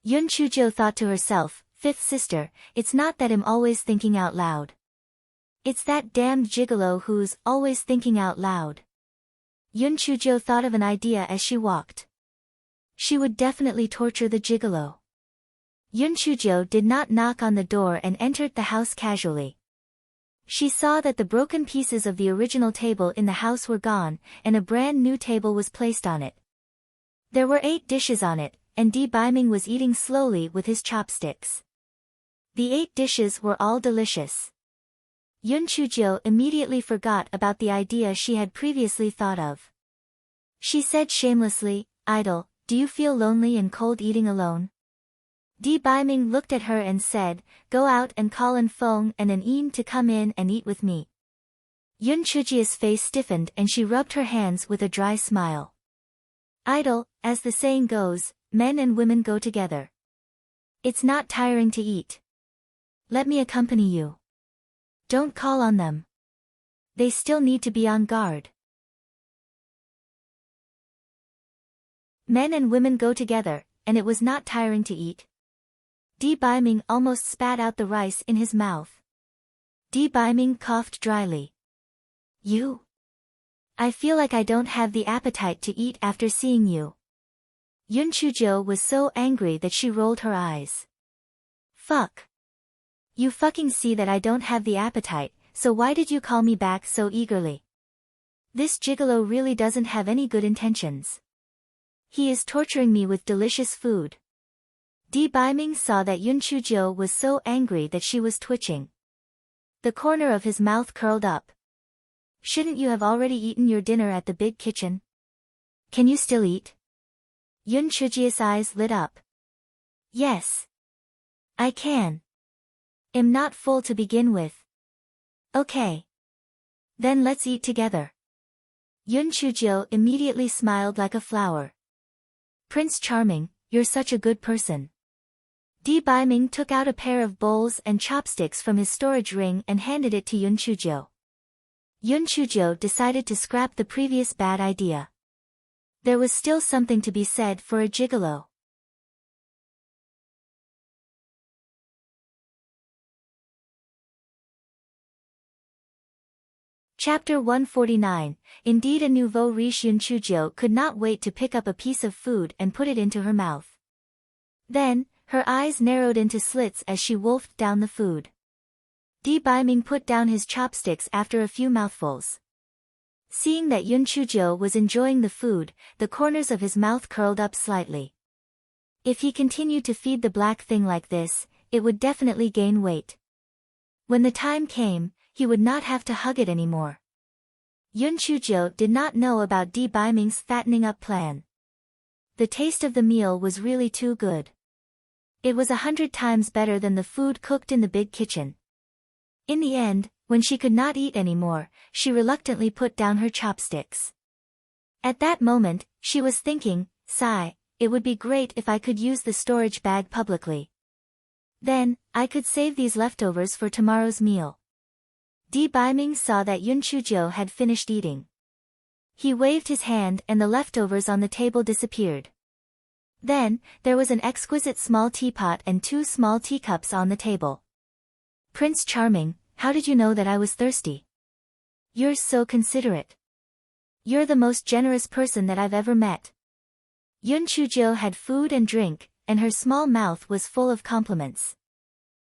Yun Chujo thought to herself, fifth sister, it's not that I'm always thinking out loud. It's that damned gigolo who's always thinking out loud. Yun Chujo thought of an idea as she walked. She would definitely torture the gigolo. Yun Chujo did not knock on the door and entered the house casually. She saw that the broken pieces of the original table in the house were gone, and a brand new table was placed on it. There were 8 dishes on it, and Di Biming was eating slowly with his chopsticks. The 8 dishes were all delicious. Yun Chujo immediately forgot about the idea she had previously thought of. She said shamelessly, Idol, do you feel lonely and cold eating alone? Di Biming looked at her and said, go out and call An Feng and An Yin to come in and eat with me. Yun Chujia's face stiffened and she rubbed her hands with a dry smile. Idol, as the saying goes, men and women go together. It's not tiring to eat. Let me accompany you. Don't call on them. They still need to be on guard. Men and women go together, and it was not tiring to eat. Di Biming almost spat out the rice in his mouth. Di Biming coughed dryly. You? I feel like I don't have the appetite to eat after seeing you. Yun Chujo was so angry that she rolled her eyes. Fuck. You fucking see that I don't have the appetite, so why did you call me back so eagerly? This gigolo really doesn't have any good intentions. He is torturing me with delicious food. Di Biming saw that Yun Chujo was so angry that she was twitching. The corner of his mouth curled up. Shouldn't you have already eaten your dinner at the big kitchen? Can you still eat? Yun Chujia's eyes lit up. Yes. I can. I'm not full to begin with. Okay. Then let's eat together. Yun Chujo immediately smiled like a flower. Prince Charming, you're such a good person. Di Biming took out a pair of bowls and chopsticks from his storage ring and handed it to Yun Chujo. Yun Chujo decided to scrap the previous bad idea. There was still something to be said for a gigolo. Chapter 149. Indeed, a nouveau riche. Yun Chujo could not wait to pick up a piece of food and put it into her mouth. Then, her eyes narrowed into slits as she wolfed down the food. Di Biming put down his chopsticks after a few mouthfuls. Seeing that Yun Chujo was enjoying the food, the corners of his mouth curled up slightly. If he continued to feed the black thing like this, it would definitely gain weight. When the time came, he would not have to hug it anymore. Yun Chujo did not know about Di Biming's fattening up plan. The taste of the meal was really too good. It was 100 times better than the food cooked in the big kitchen. In the end, when she could not eat anymore, she reluctantly put down her chopsticks. At that moment, she was thinking, sigh, it would be great if I could use the storage bag publicly. Then, I could save these leftovers for tomorrow's meal. Di Biming saw that Yun Chujo had finished eating. He waved his hand and the leftovers on the table disappeared. Then, there was an exquisite small teapot and 2 small teacups on the table. Prince Charming, how did you know that I was thirsty? You're so considerate. You're the most generous person that I've ever met. Yun Chujo had food and drink, and her small mouth was full of compliments.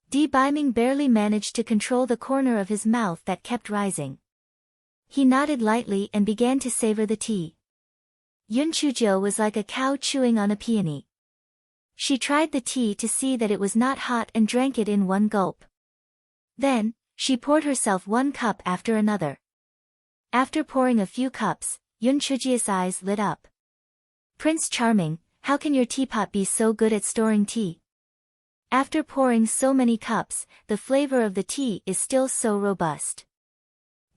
Di Biming barely managed to control the corner of his mouth that kept rising. He nodded lightly and began to savor the tea. Yun Chujo was like a cow chewing on a peony. She tried the tea to see that it was not hot and drank it in one gulp. Then, she poured herself one cup after another. After pouring a few cups, Yun Chujia's eyes lit up. Prince Charming, how can your teapot be so good at storing tea? After pouring so many cups, the flavor of the tea is still so robust.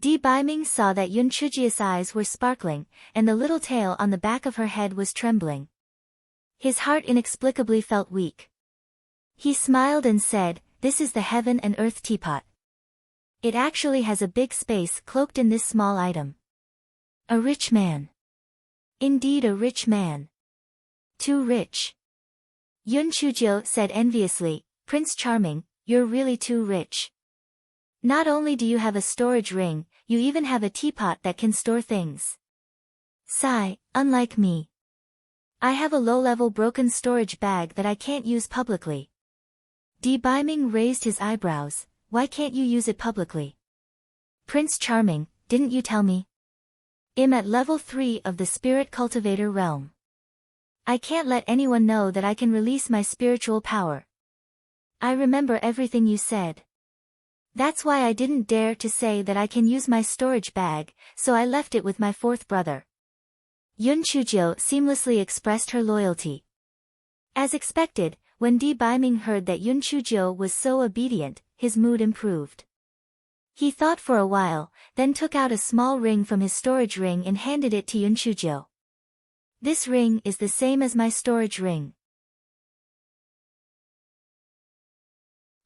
Di Baiming saw that Yun Chujia's eyes were sparkling, and the little tail on the back of her head was trembling. His heart inexplicably felt weak. He smiled and said, "This is the heaven and earth teapot. It actually has a big space cloaked in this small item. A rich man. Indeed a rich man. Too rich." Yun Chujio said enviously, "Prince Charming, you're really too rich. Not only do you have a storage ring, you even have a teapot that can store things. Sigh, unlike me. I have a low-level broken storage bag that I can't use publicly." Di Baiming raised his eyebrows. "Why can't you use it publicly?" "Prince Charming, didn't you tell me? I'm at level 3 of the spirit cultivator realm. I can't let anyone know that I can release my spiritual power. I remember everything you said. That's why I didn't dare to say that I can use my storage bag, so I left it with my fourth brother." Yun Chujio seamlessly expressed her loyalty. As expected, when Di Baiming heard that Yun Chujio was so obedient, his mood improved. He thought for a while, then took out a small ring from his storage ring and handed it to Yun Chujio. "This ring is the same as my storage ring.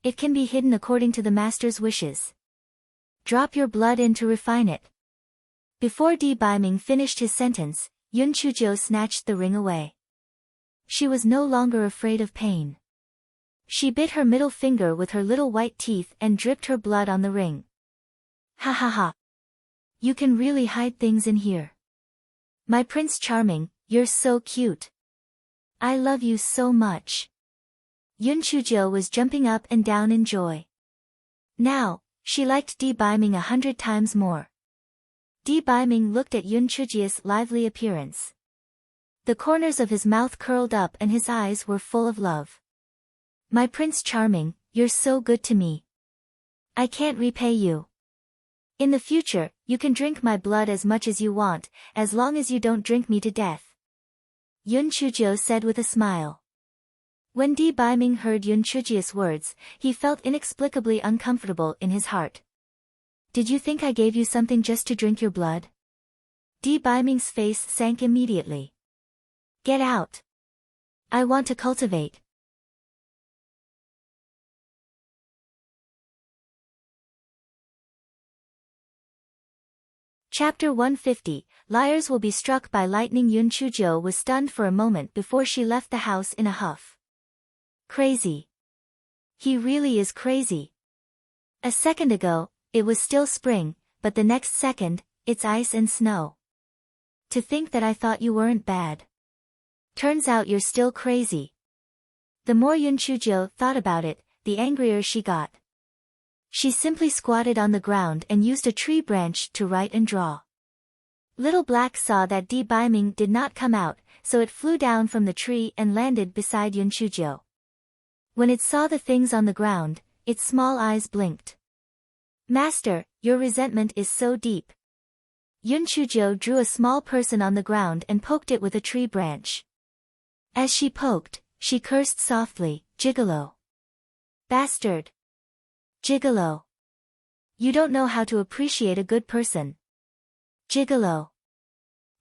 It can be hidden according to the master's wishes. Drop your blood in to refine it." Before Di Baiming finished his sentence, Yun Chujio snatched the ring away. She was no longer afraid of pain. She bit her middle finger with her little white teeth and dripped her blood on the ring. "Ha ha ha. You can really hide things in here. My Prince Charming, you're so cute. I love you so much." Yun Chujio was jumping up and down in joy. Now, she liked Di Baiming 100 times more. Di Baiming looked at Yun Chujio's lively appearance. The corners of his mouth curled up and his eyes were full of love. "My Prince Charming, you're so good to me. I can't repay you. In the future, you can drink my blood as much as you want, as long as you don't drink me to death." Yun Chujio said with a smile. When Di Baiming heard Yun Chujio's words, he felt inexplicably uncomfortable in his heart. "Did you think I gave you something just to drink your blood?" Di Baiming's face sank immediately. "Get out. I want to cultivate." Chapter 150, Liars Will Be Struck by Lightning. Yun Chujio was stunned for a moment before she left the house in a huff. Crazy. He really is crazy. A second ago, it was still spring, but the next second, it's ice and snow. To think that I thought you weren't bad. Turns out you're still crazy. The more Yun Chujio thought about it, the angrier she got. She simply squatted on the ground and used a tree branch to write and draw. Little Black saw that Di Baiming did not come out, so it flew down from the tree and landed beside Yun Chujio. When it saw the things on the ground, its small eyes blinked. "Master, your resentment is so deep." Yun Chujio drew a small person on the ground and poked it with a tree branch. As she poked, she cursed softly, "Gigolo. Bastard. Gigolo. You don't know how to appreciate a good person. Gigolo.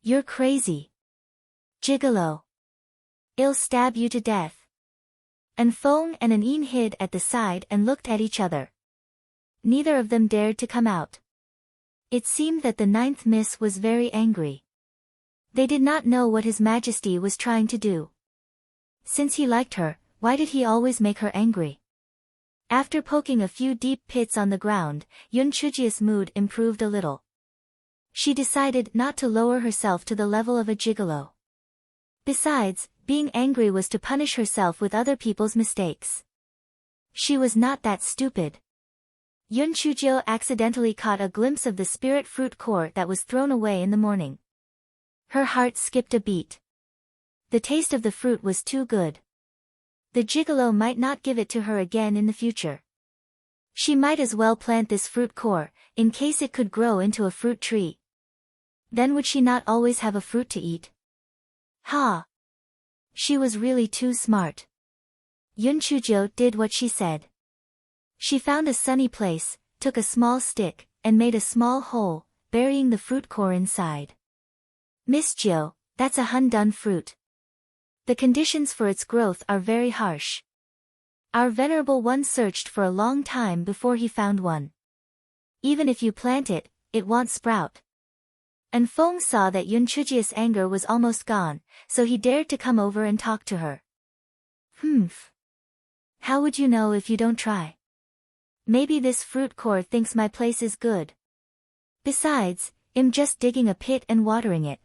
You're crazy. Gigolo. I'll stab you to death." An Fong and an Een hid at the side and looked at each other. Neither of them dared to come out. It seemed that the ninth miss was very angry. They did not know what His Majesty was trying to do. Since he liked her, why did he always make her angry? After poking a few deep pits on the ground, Yun Chujio's mood improved a little. She decided not to lower herself to the level of a gigolo. Besides, being angry was to punish herself with other people's mistakes. She was not that stupid. Yun Chujio accidentally caught a glimpse of the spirit fruit core that was thrown away in the morning. Her heart skipped a beat. The taste of the fruit was too good. the gigolo might not give it to her again in the future. She might as well plant this fruit core, in case it could grow into a fruit tree. Then would she not always have a fruit to eat? Ha! She was really too smart. Yun Chujo did what she said. She found a sunny place, took a small stick, and made a small hole, burying the fruit core inside. Miss Jo, that's a Hun-dun fruit. The conditions for its growth are very harsh. Our venerable one searched for a long time before he found one. Even if you plant it, it won't sprout. And Feng saw that Yun Chujia's anger was almost gone, so he dared to come over and talk to her. Humph. How would you know if you don't try? Maybe this fruit core thinks my place is good. Besides, I'm just digging a pit and watering it.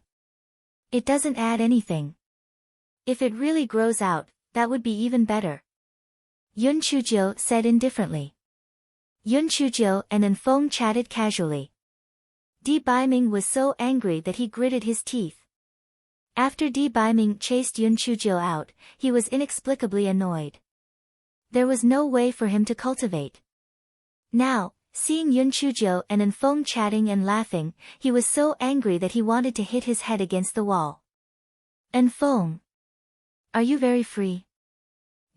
It doesn't add anything. If it really grows out, that would be even better. Yun Chujo said indifferently. Yun Chujo and Enfeng chatted casually. Di Baiming was so angry that he gritted his teeth. After Di Baiming chased Yun Chujo out, he was inexplicably annoyed. There was no way for him to cultivate. Now, seeing Yun Chujo and Enfeng chatting and laughing, he was so angry that he wanted to hit his head against the wall. Enfeng, are you very free?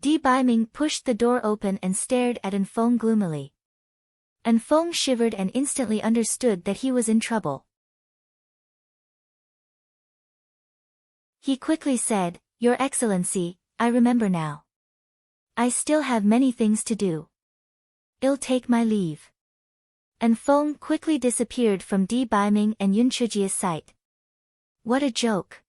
Di Baiming pushed the door open and stared at Enfeng gloomily. Enfeng shivered and instantly understood that he was in trouble. He quickly said, Your Excellency, I remember now. I still have many things to do. I'll take my leave. Enfeng quickly disappeared from Di Baiming and Yun Chujia's sight. What a joke.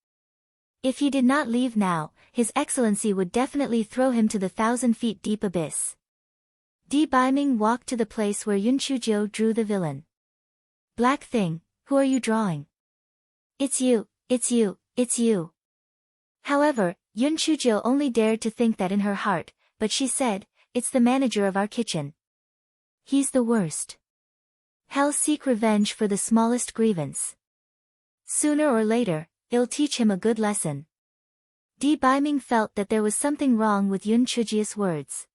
If he did not leave now, His Excellency would definitely throw him to the 1,000 feet deep abyss. Di Baiming walked to the place where Yun Chujo drew the villain. Black thing, who are you drawing? It's you, it's you, it's you. However, Yun Chujo only dared to think that in her heart, but she said, It's the manager of our kitchen. He's the worst. Hell seek revenge for the smallest grievance. Sooner or later, it'll teach him a good lesson. Di Baiming felt that there was something wrong with Yun Chujia's words.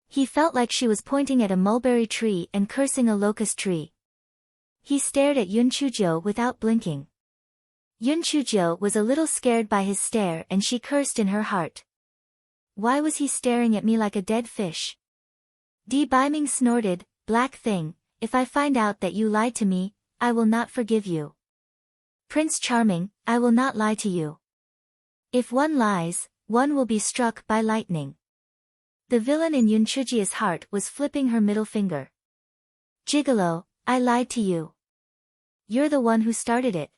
He felt like she was pointing at a mulberry tree and cursing a locust tree. He stared at Yun Chujo without blinking. Yun Chujo was a little scared by his stare and she cursed in her heart. Why was he staring at me like a dead fish? Di Baiming snorted, Black thing, if I find out that you lied to me, I will not forgive you. Prince Charming, I will not lie to you. If one lies, one will be struck by lightning. The villain in Yun Chujia's heart was flipping her middle finger. Gigolo, I lied to you. You're the one who started it.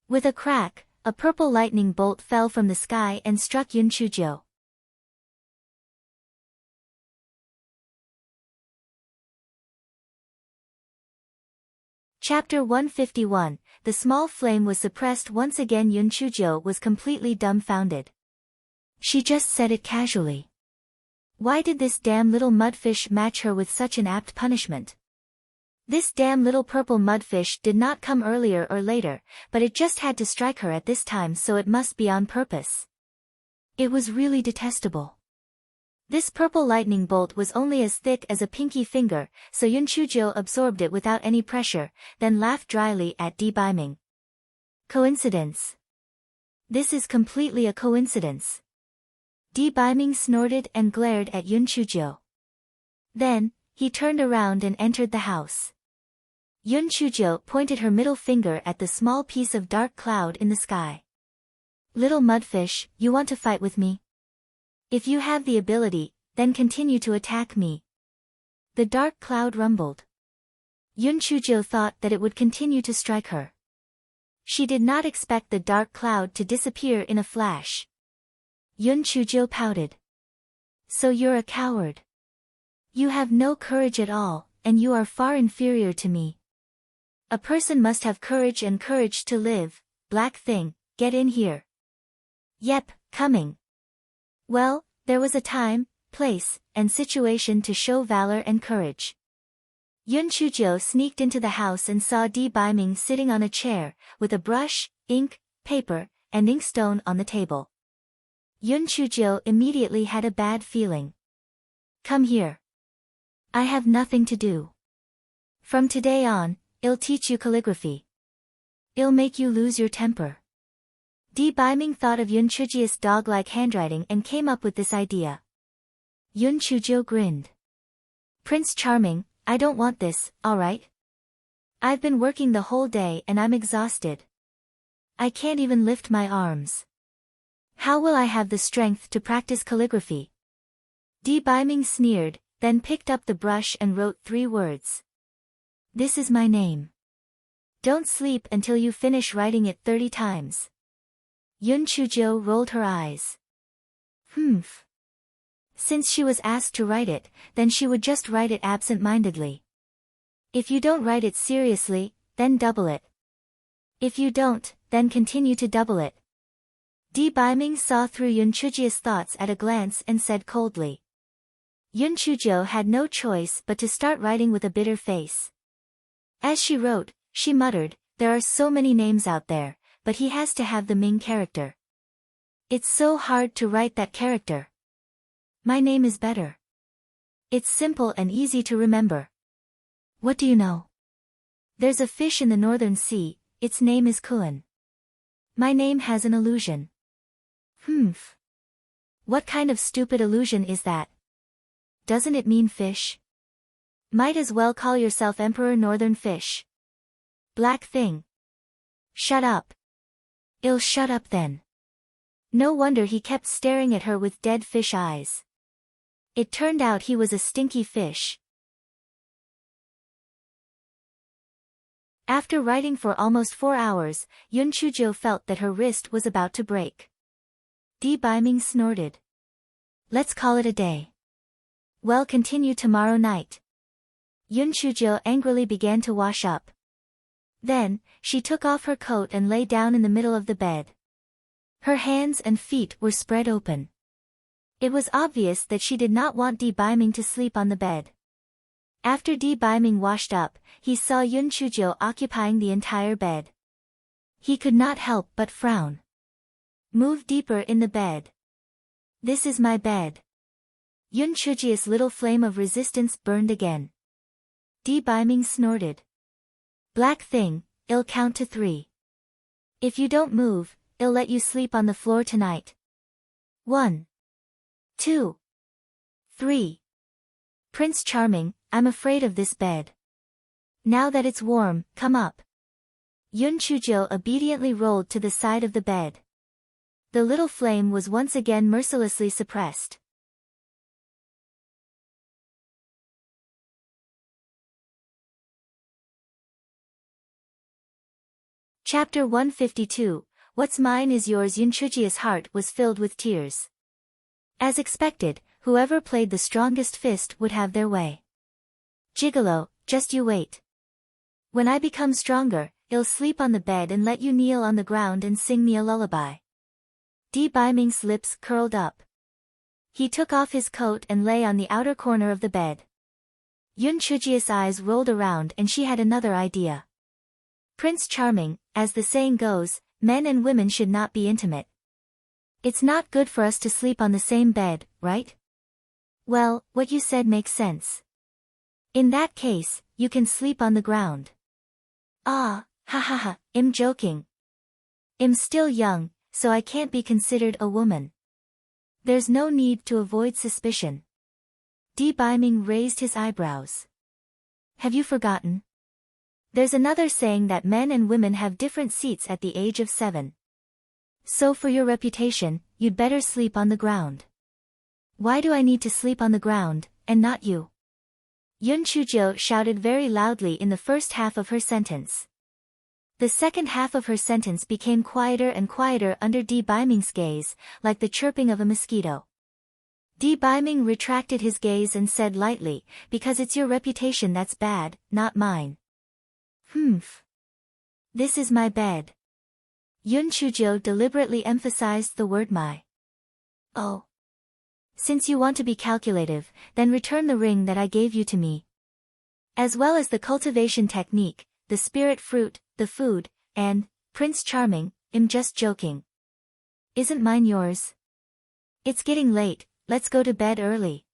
With a crack, a purple lightning bolt fell from the sky and struck Yun Chujo. Chapter 151, The small flame was suppressed once again. Yun Chujo was completely dumbfounded. She just said it casually. Why did this damn little mudfish match her with such an apt punishment? This damn little purple mudfish did not come earlier or later, but it just had to strike her at this time, so it must be on purpose. It was really detestable. This purple lightning bolt was only as thick as a pinky finger, so Yun Chujo absorbed it without any pressure, then laughed dryly at Di Baiming. Coincidence. This is completely a coincidence. Di Baiming snorted and glared at Yun Chujo. Then, he turned around and entered the house. Yun Chujo pointed her middle finger at the small piece of dark cloud in the sky. Little mudfish, you want to fight with me? If you have the ability, then continue to attack me. The dark cloud rumbled. Yun Chujo thought that it would continue to strike her. She did not expect the dark cloud to disappear in a flash. Yun Chujo pouted. So you're a coward. You have no courage at all, and you are far inferior to me. A person must have courage and courage to live. Black thing, get in here. Yep, coming. Well, there was a time, place, and situation to show valor and courage. Yun Chujo sneaked into the house and saw Di Baiming sitting on a chair, with a brush, ink, paper, and inkstone on the table. Yun Chujo immediately had a bad feeling. Come here. I have nothing to do. From today on, I'll teach you calligraphy. I'll make you lose your temper. Di Biming thought of Yun Chujia's dog-like handwriting and came up with this idea. Yun Chujo grinned. Prince Charming, I don't want this, alright? I've been working the whole day and I'm exhausted. I can't even lift my arms. How will I have the strength to practice calligraphy? Di Biming sneered, then picked up the brush and wrote 3 words. This is my name. Don't sleep until you finish writing it 30 times. Yun Chujo rolled her eyes. Humph. Since she was asked to write it, then she would just write it absent-mindedly. If you don't write it seriously, then double it. If you don't, then continue to double it. Di Biming saw through Yun Chujia's thoughts at a glance and said coldly. Yun Chujo had no choice but to start writing with a bitter face. As she wrote, she muttered, there are so many names out there, but he has to have the main character. It's so hard to write that character. My name is better. It's simple and easy to remember. What do you know? There's a fish in the northern sea, its name is Kuan. My name has an illusion. Humph. What kind of stupid illusion is that? Doesn't it mean fish? Might as well call yourself Emperor Northern Fish. Black thing. Shut up. I'll shut up then. No wonder he kept staring at her with dead fish eyes. It turned out he was a stinky fish. After writing for almost 4 hours, Yun Chujo felt that her wrist was about to break. Di Biming snorted. Let's call it a day. Well, continue tomorrow night. Yun Chujo angrily began to wash up. Then, she took off her coat and lay down in the middle of the bed. Her hands and feet were spread open. It was obvious that she did not want Di Biming to sleep on the bed. After Di Biming washed up, he saw Yun Chujo occupying the entire bed. He could not help but frown. Move deeper in the bed. This is my bed. Yun Chujia's little flame of resistance burned again. Di Biming snorted. Black thing, I'll count to 3. If you don't move, I'll let you sleep on the floor tonight. 1, 2, 3. Prince Charming, I'm afraid of this bed. Now that it's warm, come up. Yun Chujo obediently rolled to the side of the bed. The little flame was once again mercilessly suppressed. Chapter 152, What's Mine is Yours. Yun Chujia's heart was filled with tears. As expected, whoever played the strongest fist would have their way. Gigolo, just you wait. When I become stronger, I'll sleep on the bed and let you kneel on the ground and sing me a lullaby. Di Biming's lips curled up. He took off his coat and lay on the outer corner of the bed. Yun Chujia's eyes rolled around and she had another idea. Prince Charming, as the saying goes, men and women should not be intimate. It's not good for us to sleep on the same bed, right? Well, what you said makes sense. In that case, you can sleep on the ground. Ah, ha ha ha, I'm joking. I'm still young, so I can't be considered a woman. There's no need to avoid suspicion. Di Biming raised his eyebrows. Have you forgotten? There's another saying that men and women have different seats at the age of 7. So for your reputation, you'd better sleep on the ground. Why do I need to sleep on the ground, and not you? Yun Chujo shouted very loudly in the first half of her sentence. The second half of her sentence became quieter and quieter under Di Biming's gaze, like the chirping of a mosquito. Di Biming retracted his gaze and said lightly, because it's your reputation that's bad, not mine. Humph. This is my bed. Yun Chujo deliberately emphasized the word my. Oh. Since you want to be calculative, then return the ring that I gave you to me. As well as the cultivation technique, the spirit fruit, the food, and, Prince Charming, I'm just joking. Isn't mine yours? It's getting late, let's go to bed early.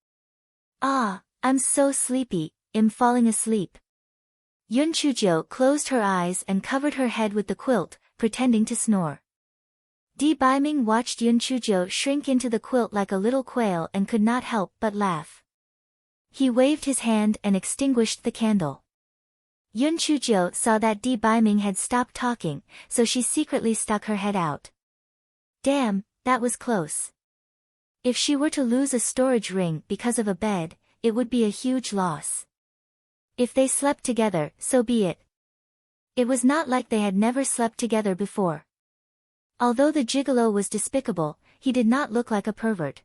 Ah, I'm so sleepy, I'm falling asleep. Yun Chujo closed her eyes and covered her head with the quilt, pretending to snore. Di Baiming watched Yun Chujo shrink into the quilt like a little quail and could not help but laugh. He waved his hand and extinguished the candle. Yun Chujo saw that Di Baiming had stopped talking, so she secretly stuck her head out. Damn, that was close. If she were to lose a storage ring because of a bed, it would be a huge loss. If they slept together, so be it. It was not like they had never slept together before. Although the gigolo was despicable, he did not look like a pervert.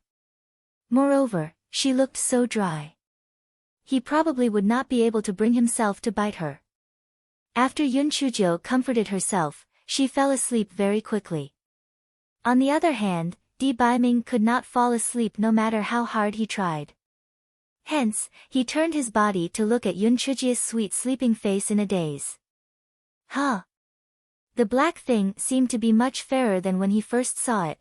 Moreover, she looked so dry. He probably would not be able to bring himself to bite her. After Yun Chujo comforted herself, she fell asleep very quickly. On the other hand, Di Baiming could not fall asleep no matter how hard he tried. Hence, he turned his body to look at Yun Chujia's sweet sleeping face in a daze. Huh. The black thing seemed to be much fairer than when he first saw it.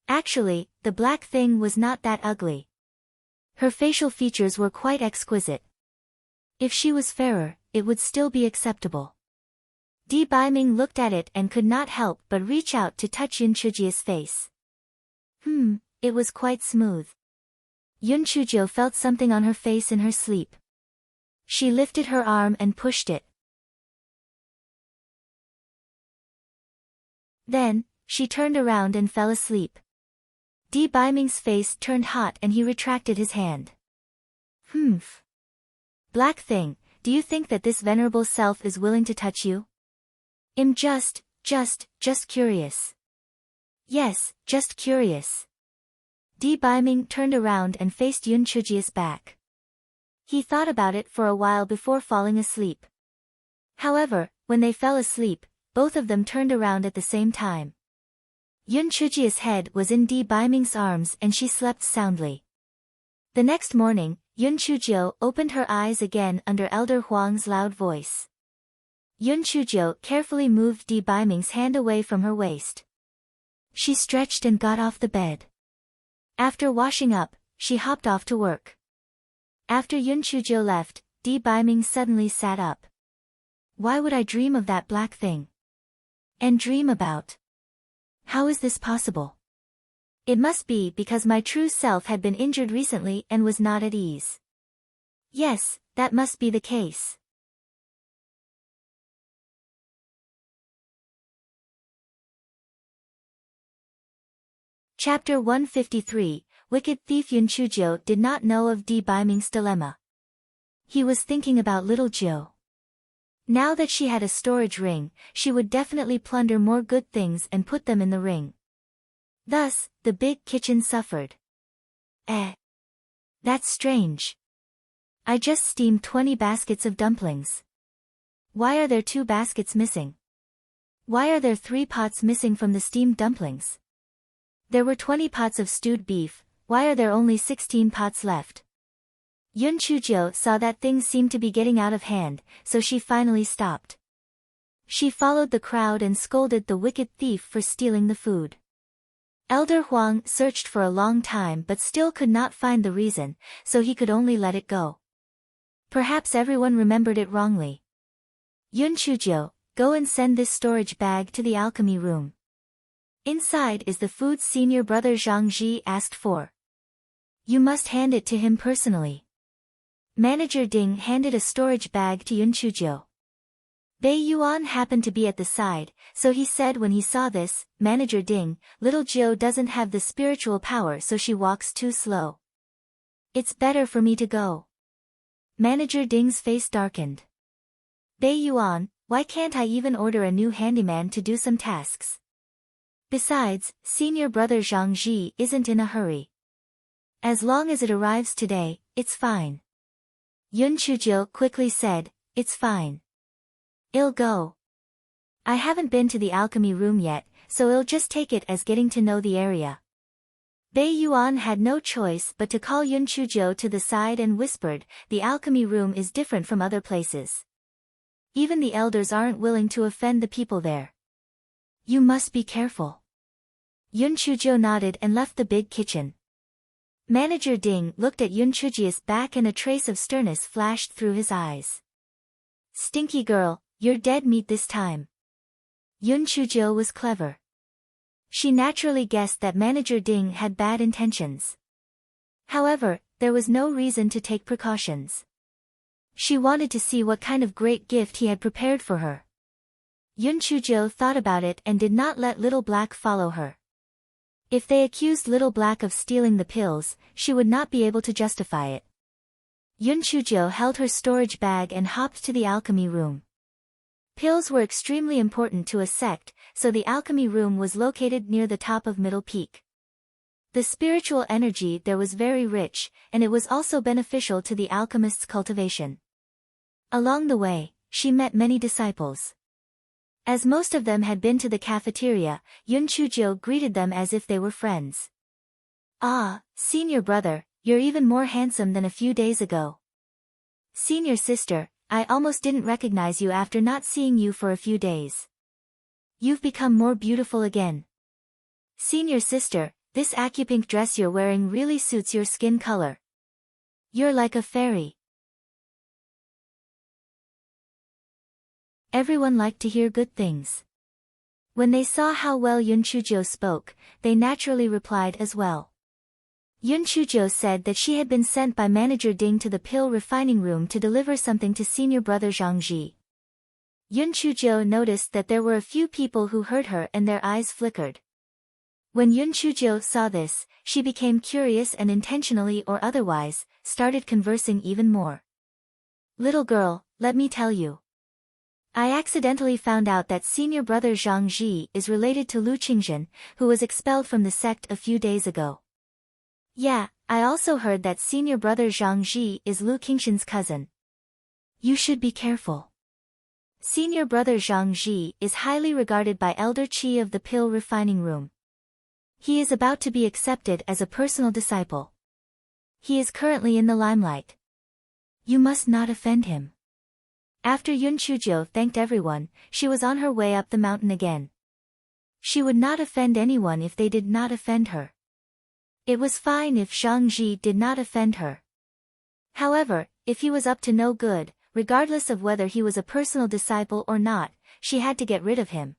Actually, the black thing was not that ugly. Her facial features were quite exquisite. If she was fairer, it would still be acceptable. Di Baiming looked at it and could not help but reach out to touch Yun Chujia's face. It was quite smooth. Yun Chujo felt something on her face in her sleep. She lifted her arm and pushed it. Then, she turned around and fell asleep. Di Baiming's face turned hot and he retracted his hand. Black thing, do you think that this venerable self is willing to touch you? I'm just curious. Yes, just curious. Di Baiming turned around and faced Yun Chujia's back. He thought about it for a while before falling asleep. However, when they fell asleep, both of them turned around at the same time. Yun Chujia's head was in Di Baiming's arms and she slept soundly. The next morning, Yun Chujo opened her eyes again under Elder Huang's loud voice. Yun Chujo carefully moved Di Baiming's hand away from her waist. She stretched and got off the bed. After washing up, she hopped off to work. After Yun Chujo left, Di Baiming suddenly sat up. Why would I dream of that black thing? And dream about? How is this possible? It must be because my true self had been injured recently and was not at ease. Yes, that must be the case. Chapter 153, Wicked Thief. Yun Chujo did not know of Di Baiming's dilemma. He was thinking about little Jo. Now that she had a storage ring, she would definitely plunder more good things and put them in the ring. Thus, the big kitchen suffered. That's strange. I just steamed 20 baskets of dumplings. Why are there 2 baskets missing? Why are there 3 pots missing from the steamed dumplings? There were 20 pots of stewed beef, why are there only 16 pots left? Yun Chujo saw that things seemed to be getting out of hand, so she finally stopped. She followed the crowd and scolded the wicked thief for stealing the food. Elder Huang searched for a long time but still could not find the reason, so he could only let it go. Perhaps everyone remembered it wrongly. Yun Chujo, go and send this storage bag to the alchemy room. Inside is the food senior brother Zhang Ji asked for. You must hand it to him personally. Manager Ding handed a storage bag to Yun Chujo. Bei Yuan happened to be at the side, so he said when he saw this, Manager Ding, little Jo doesn't have the spiritual power so she walks too slow. It's better for me to go. Manager Ding's face darkened. Bei Yuan, why can't I even order a new handyman to do some tasks? Besides, senior brother Zhang Ji isn't in a hurry. As long as it arrives today, it's fine. Yun Chujo quickly said, it's fine. I'll go. I haven't been to the alchemy room yet, so I'll just take it as getting to know the area. Bei Yuan had no choice but to call Yun Chujo to the side and whispered, the alchemy room is different from other places. Even the elders aren't willing to offend the people there. You must be careful. Yun Chujo nodded and left the big kitchen. Manager Ding looked at Yun Chuji's back and a trace of sternness flashed through his eyes. Stinky girl, you're dead meat this time. Yun Chujo was clever. She naturally guessed that Manager Ding had bad intentions. However, there was no reason to take precautions. She wanted to see what kind of great gift he had prepared for her. Yun Chujo thought about it and did not let Little Black follow her. If they accused Little Black of stealing the pills, she would not be able to justify it. Yun Chujo held her storage bag and hopped to the alchemy room. Pills were extremely important to a sect, so the alchemy room was located near the top of Middle Peak. The spiritual energy there was very rich, and it was also beneficial to the alchemist's cultivation. Along the way, she met many disciples. As most of them had been to the cafeteria, Yun Chujo greeted them as if they were friends. Ah, senior brother, you're even more handsome than a few days ago. Senior sister, I almost didn't recognize you after not seeing you for a few days. You've become more beautiful again. Senior sister, this acupink dress you're wearing really suits your skin color. You're like a fairy. Everyone liked to hear good things. When they saw how well Yun Chujo spoke, they naturally replied as well. Yun Chujo said that she had been sent by Manager Ding to the pill refining room to deliver something to senior brother Zhang Ji. Yun Chujo noticed that there were a few people who heard her and their eyes flickered. When Yun Chujo saw this, she became curious and intentionally or otherwise, started conversing even more. Little girl, let me tell you. I accidentally found out that senior brother Zhang Ji is related to Lu Qingzhen, who was expelled from the sect a few days ago. Yeah, I also heard that senior brother Zhang Ji is Lu Qingzhen's cousin. You should be careful. Senior brother Zhang Ji is highly regarded by Elder Qi of the pill refining room. He is about to be accepted as a personal disciple. He is currently in the limelight. You must not offend him. After Yun Chujo thanked everyone, she was on her way up the mountain again. She would not offend anyone if they did not offend her. It was fine if Zhang Ji did not offend her. However, if he was up to no good, regardless of whether he was a personal disciple or not, she had to get rid of him.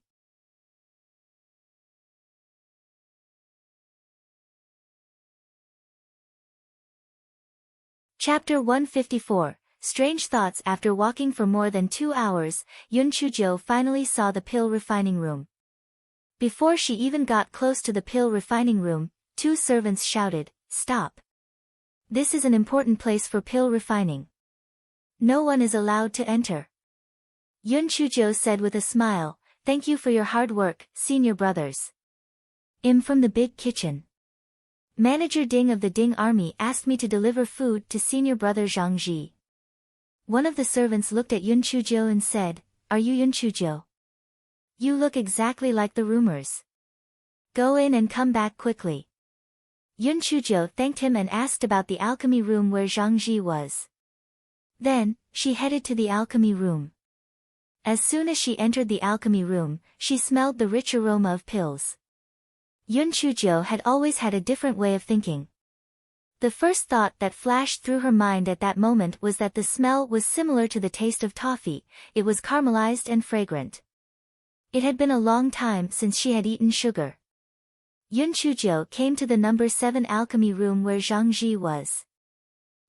Chapter 154. Strange thoughts. After walking for more than 2 hours, Yun Chujo finally saw the pill refining room. Before she even got close to the pill refining room, 2 servants shouted, "Stop! This is an important place for pill refining. No one is allowed to enter." Yun Chujo said with a smile, "Thank you for your hard work, senior brothers." From the big kitchen. Manager Ding of the Ding army asked me to deliver food to senior brother Zhang Ji. One of the servants looked at Yun Chujo and said, "Are you Yun Chujo? You look exactly like the rumors. Go in and come back quickly." Yun Chujo thanked him and asked about the alchemy room where Zhang Ji was. Then, she headed to the alchemy room. As soon as she entered the alchemy room, she smelled the rich aroma of pills. Yun Chujo had always had a different way of thinking. The first thought that flashed through her mind at that moment was that the smell was similar to the taste of toffee. It was caramelized and fragrant. It had been a long time since she had eaten sugar. Yun Chujo came to the number 7 alchemy room where Zhang Ji was.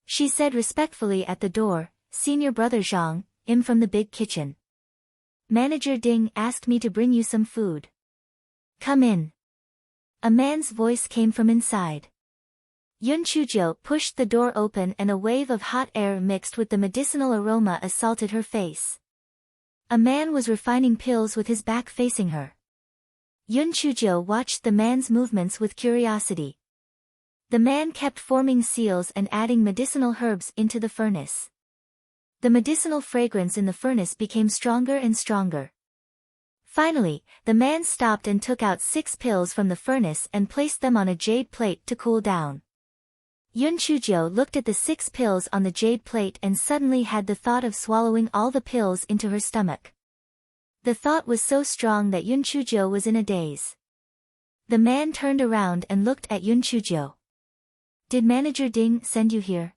She said respectfully at the door, "Senior brother Zhang, I'm from the big kitchen. Manager Ding asked me to bring you some food. Come in." A man's voice came from inside. Yun Chujo pushed the door open and a wave of hot air mixed with the medicinal aroma assaulted her face. A man was refining pills with his back facing her. Yun Chujo watched the man's movements with curiosity. The man kept forming seals and adding medicinal herbs into the furnace. The medicinal fragrance in the furnace became stronger and stronger. Finally, the man stopped and took out 6 pills from the furnace and placed them on a jade plate to cool down. Yun Chujo looked at the 6 pills on the jade plate and suddenly had the thought of swallowing all the pills into her stomach. The thought was so strong that Yun Chujo was in a daze. The man turned around and looked at Yun Chuzhou. Did Manager Ding send you here?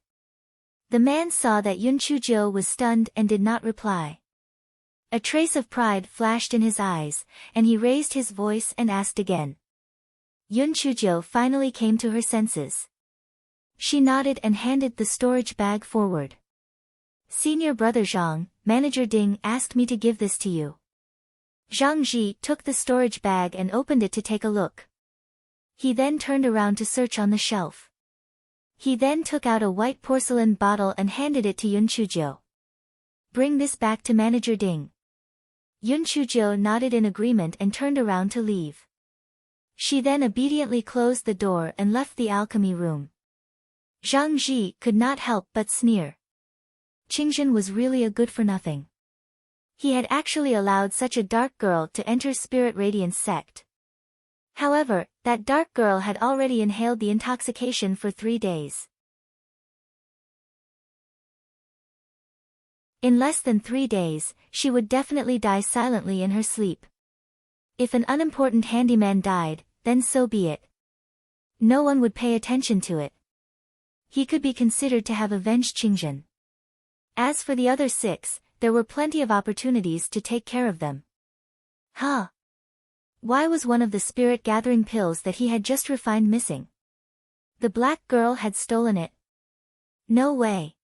The man saw that Yun Chuzhou was stunned and did not reply. A trace of pride flashed in his eyes, and he raised his voice and asked again. Yun Chuzhou finally came to her senses. She nodded and handed the storage bag forward. Senior brother Zhang, Manager Ding asked me to give this to you. Zhang Ji took the storage bag and opened it to take a look. He then turned around to search on the shelf. He then took out a white porcelain bottle and handed it to Yun Chuzhou. Bring this back to Manager Ding. Yun Chuzhou nodded in agreement and turned around to leave. She then obediently closed the door and left the alchemy room. Zhang Ji could not help but sneer. Qingzhen was really a good-for-nothing. He had actually allowed such a dark girl to enter Spirit Radiance sect. However, that dark girl had already inhaled the intoxication for 3 days. In less than 3 days, she would definitely die silently in her sleep. If an unimportant handyman died, then so be it. No one would pay attention to it. He could be considered to have avenged Qingzhen. As for the other 6, there were plenty of opportunities to take care of them. Huh? Why was one of the spirit-gathering pills that he had just refined missing? The black girl had stolen it. No way.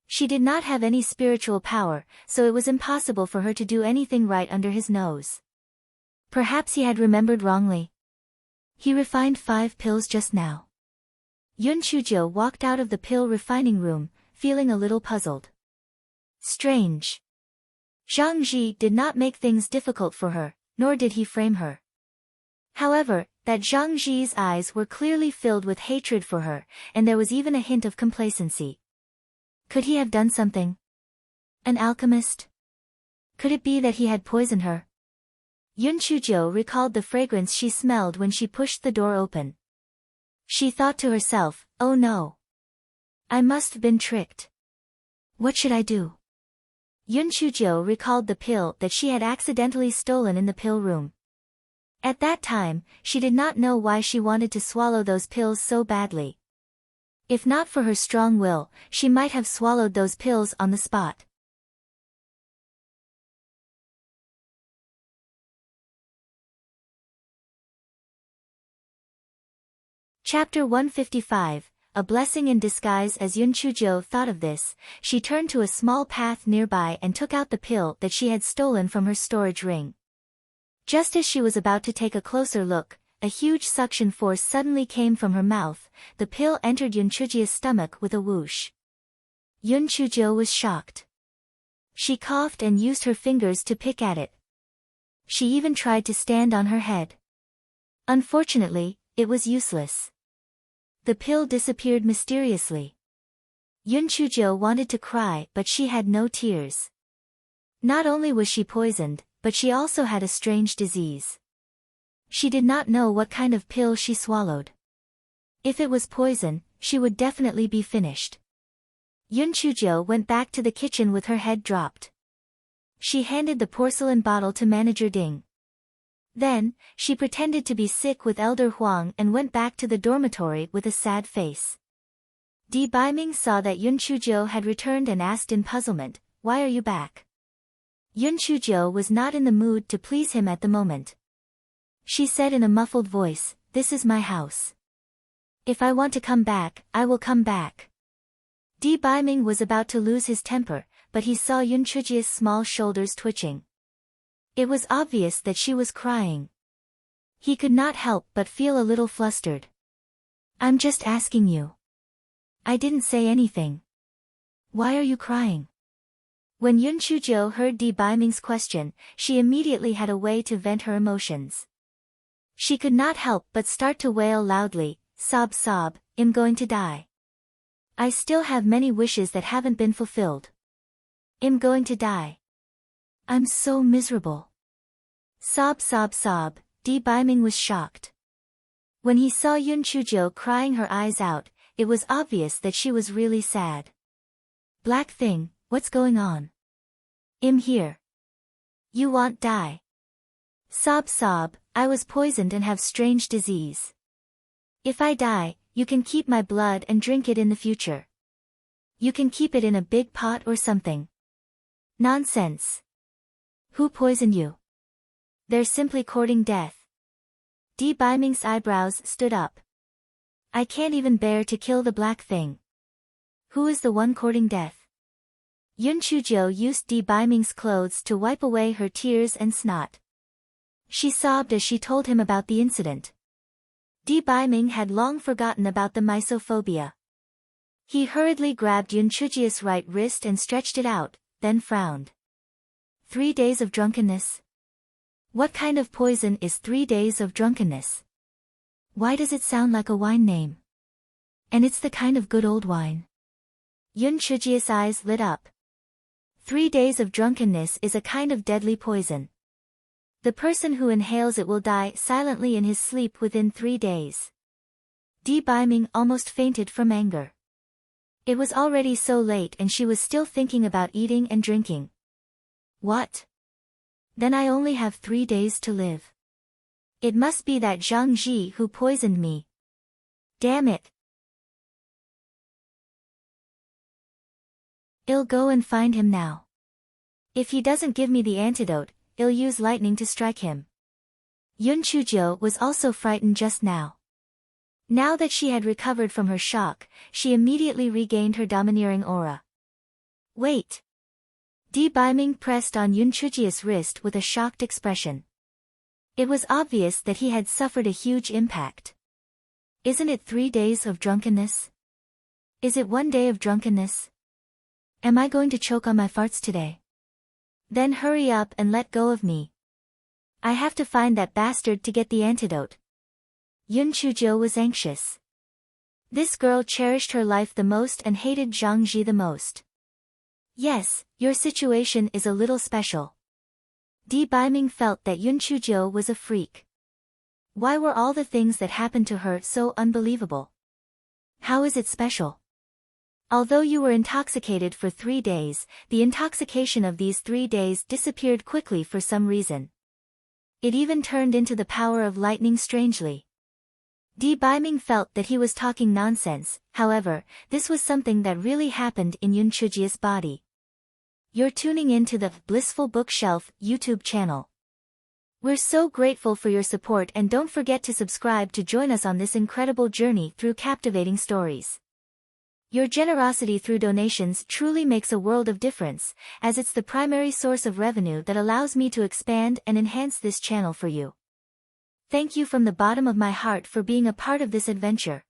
She did not have any spiritual power, so it was impossible for her to do anything right under his nose. Perhaps he had remembered wrongly. He refined 5 pills just now. Yun Chuzhou walked out of the pill refining room, feeling a little puzzled. Strange. Zhang Ji did not make things difficult for her, nor did he frame her. However, that Zhang Ji's eyes were clearly filled with hatred for her, and there was even a hint of complacency. Could he have done something? An alchemist? Could it be that he had poisoned her? Yun Chuzhou recalled the fragrance she smelled when she pushed the door open. She thought to herself, oh no. I must have been tricked. What should I do? Yun Chuzhou recalled the pill that she had accidentally stolen in the pill room. At that time, she did not know why she wanted to swallow those pills so badly. If not for her strong will, she might have swallowed those pills on the spot. Chapter 155, A Blessing in Disguise. As Yun Chuzhou thought of this, she turned to a small path nearby and took out the pill that she had stolen from her storage ring. Just as she was about to take a closer look, a huge suction force suddenly came from her mouth. The pill entered Yun Chuzhou's stomach with a whoosh. Yun Chuzhou was shocked. She coughed and used her fingers to pick at it. She even tried to stand on her head. Unfortunately, it was useless. The pill disappeared mysteriously. Yun Chuzhou wanted to cry, but she had no tears. Not only was she poisoned, but she also had a strange disease. She did not know what kind of pill she swallowed. If it was poison, she would definitely be finished. Yun Chuzhou went back to the kitchen with her head dropped. She handed the porcelain bottle to Manager Ding. Then, she pretended to be sick with Elder Huang and went back to the dormitory with a sad face. Di Baiming saw that Yun Chuzhou had returned and asked in puzzlement, "Why are you back?" Yun Chuzhou was not in the mood to please him at the moment. She said in a muffled voice, "This is my house. If I want to come back, I will come back." Di Baiming was about to lose his temper, but he saw Yun Chuzhou's small shoulders twitching. It was obvious that she was crying. He could not help but feel a little flustered. "I'm just asking you. I didn't say anything. Why are you crying?" When Yun Chuzhou heard Di Baiming's question, she immediately had a way to vent her emotions. She could not help but start to wail loudly, sob, "I'm going to die. I still have many wishes that haven't been fulfilled. I'm going to die. I'm so miserable." Sob. Di Baiming was shocked. When he saw Yun Chuzhou crying her eyes out, it was obvious that she was really sad. "Black thing, what's going on?" "I'm here." "You want die?" Sob sob, I was poisoned and have strange disease. If I die, you can keep my blood and drink it in the future. You can keep it in a big pot or something. Nonsense. Who poisoned you? They're simply courting death. Di Baiming's eyebrows stood up. I can't even bear to kill the black thing. Who is the one courting death? Yun Chujiu used Di Baiming's clothes to wipe away her tears and snot. She sobbed as she told him about the incident. Di Baiming had long forgotten about the misophobia. He hurriedly grabbed Yun Chujiu's right wrist and stretched it out, then frowned. 3 days of drunkenness? What kind of poison is 3 days of drunkenness? Why does it sound like a wine name? And it's the kind of good old wine. Yun Chujiu's eyes lit up. 3 days of drunkenness is a kind of deadly poison. The person who inhales it will die silently in his sleep within 3 days. Di Baiming almost fainted from anger. It was already so late and she was still thinking about eating and drinking. What? Then I only have 3 days to live. It must be that Zhang Ji who poisoned me. Damn it. I'll go and find him now. If he doesn't give me the antidote, I'll use lightning to strike him. Yun Chujiu was also frightened just now. Now that she had recovered from her shock, she immediately regained her domineering aura. Wait. Di Baiming pressed on Yun Chujiu's wrist with a shocked expression. It was obvious that he had suffered a huge impact. Isn't it 3 days of drunkenness? Is it 1 day of drunkenness? Am I going to choke on my farts today? Then hurry up and let go of me. I have to find that bastard to get the antidote. Yun Chujiu was anxious. This girl cherished her life the most and hated Zhang Ji the most. Yes, your situation is a little special. Di Baiming felt that Yun Chujiu was a freak. Why were all the things that happened to her so unbelievable? How is it special? Although you were intoxicated for 3 days, the intoxication of these 3 days disappeared quickly for some reason. It even turned into the power of lightning strangely. Di Baiming felt that he was talking nonsense, however, this was something that really happened in Yun Chujiu's body. You're tuning in to the Blissful Bookshelf YouTube channel. We're so grateful for your support and don't forget to subscribe to join us on this incredible journey through captivating stories. Your generosity through donations truly makes a world of difference, as it's the primary source of revenue that allows me to expand and enhance this channel for you. Thank you from the bottom of my heart for being a part of this adventure.